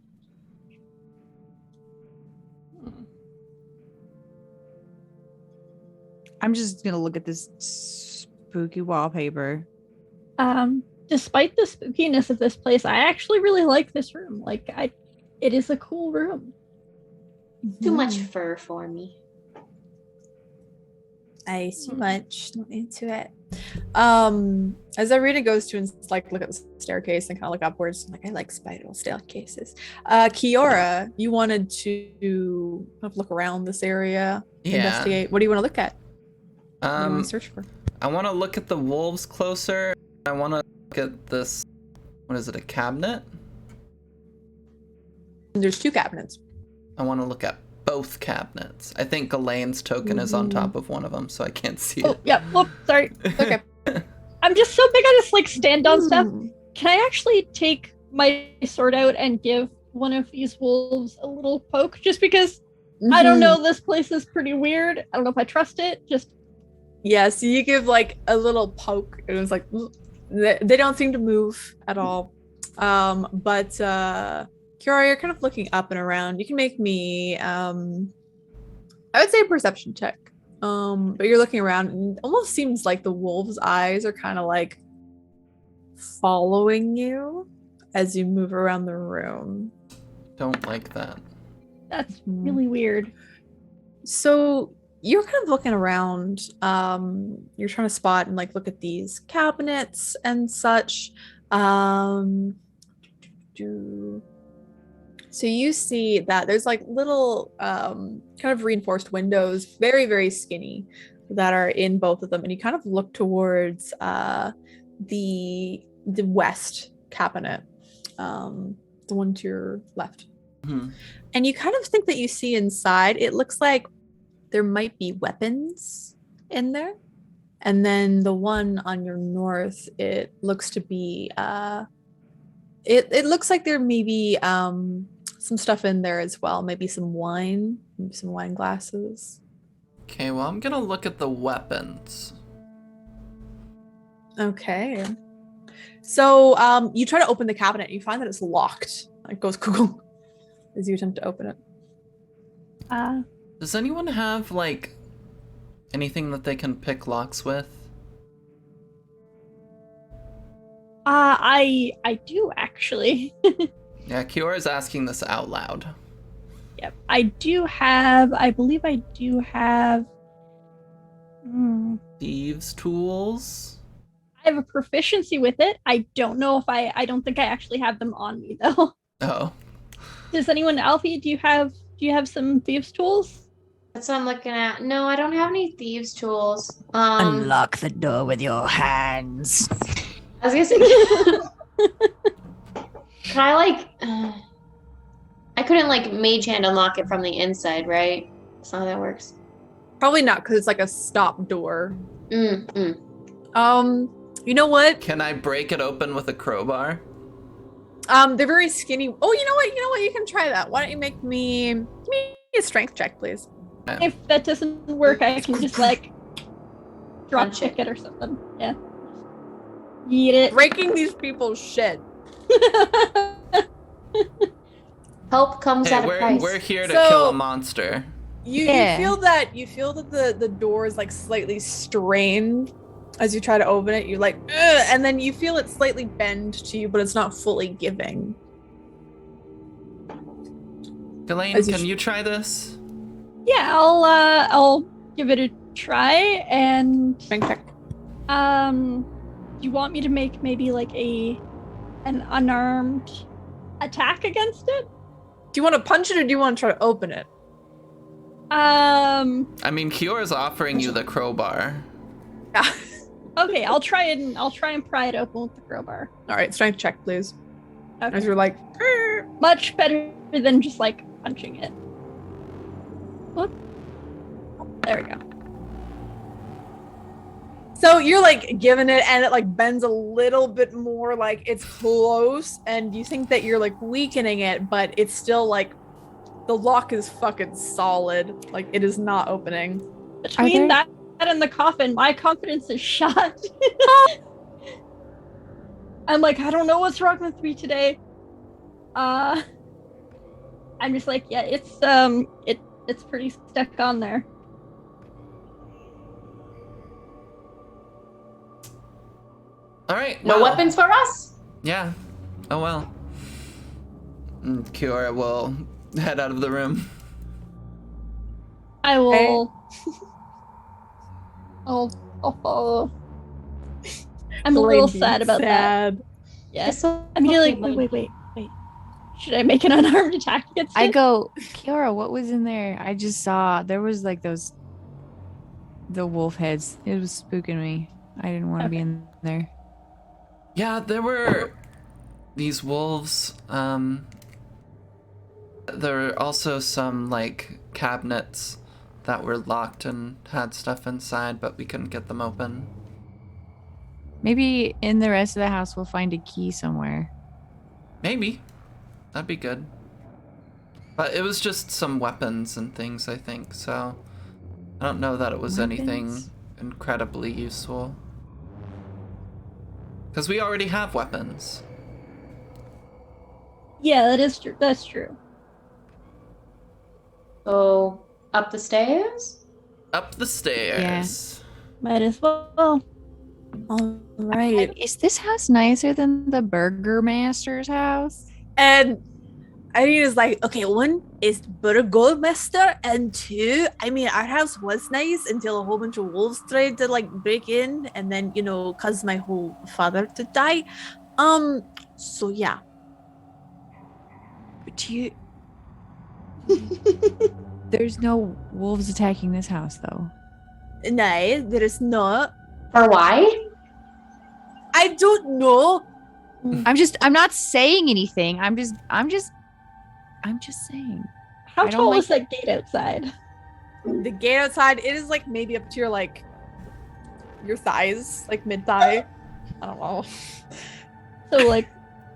I'm just gonna look at this spooky wallpaper. Despite the spookiness of this place, I actually really like this room. Like, it is a cool room. Too much fur for me. Too much. Not into it. As Irina goes to and like look at the staircase and kind of look upwards, like I like spiral staircases. Kiora, you wanted to kind of look around this area, investigate. What do you want to look at? What do you want to search for? I want to look at the wolves closer. I want to look at this. What is it? A cabinet? There's 2 cabinets. I want to look at both cabinets. I think Elaine's token is on top of one of them, so I can't see Oh, it. yeah. Whoop, sorry. Okay. I'm just so big on this like stand on stuff. Can I actually take my sword out and give one of these wolves a little poke? Just because I don't know, this place is pretty weird. I don't know if I trust it. Just Yeah, so you give like a little poke, and it's like they don't seem to move at all. But Kiora, you're kind of looking up and around. You can make me I would say a perception check. But you're looking around and it almost seems like the wolf's eyes are kind of like following you as you move around the room. Don't like that. that's really weird. So you're kind of looking around. You're trying to spot and like look at these cabinets and such. So you see that there's like little kind of reinforced windows, very, very skinny, that are in both of them. And you kind of look towards the west cabinet, the one to your left. And you kind of think that you see inside, it looks like there might be weapons in there. And then the one on your north, it looks to be it looks like there may be some stuff in there as well, maybe some wine, maybe some wine glasses. Okay, well, I'm gonna look at the weapons. Okay. So you try to open the cabinet, you find that it's locked. It goes as you attempt to open it. Does anyone have, like, anything that they can pick locks with? I do actually. Yeah, Kiora's asking this out loud. Yep, I believe I do have. Thieves' tools? I have a proficiency with it. I don't know if I don't think I actually have them on me though. Oh. Does anyone, Alfie, do you have some thieves' tools? That's what I'm looking at. No, I don't have any thieves' tools. Unlock the door with your hands. I was gonna say, can I like? I couldn't like mage hand unlock it from the inside, right? That's not how that works. Probably not, because it's like a stop door. Mm. You know what? Can I break it open with a crowbar? They're very skinny. Oh, you know what? You can try that. Why don't you give me a strength check, please? If that doesn't work, I can just like drop Punch it. kick it or something. Yeah. Eat it. Breaking these people's shit. Help comes Hey, at a price. we're here to So- kill a monster. You Yeah. feel that the door is like slightly strained As you try to open it, you're like, ugh, and then you feel it slightly bend to you, but it's not fully giving. Ghislaine, As you can you try this? Yeah, I'll give it a try. And Strength check. do you want me to make maybe like an unarmed attack against it? Do you want to punch it or do you want to try to open it? I mean, Kiora's offering you the crowbar. Yeah. Okay, I'll try and pry it open with the crowbar. All right, strength check, please. Okay. As you're like, Much better than just like punching it. Whoop. There we go. so you're like giving it, and it like bends a little bit more, like it's close, and you think that you're like weakening it, but it's still like the lock is fucking solid. Like it is not opening. Between that and the coffin, my confidence is shot. I'm like, I don't know what's wrong with me today. I'm just like, yeah, it's pretty stuck on there. All right. No well, weapons for us? Yeah. Oh well. And Kiora will head out of the room. I will. I'll follow. I'm a little sad about that. Yes. I mean, you're like, wait. Should I make an unarmed attack against I it? go, Kiora, what was in there? I just saw there was like the wolf heads. It was spooking me. I didn't want to be in there. Yeah, there were these wolves. There were also some like cabinets that were locked and had stuff inside, but we couldn't get them open. Maybe in the rest of the house we'll find a key somewhere. Maybe. That'd be good. But it was just some weapons and things, I think, so I don't know that it was anything incredibly useful. Because we already have weapons. Yeah, that is true. That's true. So, up the stairs? Up the stairs. Might as well. All right. Is this house nicer than the Burger Master's house? And Irina's like, okay, one is Burgomaster, and two, I mean, our house was nice until a whole bunch of wolves tried to like break in, and then, you know, cause my whole father to die. So yeah. But there's no wolves attacking this house though. No, there is not. Or why? I don't know. I'm not saying anything. I'm just saying. How I don't tall like- is that gate outside? The gate outside, it is like maybe up to your like your thighs, like mid thigh. I don't know. So like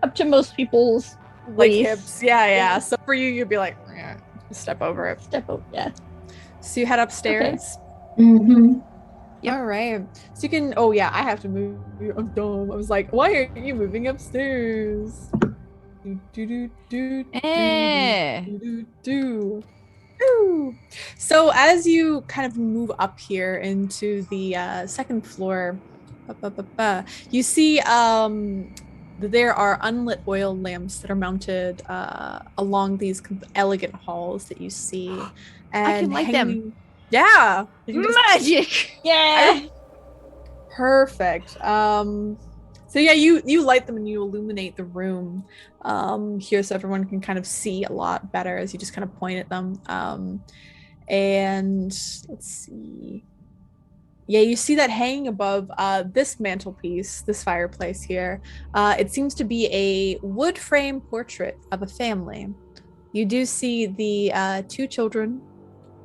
up to most people's Like waist. hips. Yeah. So for you, you'd be like, yeah, step over it. Step over. Yeah. So you head upstairs. Mm-hmm. All right. So you can. Oh yeah, I have to move. I'm dumb. I was like, why are you moving upstairs? So as you kind of move up here into the second floor, you see there are unlit oil lamps that are mounted along these elegant halls that you see. And I can light them. Yeah. You can just- Magic. Yeah. Perfect. So yeah, you light them and you illuminate the room here so everyone can kind of see a lot better as you just kind of point at them. And let's see. Yeah, you see that hanging above this mantelpiece, this fireplace here. It seems to be a wood frame portrait of a family. You do see the two children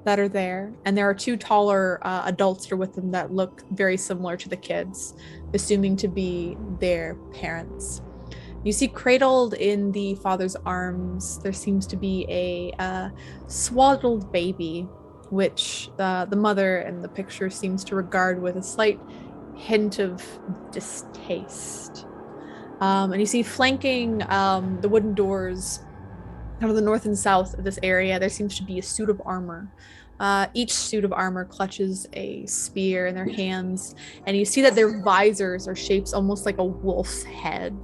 that are there, and there are two taller adults that are with them that look very similar to the kids, assuming to be their parents. You see cradled in the father's arms, there seems to be a swaddled baby, which the mother in the picture seems to regard with a slight hint of distaste. And you see flanking the wooden doors kind of the north and south of this area, there seems to be a suit of armor. Each suit of armor clutches a spear in their hands, and you see that their visors are shaped almost like a wolf's head.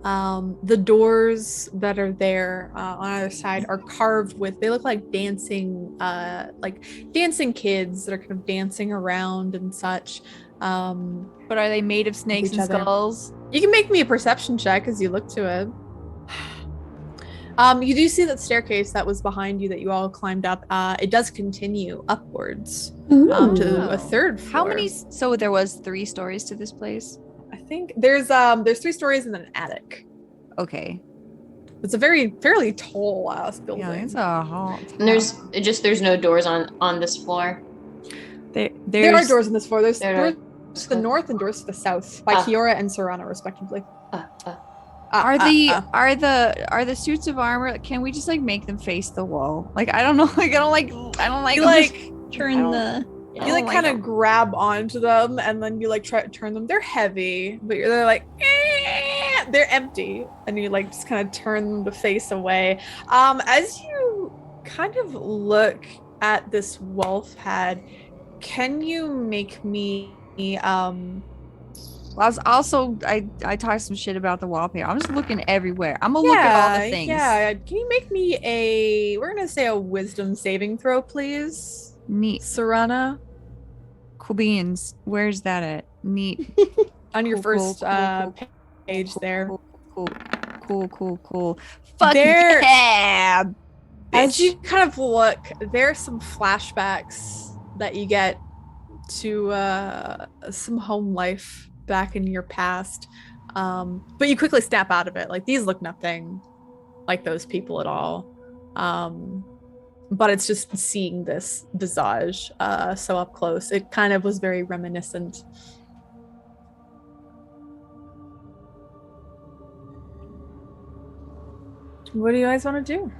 The doors that are there on either side are carved with, they look like dancing kids that are kind of dancing around and such. But are they made of snakes and skulls? You can make me a perception check as you look to it. You do see that staircase that was behind you that you all climbed up. It does continue upwards to a third floor. How many? So there was 3 stories to this place. I think there's 3 stories and then an attic. Okay. It's a fairly tall building. Yeah, it's a hall. And there's no doors on this floor. There are doors on this floor. There's There are- doors to the north and doors to the south by Kiora and Serana, respectively. Are the suits of armor? Can we just like make them face the wall? Like I don't know. Like I don't like. You like Turn the. you like kind of grab onto them and then you like try to turn them. They're heavy, but they're like they're empty, and you like just kind of turn them to face away. As you kind of look at this wolf head, can you make me I talked some shit about the wallpaper. I'm just looking everywhere. I'm gonna look at all the things. Yeah. Can you make me we're gonna say a wisdom saving throw, please? Neat. Serana? Cool beans. Where's that at? Neat. On your Cool, first cool. page there. Cool. Fuck There- yeah. As you kind of look, there are some flashbacks that you get to some home life back in your past. But you quickly snap out of it. Like, these look nothing like those people at all. But it's just seeing this visage so up close. It kind of was very reminiscent. What do you guys want to do?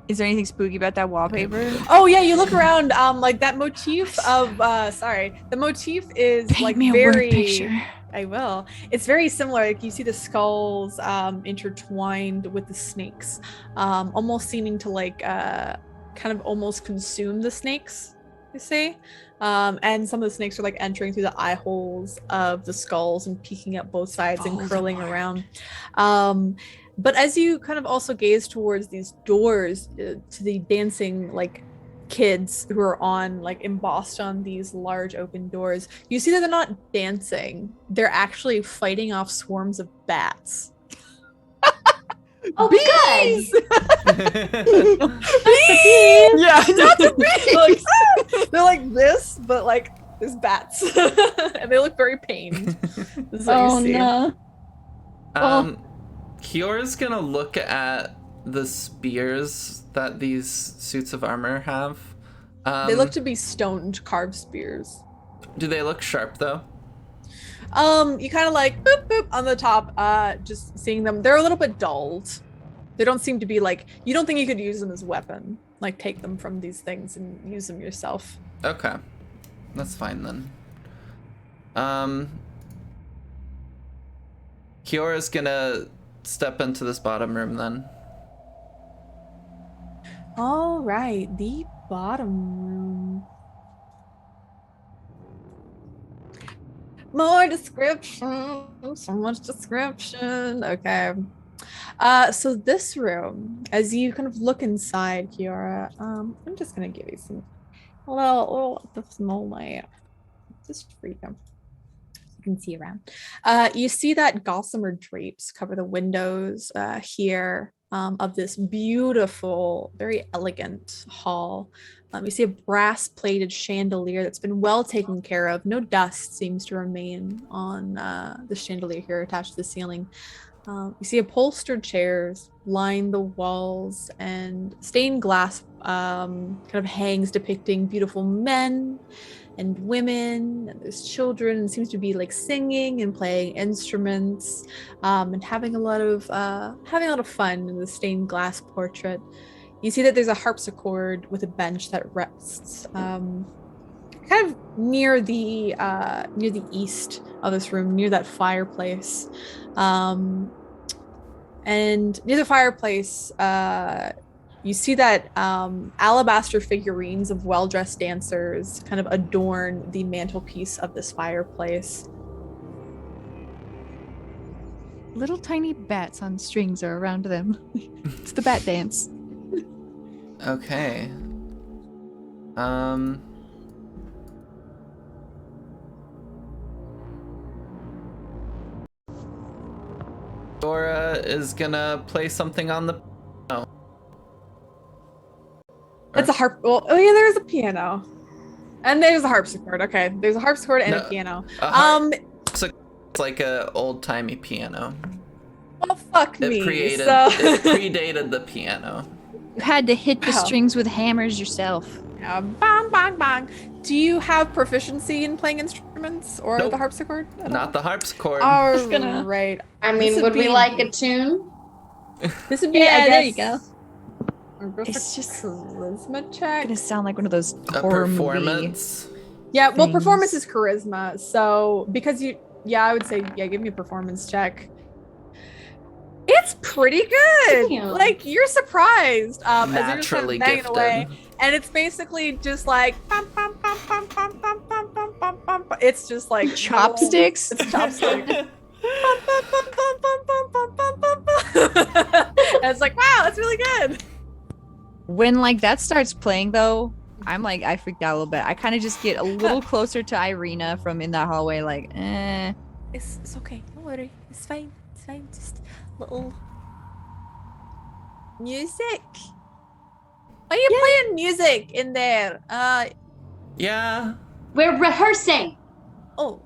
Is there anything spooky about that wallpaper? Oh yeah, you look around. Like that motif of the motif is Paint like me a word very. picture. I will. It's very similar. Like you see the skulls intertwined with the snakes, almost seeming to like kind of almost consume the snakes. You see, and some of the snakes are like entering through the eye holes of the skulls and peeking at both sides and curling around. But as you kind of also gaze towards these doors to the dancing like kids who are on like embossed on these large open doors, you see that they're not dancing. They're actually fighting off swarms of bats. Oh, Bees! Bees! Yeah, not the bees! They're like this, but like there's bats. And they look very pained. This is what Oh you see. no. Kiora's gonna look at the spears that these suits of armor have. They look to be stoned carved spears. Do they look sharp though? You kind of like boop boop on the top, just seeing them. They're a little bit dulled. They don't seem to be like, you don't think you could use them as a weapon, like take them from these things and use them yourself. Okay, that's fine then. Kiora's gonna step into this bottom room then. All right, the bottom room. More description. So much description. Okay. So this room, as you kind of look inside, Kiora, I'm just gonna give you some little small light, just for you. You can see around. You see that gossamer drapes cover the windows here of this beautiful, very elegant hall. You see a brass-plated chandelier that's been well taken care of. No dust seems to remain on the chandelier here attached to the ceiling. You see upholstered chairs line the walls, and stained glass kind of hangs depicting beautiful men and women, and there's children, and seems to be like singing and playing instruments, and having a lot of fun in the stained glass portrait. You see that there's a harpsichord with a bench that rests kind of near the east of this room, near that fireplace. And near the fireplace, you see that alabaster figurines of well-dressed dancers kind of adorn the mantelpiece of this fireplace. Little tiny bats on strings are around them. It's the bat dance. Okay. Dora is gonna play something on the. Oh. It's a harp. Well, oh yeah, there's a piano, and there's a harpsichord. Okay, there's a harpsichord and a piano. It's like a old timey piano. Well, fuck me. It predated the piano. You had to hit the strings with hammers yourself. Bang, bang, bang. Do you have proficiency in playing instruments or Nope. the harpsichord? Not the harpsichord. All gonna- right. I mean, would we like a tune? This would be. Yeah, I there you guess, go. It's just charisma check. gonna sound like one of those A horror movie. performance. Yeah, well, things. performance is charisma. So because I would say, give me a performance check. It's pretty good. Damn. Like you're surprised as you're just kind Naturally of banging gifted. away, and it's basically just like bum, bum, bum, bum, bum, bum, bum, bum, bum, bum, bum. It's just like Chopsticks? It's chopsticks. Bum, bum, bum, bum, bum, bum, bum, bum, bum, bum. And it's like, wow, that's really good. When like that starts playing though, I'm like I freaked out a little bit. I kind of just get a little closer to Irina from in that hallway, like, It's okay. Don't worry. It's fine. It's fine. Just little music. Why are you playing music in there? Yeah. We're rehearsing. Oh.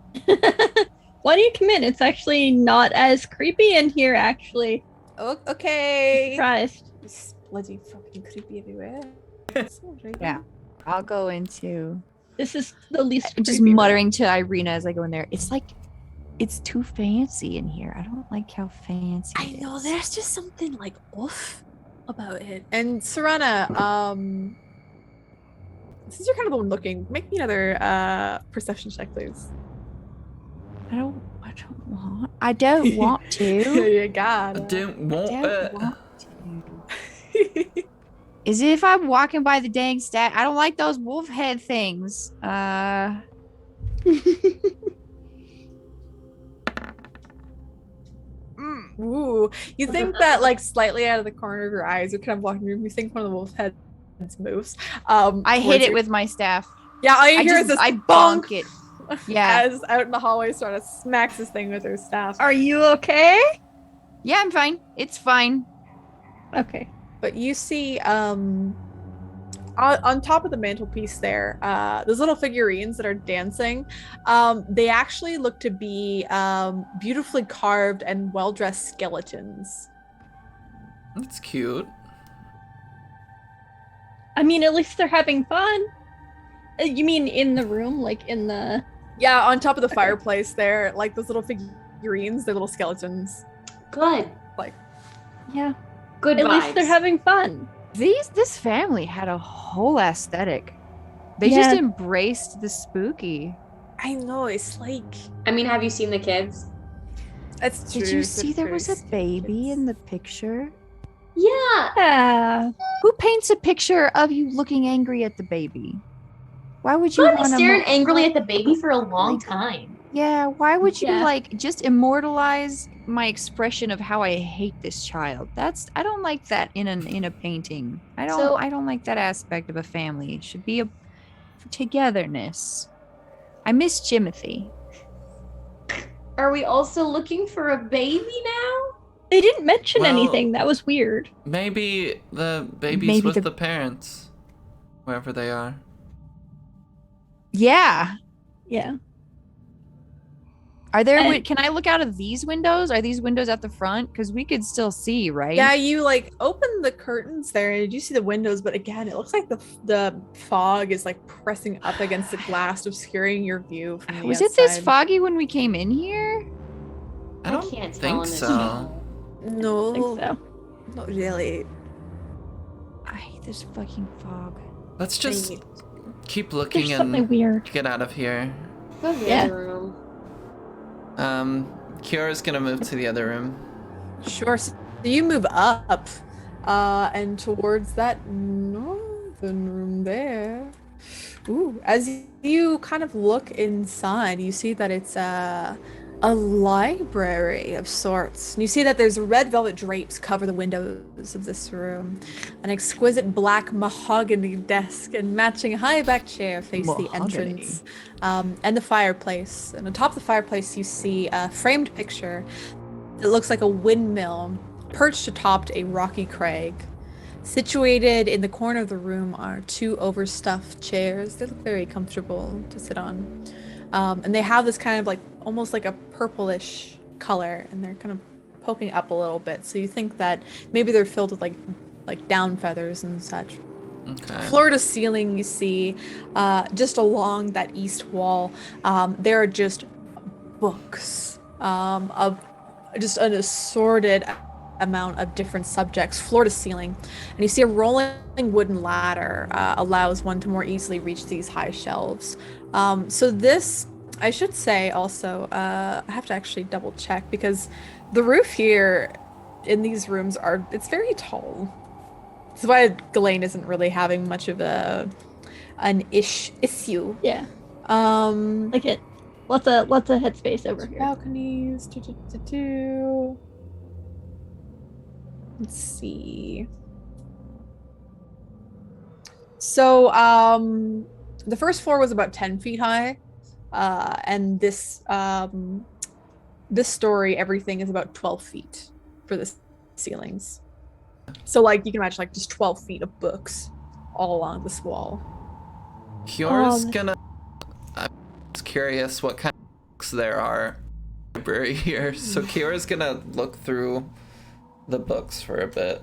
Why do you come in? It's actually not as creepy in here, actually. Okay. Surprised. It's bloody fucking creepy everywhere. Sorry. Yeah. I'll go into This is the least just creepy muttering to Irina as I go in there. It's like it's too fancy in here. I don't like how fancy. I it know is. there's just something like off about it. And Serena, since you're kind of the one looking, make me another perception check, please. I don't want. I don't want to. You got I it. don't want Don't it. want to. Is it if I'm walking by the dang stat? I don't like those wolf head things. Ooh, you think that like slightly out of the corner of your eyes, you're kind of walking through. You think one of the wolf heads moves. I hit towards it you. with my staff. Yeah, all you I hear is just this I bonk bonk it. Yeah. as out in the hallway sort of smacks this thing with her staff. Are you okay? Yeah, I'm fine. It's fine. Okay. But you see, on top of the mantelpiece there, those little figurines that are dancing, they actually look to be beautifully carved and well-dressed skeletons. That's cute. I mean, at least they're having fun. You mean in the room, like in the? Yeah, on top of the fireplace there, like those little figurines, they're little skeletons. Good. Yeah. Good At vibes. least they're having fun. This family had a whole aesthetic. They just Yeah. embraced the spooky. I know, it's like I mean, have you seen the kids? that's true. Did you see there was a baby in the picture? Yeah. Yeah. Who paints a picture of you looking angry at the baby? Why would you I've been want staring angrily at the baby for a long time. Yeah, why would you Yeah. like just immortalize my expression of how I hate this child? I don't like that in a painting. I don't like that aspect of a family. It should be a togetherness. I miss Jimothy. Are we also looking for a baby now? They didn't mention Well- anything. That was weird. Maybe the baby's Maybe with the- the parents, wherever they are. Yeah. Yeah. Are there? And- Can I look out of these windows? Are these windows at the front? Because we could still see, right? Yeah, you like open the curtains there and you do see the windows, but again, it looks like the fog is like pressing up against the glass, obscuring your view from the Was it this outside. foggy when we came in here? I don't can't tell think in this so. show. No, I think so. not really. I hate this fucking fog. Let's just Dang keep looking There's something and weird. get out of here. Go to the Yeah. other room. Kiara's gonna move to the other room. Sure. So you move up, and towards that northern room there. Ooh, as you kind of look inside, you see that it's a library of sorts. And you see that there's red velvet drapes cover the windows of this room. An exquisite black mahogany desk and matching high back chair face the Mahogany. entrance. And the fireplace. And atop the fireplace, you see a framed picture that looks like a windmill perched atop a rocky crag. Situated in the corner of the room are two overstuffed chairs. They look very comfortable to sit on. And they have this kind of like almost like a purplish color, and they're kind of poking up a little bit. So you think that maybe they're filled with like down feathers and such. Okay. Floor to ceiling, you see, just along that east wall, there are just books of just an assorted amount of different subjects, floor to ceiling. And you see a rolling wooden ladder allows one to more easily reach these high shelves. So this, I should say also, I have to actually double check because the roof here in these rooms it's very tall. That's why Ghislaine isn't really having much of an issue. Yeah. Like it. Lots of headspace over here. balconies. Let's see. So, the first floor was about 10 feet high, and this story, everything is about 12 feet for the ceilings. So, like, you can imagine, like, just 12 feet of books all along this wall. Kyora's gonna. I'm just curious what kind of books there are in the library here. So Kyora's gonna look through the books for a bit.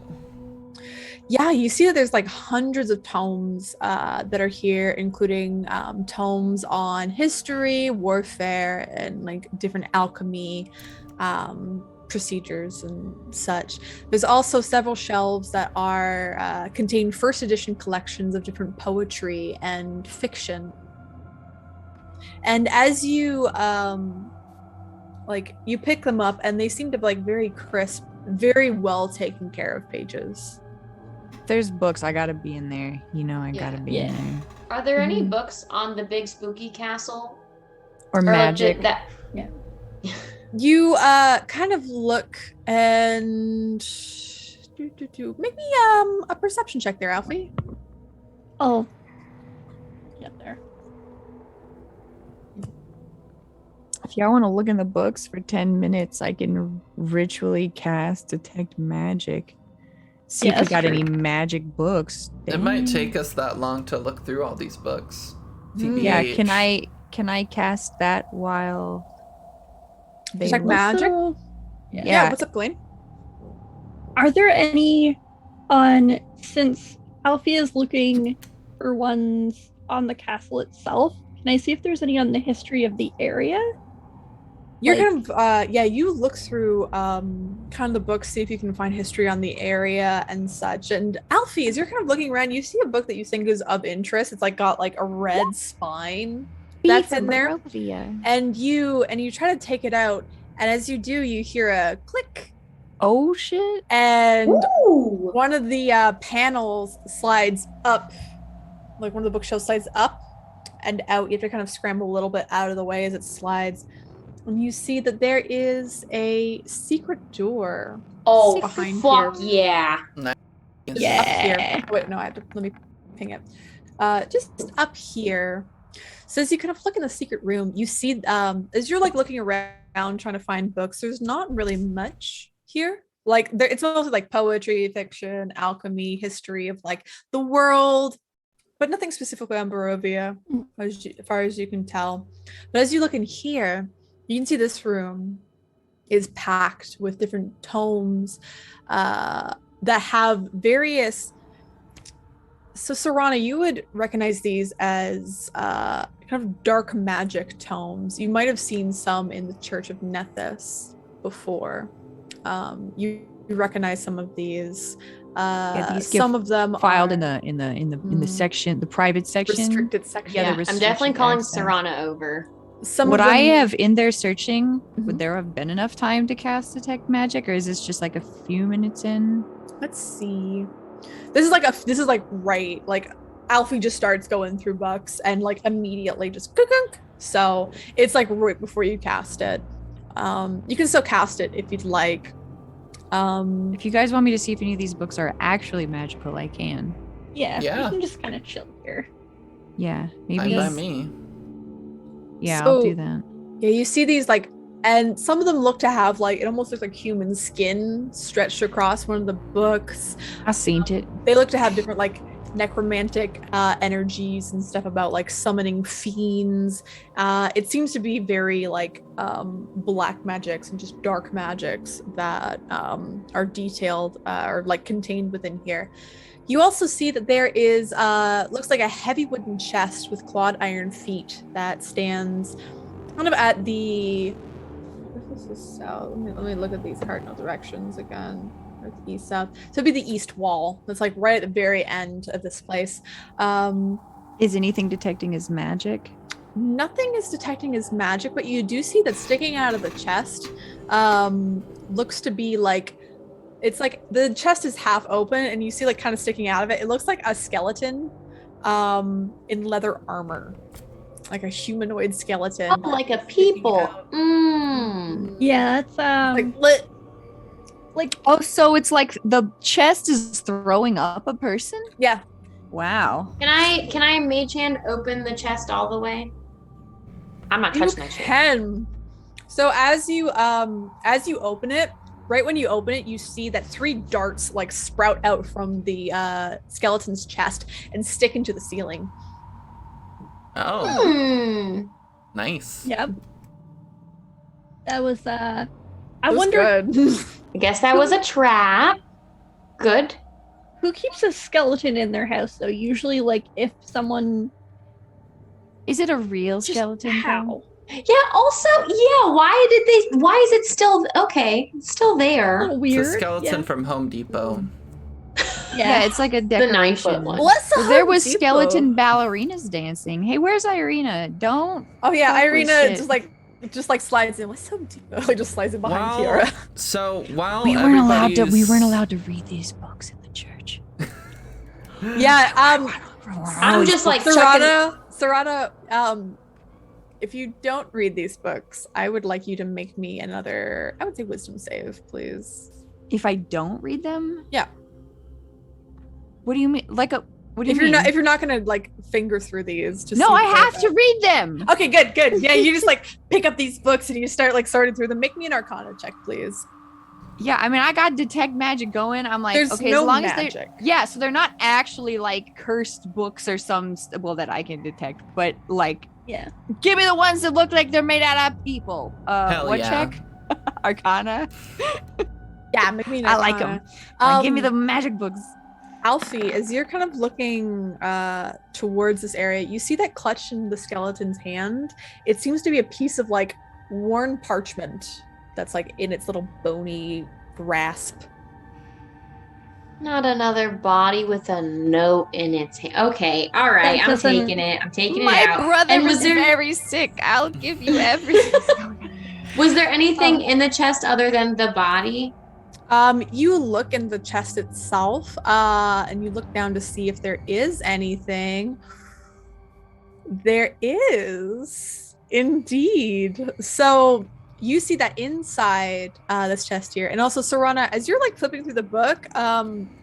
Yeah, you see that there's like hundreds of tomes that are here, including tomes on history, warfare, and like different alchemy procedures and such. There's also several shelves that are contain first edition collections of different poetry and fiction. And as you you pick them up, and they seem to be like very crisp, very well taken care of pages. There's books. I gotta be in there. You know, I gotta be in there. Are there any books on the big spooky castle? Or magic. You kind of look and make me a perception check there, Alfie. Oh, get there. If y'all want to look in the books for 10 minutes, I can ritually cast detect magic. See if we got any magic books. It might take us that long to look through all these books. Yeah, TBH. can I cast that while they Check look? magic? Yeah. What's up, Glenn? Are there any since Alfie is looking for ones on the castle itself, can I see if there's any on the history of the area? You're kind of you look through kind of the books, see if you can find history on the area and such. And Alfie, as you're kind of looking around, you see a book that you think is of interest. It's like got like a red spine that's in there. And you try to take it out, and as you do, you hear a click. Oh shit. And one of the panels slides up, like one of the bookshelves slides up and out. You have to kind of scramble a little bit out of the way as it slides. And you see that there is a secret door. Oh, behind fuck here. yeah. Yeah. Up here. Oh, wait, no, let me ping it. Just up here. So as you kind of look in the secret room, you see, as you're like looking around trying to find books, there's not really much here. Like it's mostly like poetry, fiction, alchemy, history of like the world, but nothing specifically on Barovia, as far as you can tell. But as you look in here, you can see this room is packed with different tomes that have various. So, Serana, you would recognize these as kind of dark magic tomes. You might have seen some in the Church of Nethys before. You recognize some of these. These some of them filed are in the section, the private section, restricted section. Yeah, I'm definitely calling Serana over. Some Would of them, I have in there searching? Mhm. Would there have been enough time to cast detect magic, or is this just like a few minutes in? Let's see. This is like right, like Alfie just starts going through books and like immediately just gunk. So it's like right before you cast it. You can still cast it if you'd like. If you guys want me to see if any of these books are actually magical, I can. Yeah, Yeah. we can just kind of chill here. Yeah, Fine maybe. by me. Yeah, So- I'll do that. Yeah, you see these like, and some of them look to have like, it almost looks like human skin stretched across one of the books. I seen it. They look to have different like necromantic energies and stuff about like summoning fiends. It seems to be very like black magics and just dark magics that are detailed or like contained within here. You also see that there is looks like a heavy wooden chest with clawed iron feet that stands kind of at the, this is south. Let me look at these cardinal directions again. North, east, south. So it'd be the east wall. That's like right at the very end of this place. Is anything detecting as magic? Nothing is detecting as magic, but you do see that sticking out of the chest looks to be like, it's like the chest is half open and you see like kind of sticking out of it. It looks like a skeleton in leather armor. Like a humanoid skeleton. Oh, like a people. out. Mm. Yeah, that's Like Oh, so it's like the chest is throwing up a person? yeah. Wow. Can I mage hand open the chest all the way? I'm not You touching that shit. can. So as you open it, right when you open it, you see that 3 darts like sprout out from the skeleton's chest and stick into the ceiling. Oh, Hmm. nice. yep. That was I It was wonder good. I guess that was a trap. Good. who keeps a skeleton in their house though. Usually, like if someone Is it a real just skeleton? how Yeah, also, yeah, why is it still okay? It's still a there. little It's weird. a skeleton from Home Depot. Yeah, it's like a The 9-foot decoration. one. What's the There Home was Depot? skeleton ballerinas dancing. Hey, where's Irina? Don't. Oh yeah, fuck with Irina shit. just like slides in. What's Home Depot? Like just slides in behind Well, Tiara. so while We weren't allowed to. We everybody's- weren't allowed to read these books in the church. Yeah, I'm just like checking. Serana, if you don't read these books, I would like you to make me another, I would say wisdom save, please. If I don't read them, Yeah. what do you mean? Like a? What do you If mean? you're not gonna like finger through these, just No, see I what have they're to read them. about. Okay, good. Yeah, you just like pick up these books and you start like sorting through them. Make me an Arcana check, please. Yeah, I mean, I got detect magic going. I'm like, There's okay, no as long as magic. they're yeah, so they're not actually like cursed books or some well that I can detect, but like, Yeah. give me the ones that look like they're made out of people. Hell What yeah. check? Arcana. Yeah, make me an I Arcana. like them. Give me the magic books. Alfie, as you're kind of looking towards this area, you see that clutched in the skeleton's hand. It seems to be a piece of like worn parchment that's like in its little bony grasp. Not another body with a note in its hand. Okay, all right, That I'm doesn't- taking it. I'm taking My it out. brother And was was there very sick. I'll give you everything. was there anything in the chest other than the body? You look in the chest itself, and you look down to see if there is anything. There is indeed. So you see that inside this chest here, and also Serana, as you're like flipping through the book,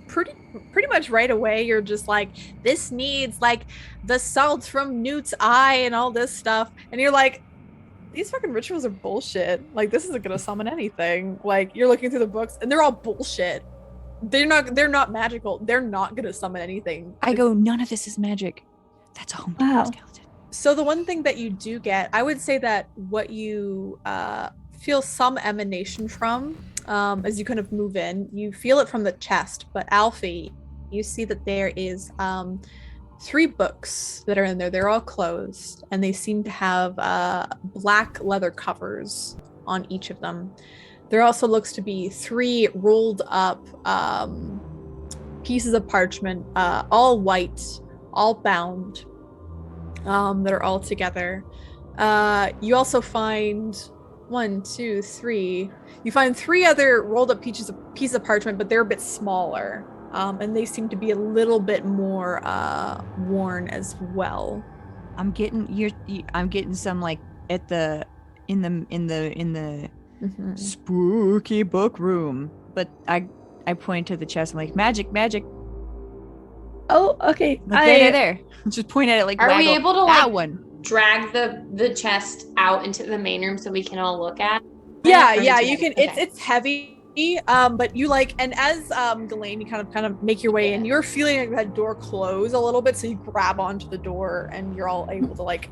pretty much right away, you're just like, this needs like the salt from Newt's eye and all this stuff, and you're like, these fucking rituals are bullshit. Like this isn't gonna summon anything. Like you're looking through the books and they're all bullshit. They're not magical. They're not gonna summon anything. I go, none of this is magic. That's a Home Depot Wow. skeleton. So the one thing that you do get, I would say that what you feel some emanation from as you kind of move in, you feel it from the chest. But Alfie, you see that there is 3 books that are in there. They're all closed, and they seem to have black leather covers on each of them. There also looks to be 3 rolled up pieces of parchment, all white, all bound, that are all together. You also find 1, 2, 3. You find 3 other rolled up pieces of parchment, but they're a bit smaller, and they seem to be a little bit more worn as well. I'm getting some like at the in the Mhm. spooky book room. But I point to the chest. I'm like, magic. Oh, okay. Like, there. Just point at it like. Are we waggle. able to that like one? drag the chest out into the main room so we can all look at it? Yeah, Or is yeah, it you heavy? can. Okay. It's heavy. But you like, and as Delane, you kind of make your way in. You're feeling like that door close a little bit, so you grab onto the door, and you're all able to like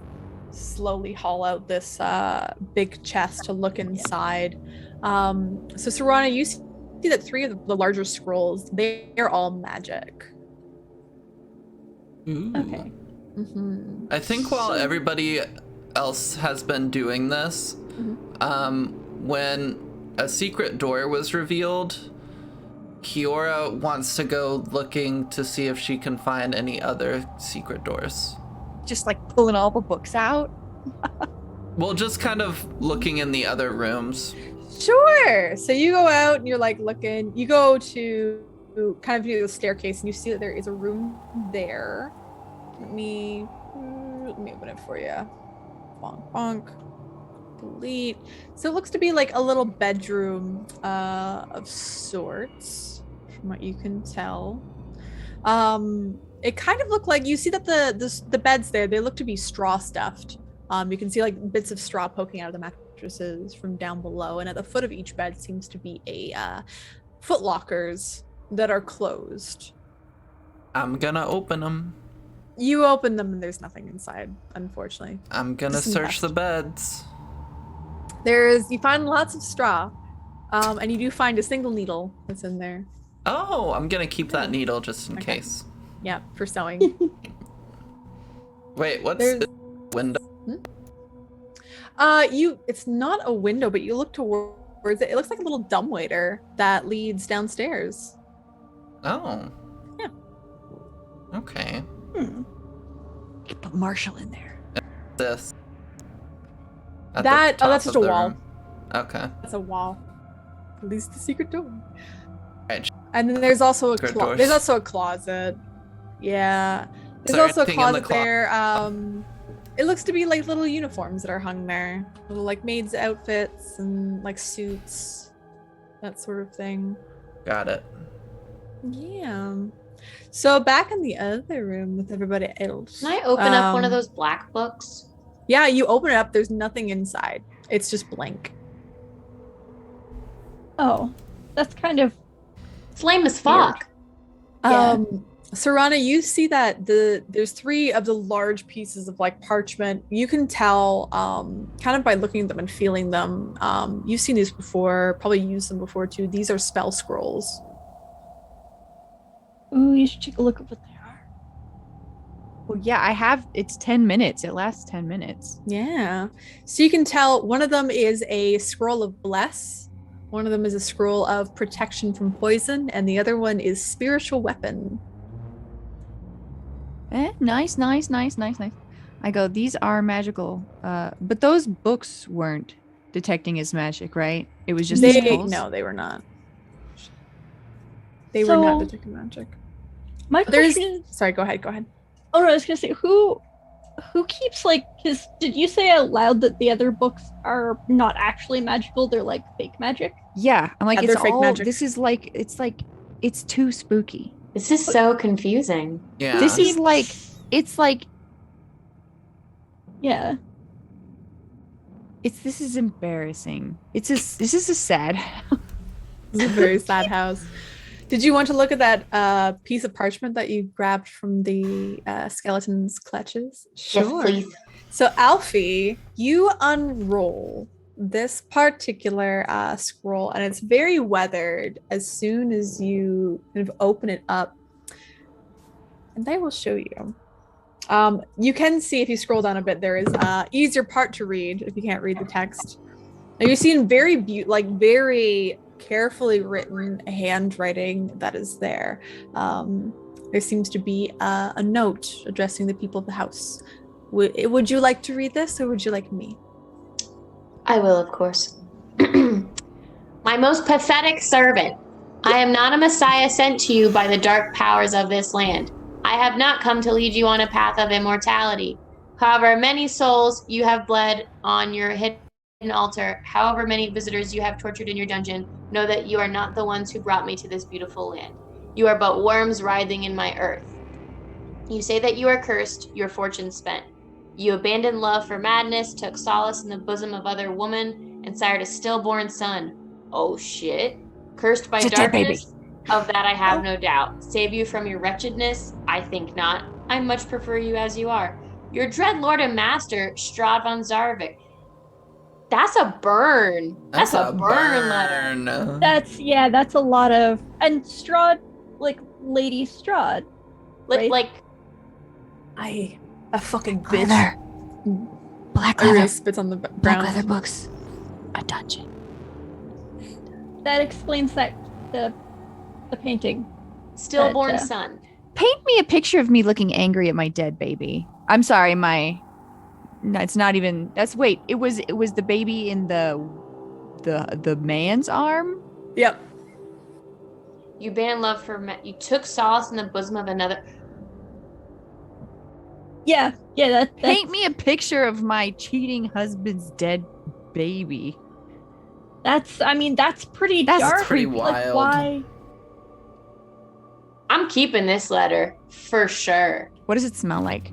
slowly haul out this big chest to look inside. So Serana, you see that 3 of the larger scrolls, they're all magic. Ooh. Okay. Mm-hmm. I think while everybody else has been doing this, when a secret door was revealed, Kiora wants to go looking to see if she can find any other secret doors. Just like pulling all the books out. Well, just kind of looking in the other rooms. Sure. So you go out and you're like looking. You go to kind of near the staircase and you see that there is a room there. Let me open it for you. Bonk, bonk. Delete. So it looks to be like a little bedroom of sorts, from what you can tell. It kind of looked like, you see that the beds there, they look to be straw stuffed. You can see like bits of straw poking out of the mattresses from down below, and at the foot of each bed seems to be a foot lockers that are closed. I'm gonna open them. You open them and there's nothing inside, unfortunately. I'm gonna Just some search the dust. beds. You find lots of straw, and you do find a single needle that's in there. Oh, I'm gonna keep that needle just in Okay. case. Yeah, for sewing. Wait, what's There's- the window? It's not a window, but you look towards it. It looks like a little dumbwaiter that leads downstairs. Oh. Yeah. Okay. Put Marshall in there. This. At the That's top just of a the wall. room. Okay. That's a wall. At least the secret door. Right. And then there's also Secret doors. there's also a closet. Yeah. There's there also a anything in the closet there. It looks to be like little uniforms that are hung there. Little like maids' outfits and like suits. That sort of thing. Got it. Yeah. So back in the other room with everybody else. Can I open up one of um, those black books? Yeah, you open it up. There's nothing inside. It's just blank. Oh, that's kind of It's lame as fuck. Yeah. Serana, you see that there's 3 of the large pieces of like parchment. You can tell kind of by looking at them and feeling them. You've seen these before, probably used them before too. These are spell scrolls. Ooh, you should take a look at what they are. Well, yeah, it's 10 minutes. It lasts 10 minutes. Yeah. So you can tell one of them is a scroll of bless. One of them is a scroll of protection from poison, and the other one is spiritual weapon. Nice. I go, these are magical. But those books weren't detecting as magic, right? It was just the scrolls? No, they were not. They were not detecting magic. My There's question is, sorry, go ahead. oh no, I was gonna say who keeps like, because did you say out loud that the other books are not actually magical? They're like fake magic. Yeah, I'm like, Yeah, it's they're fake all, magic. this is like, it's too spooky. This is so confusing. Yeah. This is like, it's like, Yeah. this is embarrassing. This is a sad house. It's a very sad house. Did you want to look at that piece of parchment that you grabbed from the skeleton's clutches? Yes, please. So, Alfie, you unroll this particular scroll, and it's very weathered as soon as you kind of open it up. And I will show you. You can see if you scroll down a bit, there is easier part to read if you can't read the text. Now you're seeing very carefully written handwriting that is there. There seems to be a note addressing the people of the house. Would you like to read this, or would you like me? I will, of course. My most pathetic servant. I am not a messiah sent to you by the dark powers of this land. I have not come to lead you on a path of immortality. However many souls you have bled on your hidden altar, however many visitors you have tortured in your dungeon, know that you are not the ones who brought me to this beautiful land. You are but worms writhing in my earth. You say that you are cursed, your fortune spent. You abandoned love for madness, took solace in the bosom of other woman, and sired a stillborn son. Oh shit. Cursed by It's a dead darkness? Of that I have no doubt. Save you from your wretchedness? I think not. I much prefer you as you are. Your dread lord and master, Strahd von Zarvik. That's a burn. That's a burn letter. That's a lot of, and Strahd, like Lady Strahd, right? Like A fucking bitch. Leather. Black Aria leather. spits on the Black ground. leather books. A dungeon. That explains the painting. stillborn But, son. Paint me a picture of me looking angry at my dead baby. I'm sorry, no, it's not even. It was the baby in the man's arm. Yep. You banned love for you took solace in the bosom of another. Yeah, that's Paint me a picture of my cheating husband's dead baby. That's pretty That's dark. pretty Like, wild. why? I'm keeping this letter for sure. What does it smell like?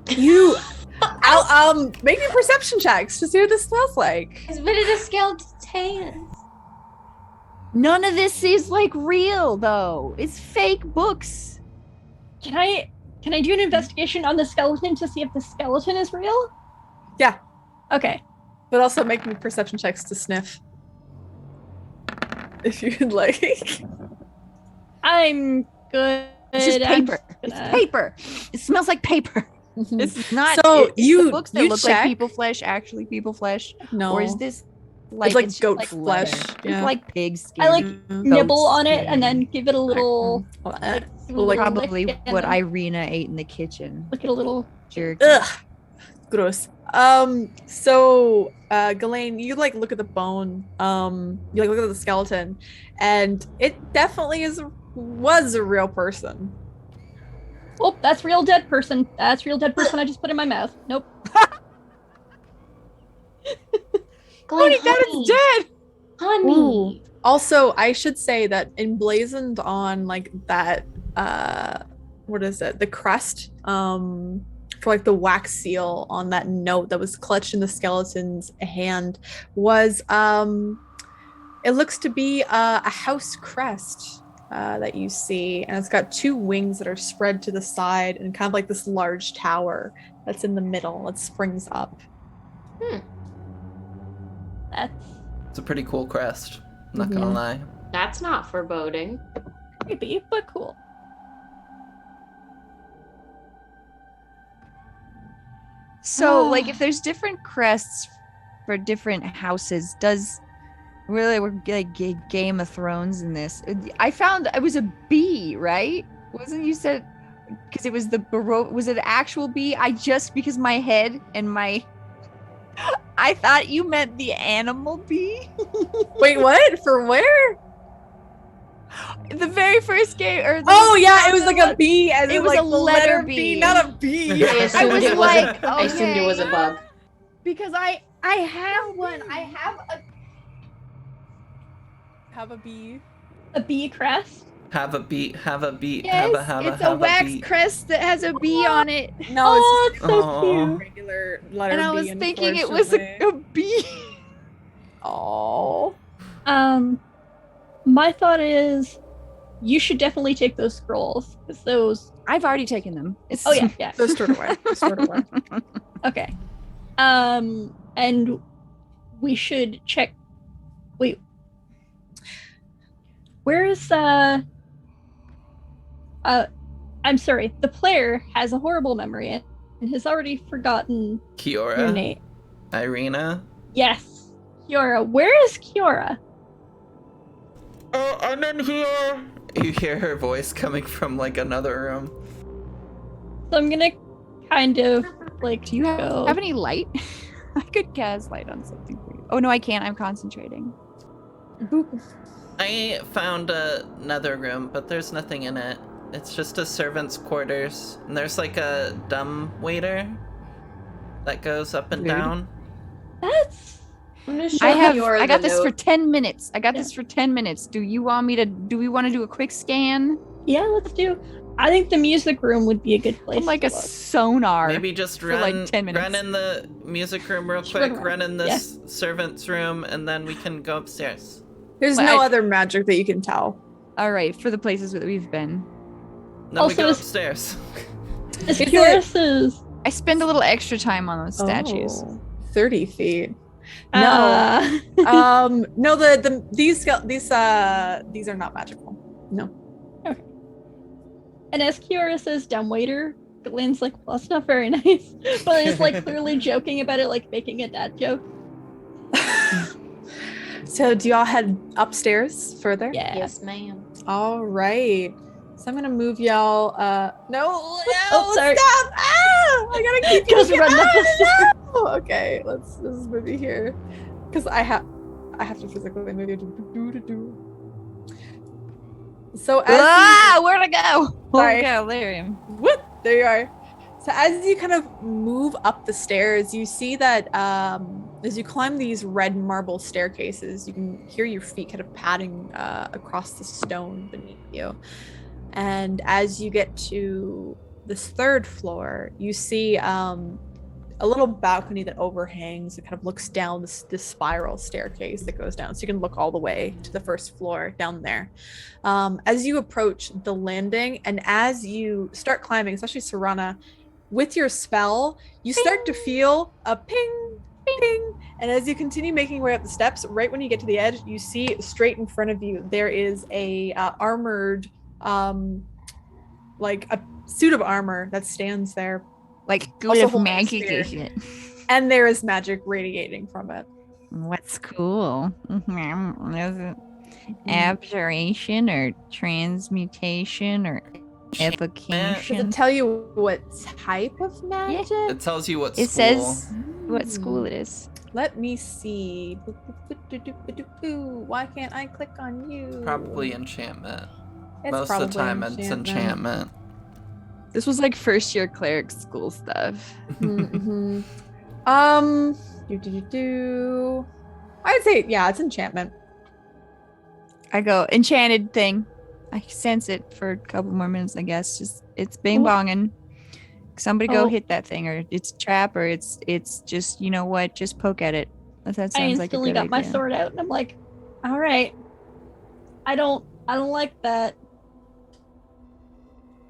You. I'll make me perception checks to see what this smells like. It's been in a skeleton's hands. None of this is like real though. It's fake books. Can I do an investigation on the skeleton to see if the skeleton is real? Yeah. Okay. But also make me perception checks to sniff. If you'd like. I'm good. It's just I'm paper. just It's gonna- paper. It smells like paper. It's not. So it's you- the books that you look check? like people flesh, actually people flesh, No. or is this like like just goat like flesh, leather? yeah. It's like pig skin. I like Mm. nibble on it skin. and then give it a little. Well, Like, well, like- probably lick and what then Irina ate in the kitchen. Look at a little. Jerk. Ugh. Gross. So Ghislaine, you like look at the bone. You like look at the skeleton, and it definitely was a real person. Oh, that's real dead person. That's real dead person I just put in my mouth. Nope. Glenn, It's dead. honey. Also, I should say that emblazoned on like that what is it? The crest for like the wax seal on that note that was clutched in the skeleton's hand was it looks to be a house crest that you see, and it's got two wings that are spread to the side and kind of like this large tower that's in the middle that springs up. That's It's a pretty cool crest. Not gonna Mhm. lie. That's not foreboding. creepy, but cool. So, like, if there's different crests for different houses, does really we're like Game of Thrones in this? I found it was a bee, right? Wasn't you said because it was the baroque? Was it an actual bee? Because my head and my I thought you meant the animal bee. Wait, what? For where? The very first game, or Oh yeah, it was like a B, as It in was like a the letter letter B. B, not a B. I assumed was it was like, I assumed it was a okay. bug. because I have one. I have a Have a B. A bee crest. Have a beat, have a beat, yes, have it's a a wax beat. crest that has a bee on it. No, Oh, it's it's so Aw. just a cute. regular letter And I B. was thinking it was a bee. Oh. My thought is, you should definitely take those scrolls because those. I've already taken them. It's, Oh yeah. They're stored away. They're stored away. Okay. And we should check. Wait. Where is I'm sorry. The player has a horrible memory and has already forgotten your Kiora, name. Irina. Yes, Kiora. Where is Kiora? Oh, I'm in here. You hear her voice coming from like another room. So I'm gonna kind of like, Do you have, go. have any light? I could cast light on something for you. Oh no, I can't. I'm concentrating. Boop. I found another room, but there's nothing in it. It's just a servant's quarters, and there's like a dumb waiter that goes up and Rude. down. That's I'm gonna show I Kiora got the this for note. 10 minutes. I got Yeah. this for 10 minutes. Do we want to do a quick scan? yeah. Let's do. I think the music room would be a good place. I'm like to a look. sonar. Maybe just for, like, run, 10 minutes. run in the music room real Just quick, run run in around. this servant's room, and then we can go upstairs. There's But no I- other magic that you can tell. All right, for the places that we've been. Then we Also, go is- upstairs. As Is curious as I spend a little extra time on those statues. Oh, 30 feet. uh, No, these are not magical. No. and as curious as dumbwaiter, Lynn's like, well, that's not very nice, but is like clearly joking about it, like making a dad joke. So do y'all head upstairs further? Yeah. Yes, ma'am. All right. So I'm gonna move y'all. No, Oh, sorry. stop! Ah! I gotta keep you. Goes running up the stairs. No! Okay, let's move you here, because I have to physically move you. So as Where'd I go? Sorry. Where'd I go? There I am. Whoop, there you are. So as you kind of move up the stairs, you see that as you climb these red marble staircases, you can hear your feet kind of padding across the stone beneath you. And as you get to this third floor, you see a little balcony that overhangs. It kind of looks down this spiral staircase that goes down, so you can look all the way to the first floor down there. As you approach the landing, and as you start climbing, especially Serana, with your spell, you start to feel a ping, ping, and as you continue making your way up the steps, right when you get to the edge, you see straight in front of you there is a armored, like a suit of armor that stands there. Like, Also with holding a magic spear. is it? And there is magic radiating from it. What's cool? Is it abjuration or transmutation or Does evocation? it tell you what type of magic? It tells you what It school. says what school it is. Let me see. Why can't I click on you? Probably enchantment. It's Most of the time it's enchantment. This was like first year cleric school stuff. Mm-hmm. I'd say, yeah, it's enchantment. I go enchanted thing. I sense it for a couple more minutes, I guess. Just it's bing bonging. Somebody go Oh. hit that thing, or it's a trap, or it's just, you know what, just poke at it. That I sounds like a instantly good got my idea. sword out, and I'm like, all right. I don't like that.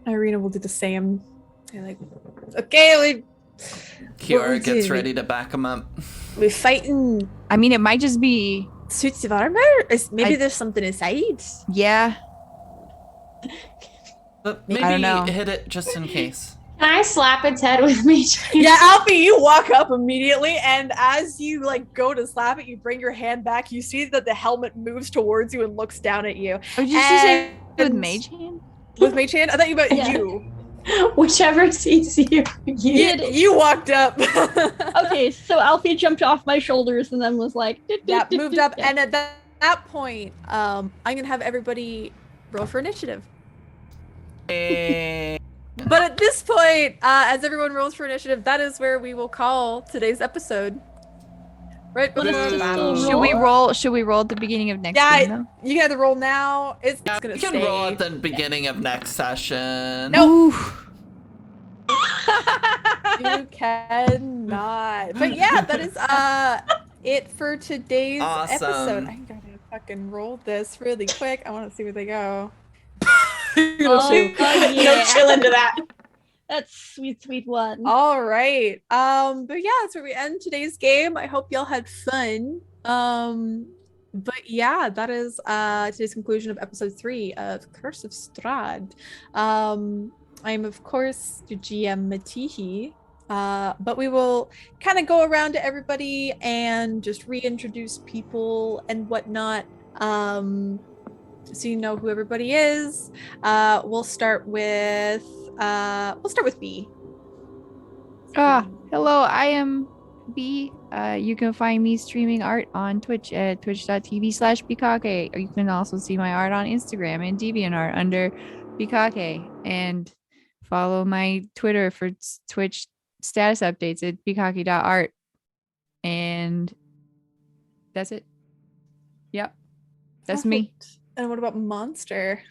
Irina will do the same. They're like, okay, Kiora gets doing? ready to back him up. we're fighting I mean, it might just be, suits of armor? Maybe I- there's something inside. yeah. But I don't maybe know. hit it just in case. Can I slap its head with me? Yeah, Alfie, you walk up immediately, and as you like go to slap it, you bring your hand back. You see that the helmet moves towards you and looks down at you. Oh, did you say with And- mage hand? With Mage Hand? I thought you meant Yeah. you. Whichever seats you. You walked up. Okay, so Alfie jumped off my shoulders and then was like, Yeah, moved up, Yeah. and at that point, I'm gonna have everybody roll for initiative. Eh, But at this point, as everyone rolls for initiative, that is where we will call today's episode. Right Well, before let's just battle. still Should we roll? Should we roll at the beginning of next Yeah, game though? You can either roll now. It's gonna you can stay. roll at the beginning of next session. No. You cannot. But yeah, that is it for today's Awesome. episode. I gotta fucking roll this really quick. I want to see where they go. Oh, yeah. No chill into that. That's sweet, sweet one. All right. But yeah, that's where we end today's game. I hope y'all had fun. But yeah, that is today's conclusion of episode 3 of Curse of Strahd. I'm of course your GM Matihi. But we will kind of go around to everybody and just reintroduce people and whatnot. So you know who everybody is. We'll start with B. Hello, I am B. You can find me streaming art on Twitch at twitch.tv/Bikake. Or you can also see my art on Instagram and DeviantArt under Bikake. And follow my Twitter for Twitch status updates at bikake.art. And that's it. Yep. That's me. Perfect. And what about Monster?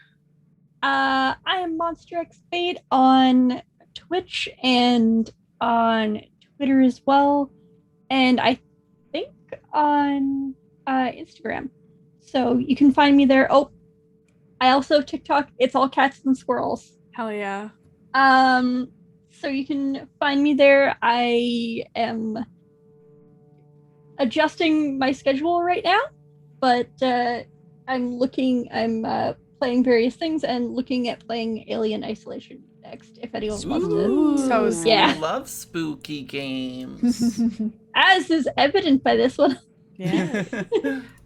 I am Monster X Fade on Twitch and on Twitter as well, and I think on Instagram. So you can find me there. Oh, I also have TikTok. It's all cats and squirrels. Hell yeah. So you can find me there. I am adjusting my schedule right now, but I'm playing various things and looking at playing Alien Isolation next, if anyone wants to. So Yeah. I love spooky games. As is evident by this one. Yeah.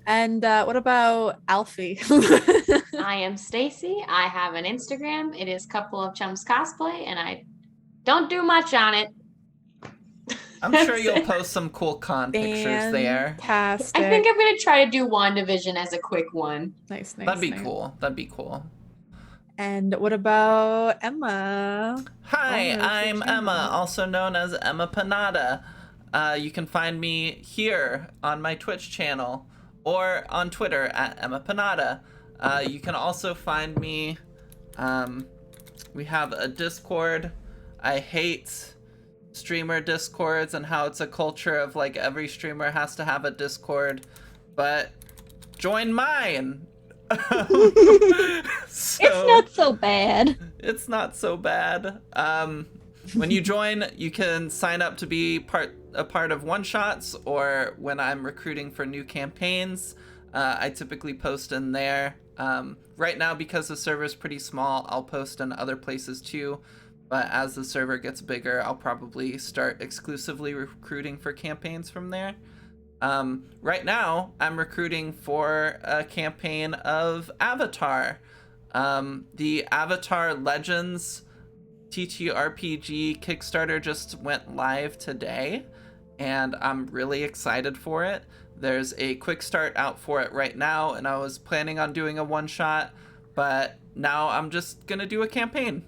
And what about Alfie? I am Stacy. I have an Instagram. It is Couple of Chums Cosplay, and I don't do much on it. I'm sure you'll post some cool con pictures there. Fantastic. I think I'm going to try to do WandaVision as a quick one. Nice. That'd be cool. That'd be cool. And what about Emma? Hi, Oh, I'm it's your Emma, channel. also known as Emma Panada. You can find me here on my Twitch channel or on Twitter at Emma Panada. You can also find me. We have a Discord. I hate streamer Discords and how it's a culture of like every streamer has to have a Discord, but join mine. It's not so bad. It's not so bad. When you join, you can sign up to be a part of one-shots, or when I'm recruiting for new campaigns, I typically post in there. Right now, because the server's pretty small, I'll post in other places too. But as the server gets bigger, I'll probably start exclusively recruiting for campaigns from there. Right now, I'm recruiting for a campaign of Avatar. The Avatar Legends TTRPG Kickstarter just went live today, and I'm really excited for it. There's a quick start out for it right now, and I was planning on doing a one-shot, but now I'm just gonna do a campaign.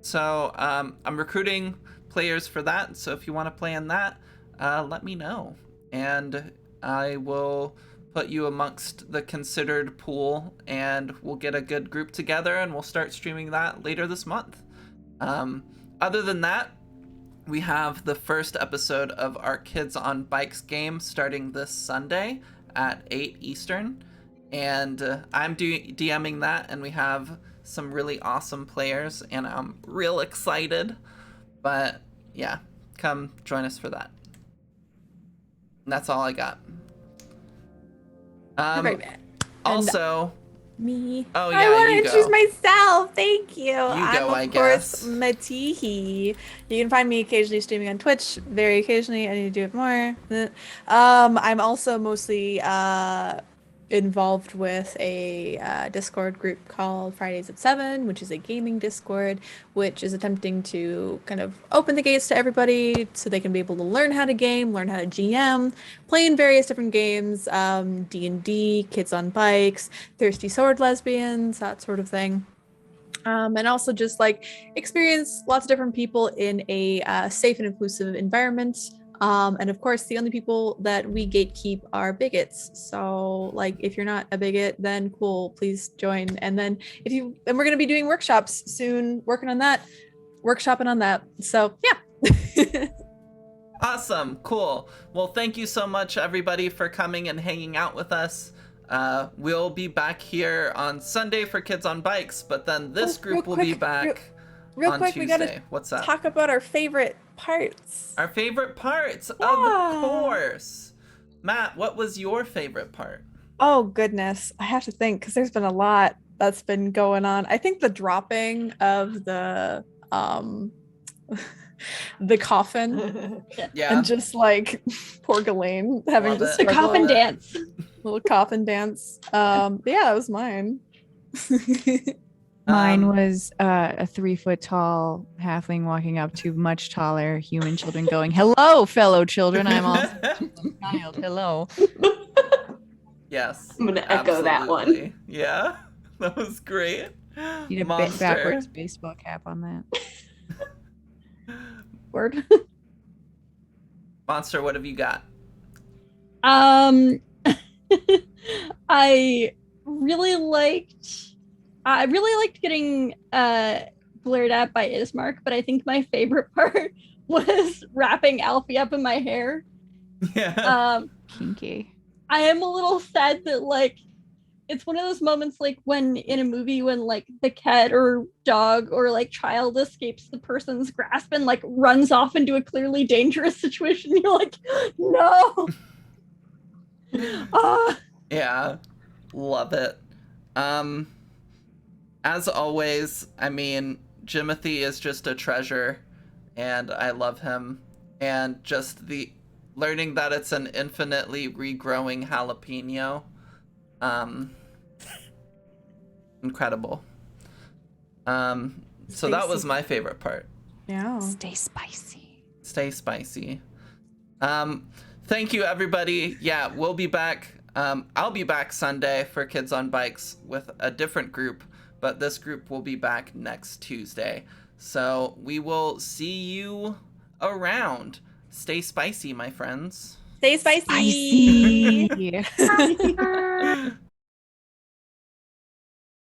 So I'm recruiting players for that, so if you want to play in that, let me know. And I will put you amongst the considered pool, and we'll get a good group together, and we'll start streaming that later this month. Other than that, we have the first episode of our Kids on Bikes game starting this Sunday at 8 Eastern. And I'm DMing that, and we have some really awesome players, and I'm real excited. But yeah, come join us for that. And that's all I got. Also, Me. oh yeah, I want to you introduce go. myself. Thank you. You go, I'm I of course guess. Matihi. You can find me occasionally streaming on Twitch. Very occasionally. I need to do it more. I'm also mostly involved with a Discord group called Fridays at 7, which is a gaming Discord, which is attempting to kind of open the gates to everybody so they can be able to learn how to game, learn how to GM, play in various different games, D&D, Kids on Bikes, Thirsty Sword Lesbians, that sort of thing. And also just like experience lots of different people in a safe and inclusive environment. And of course, the only people that we gatekeep are bigots. So, like, if you're not a bigot, then cool, please join. And then and we're gonna be doing workshops soon, working on that, workshopping on that. So yeah. Awesome, cool. Well, thank you so much, everybody, for coming and hanging out with us. We'll be back here on Sunday for Kids on Bikes, but then this group will be back Real on quick, Tuesday. we gotta What's up? talk about our favorite parts. Our favorite parts, Yeah. of course. Matt, what was your favorite part? Oh goodness, I have to think because there's been a lot that's been going on. I think the dropping of the the coffin Yeah. and just like poor Ghislaine having Love to it. The struggle coffin with it. dance. Little coffin dance. Yeah, that was mine. Mine was a 3-foot tall halfling walking up to much taller human children going, "Hello, fellow children. I'm also a child. Hello." Yes. I'm gonna echo that one. absolutely. Yeah, that was great. Need a Monster. backwards baseball cap on that. Word. Monster, what have you got? I really liked getting glared at by Ismark, but I think my favorite part was wrapping Alfie up in my hair. Yeah. Kinky. I am a little sad that like it's one of those moments like when in a movie when like the cat or dog or like child escapes the person's grasp and like runs off into a clearly dangerous situation. You're like, no. Yeah. Love it. As always, I mean, Jimothy is just a treasure, and I love him. And just the learning that it's an infinitely regrowing jalapeno. Incredible. So that was my favorite part. Yeah. Stay spicy. Stay spicy. Thank you, everybody. Yeah, we'll be back. I'll be back Sunday for Kids on Bikes with a different group, but this group will be back next Tuesday. So we will see you around. Stay spicy, my friends. Stay spicy. Spicy.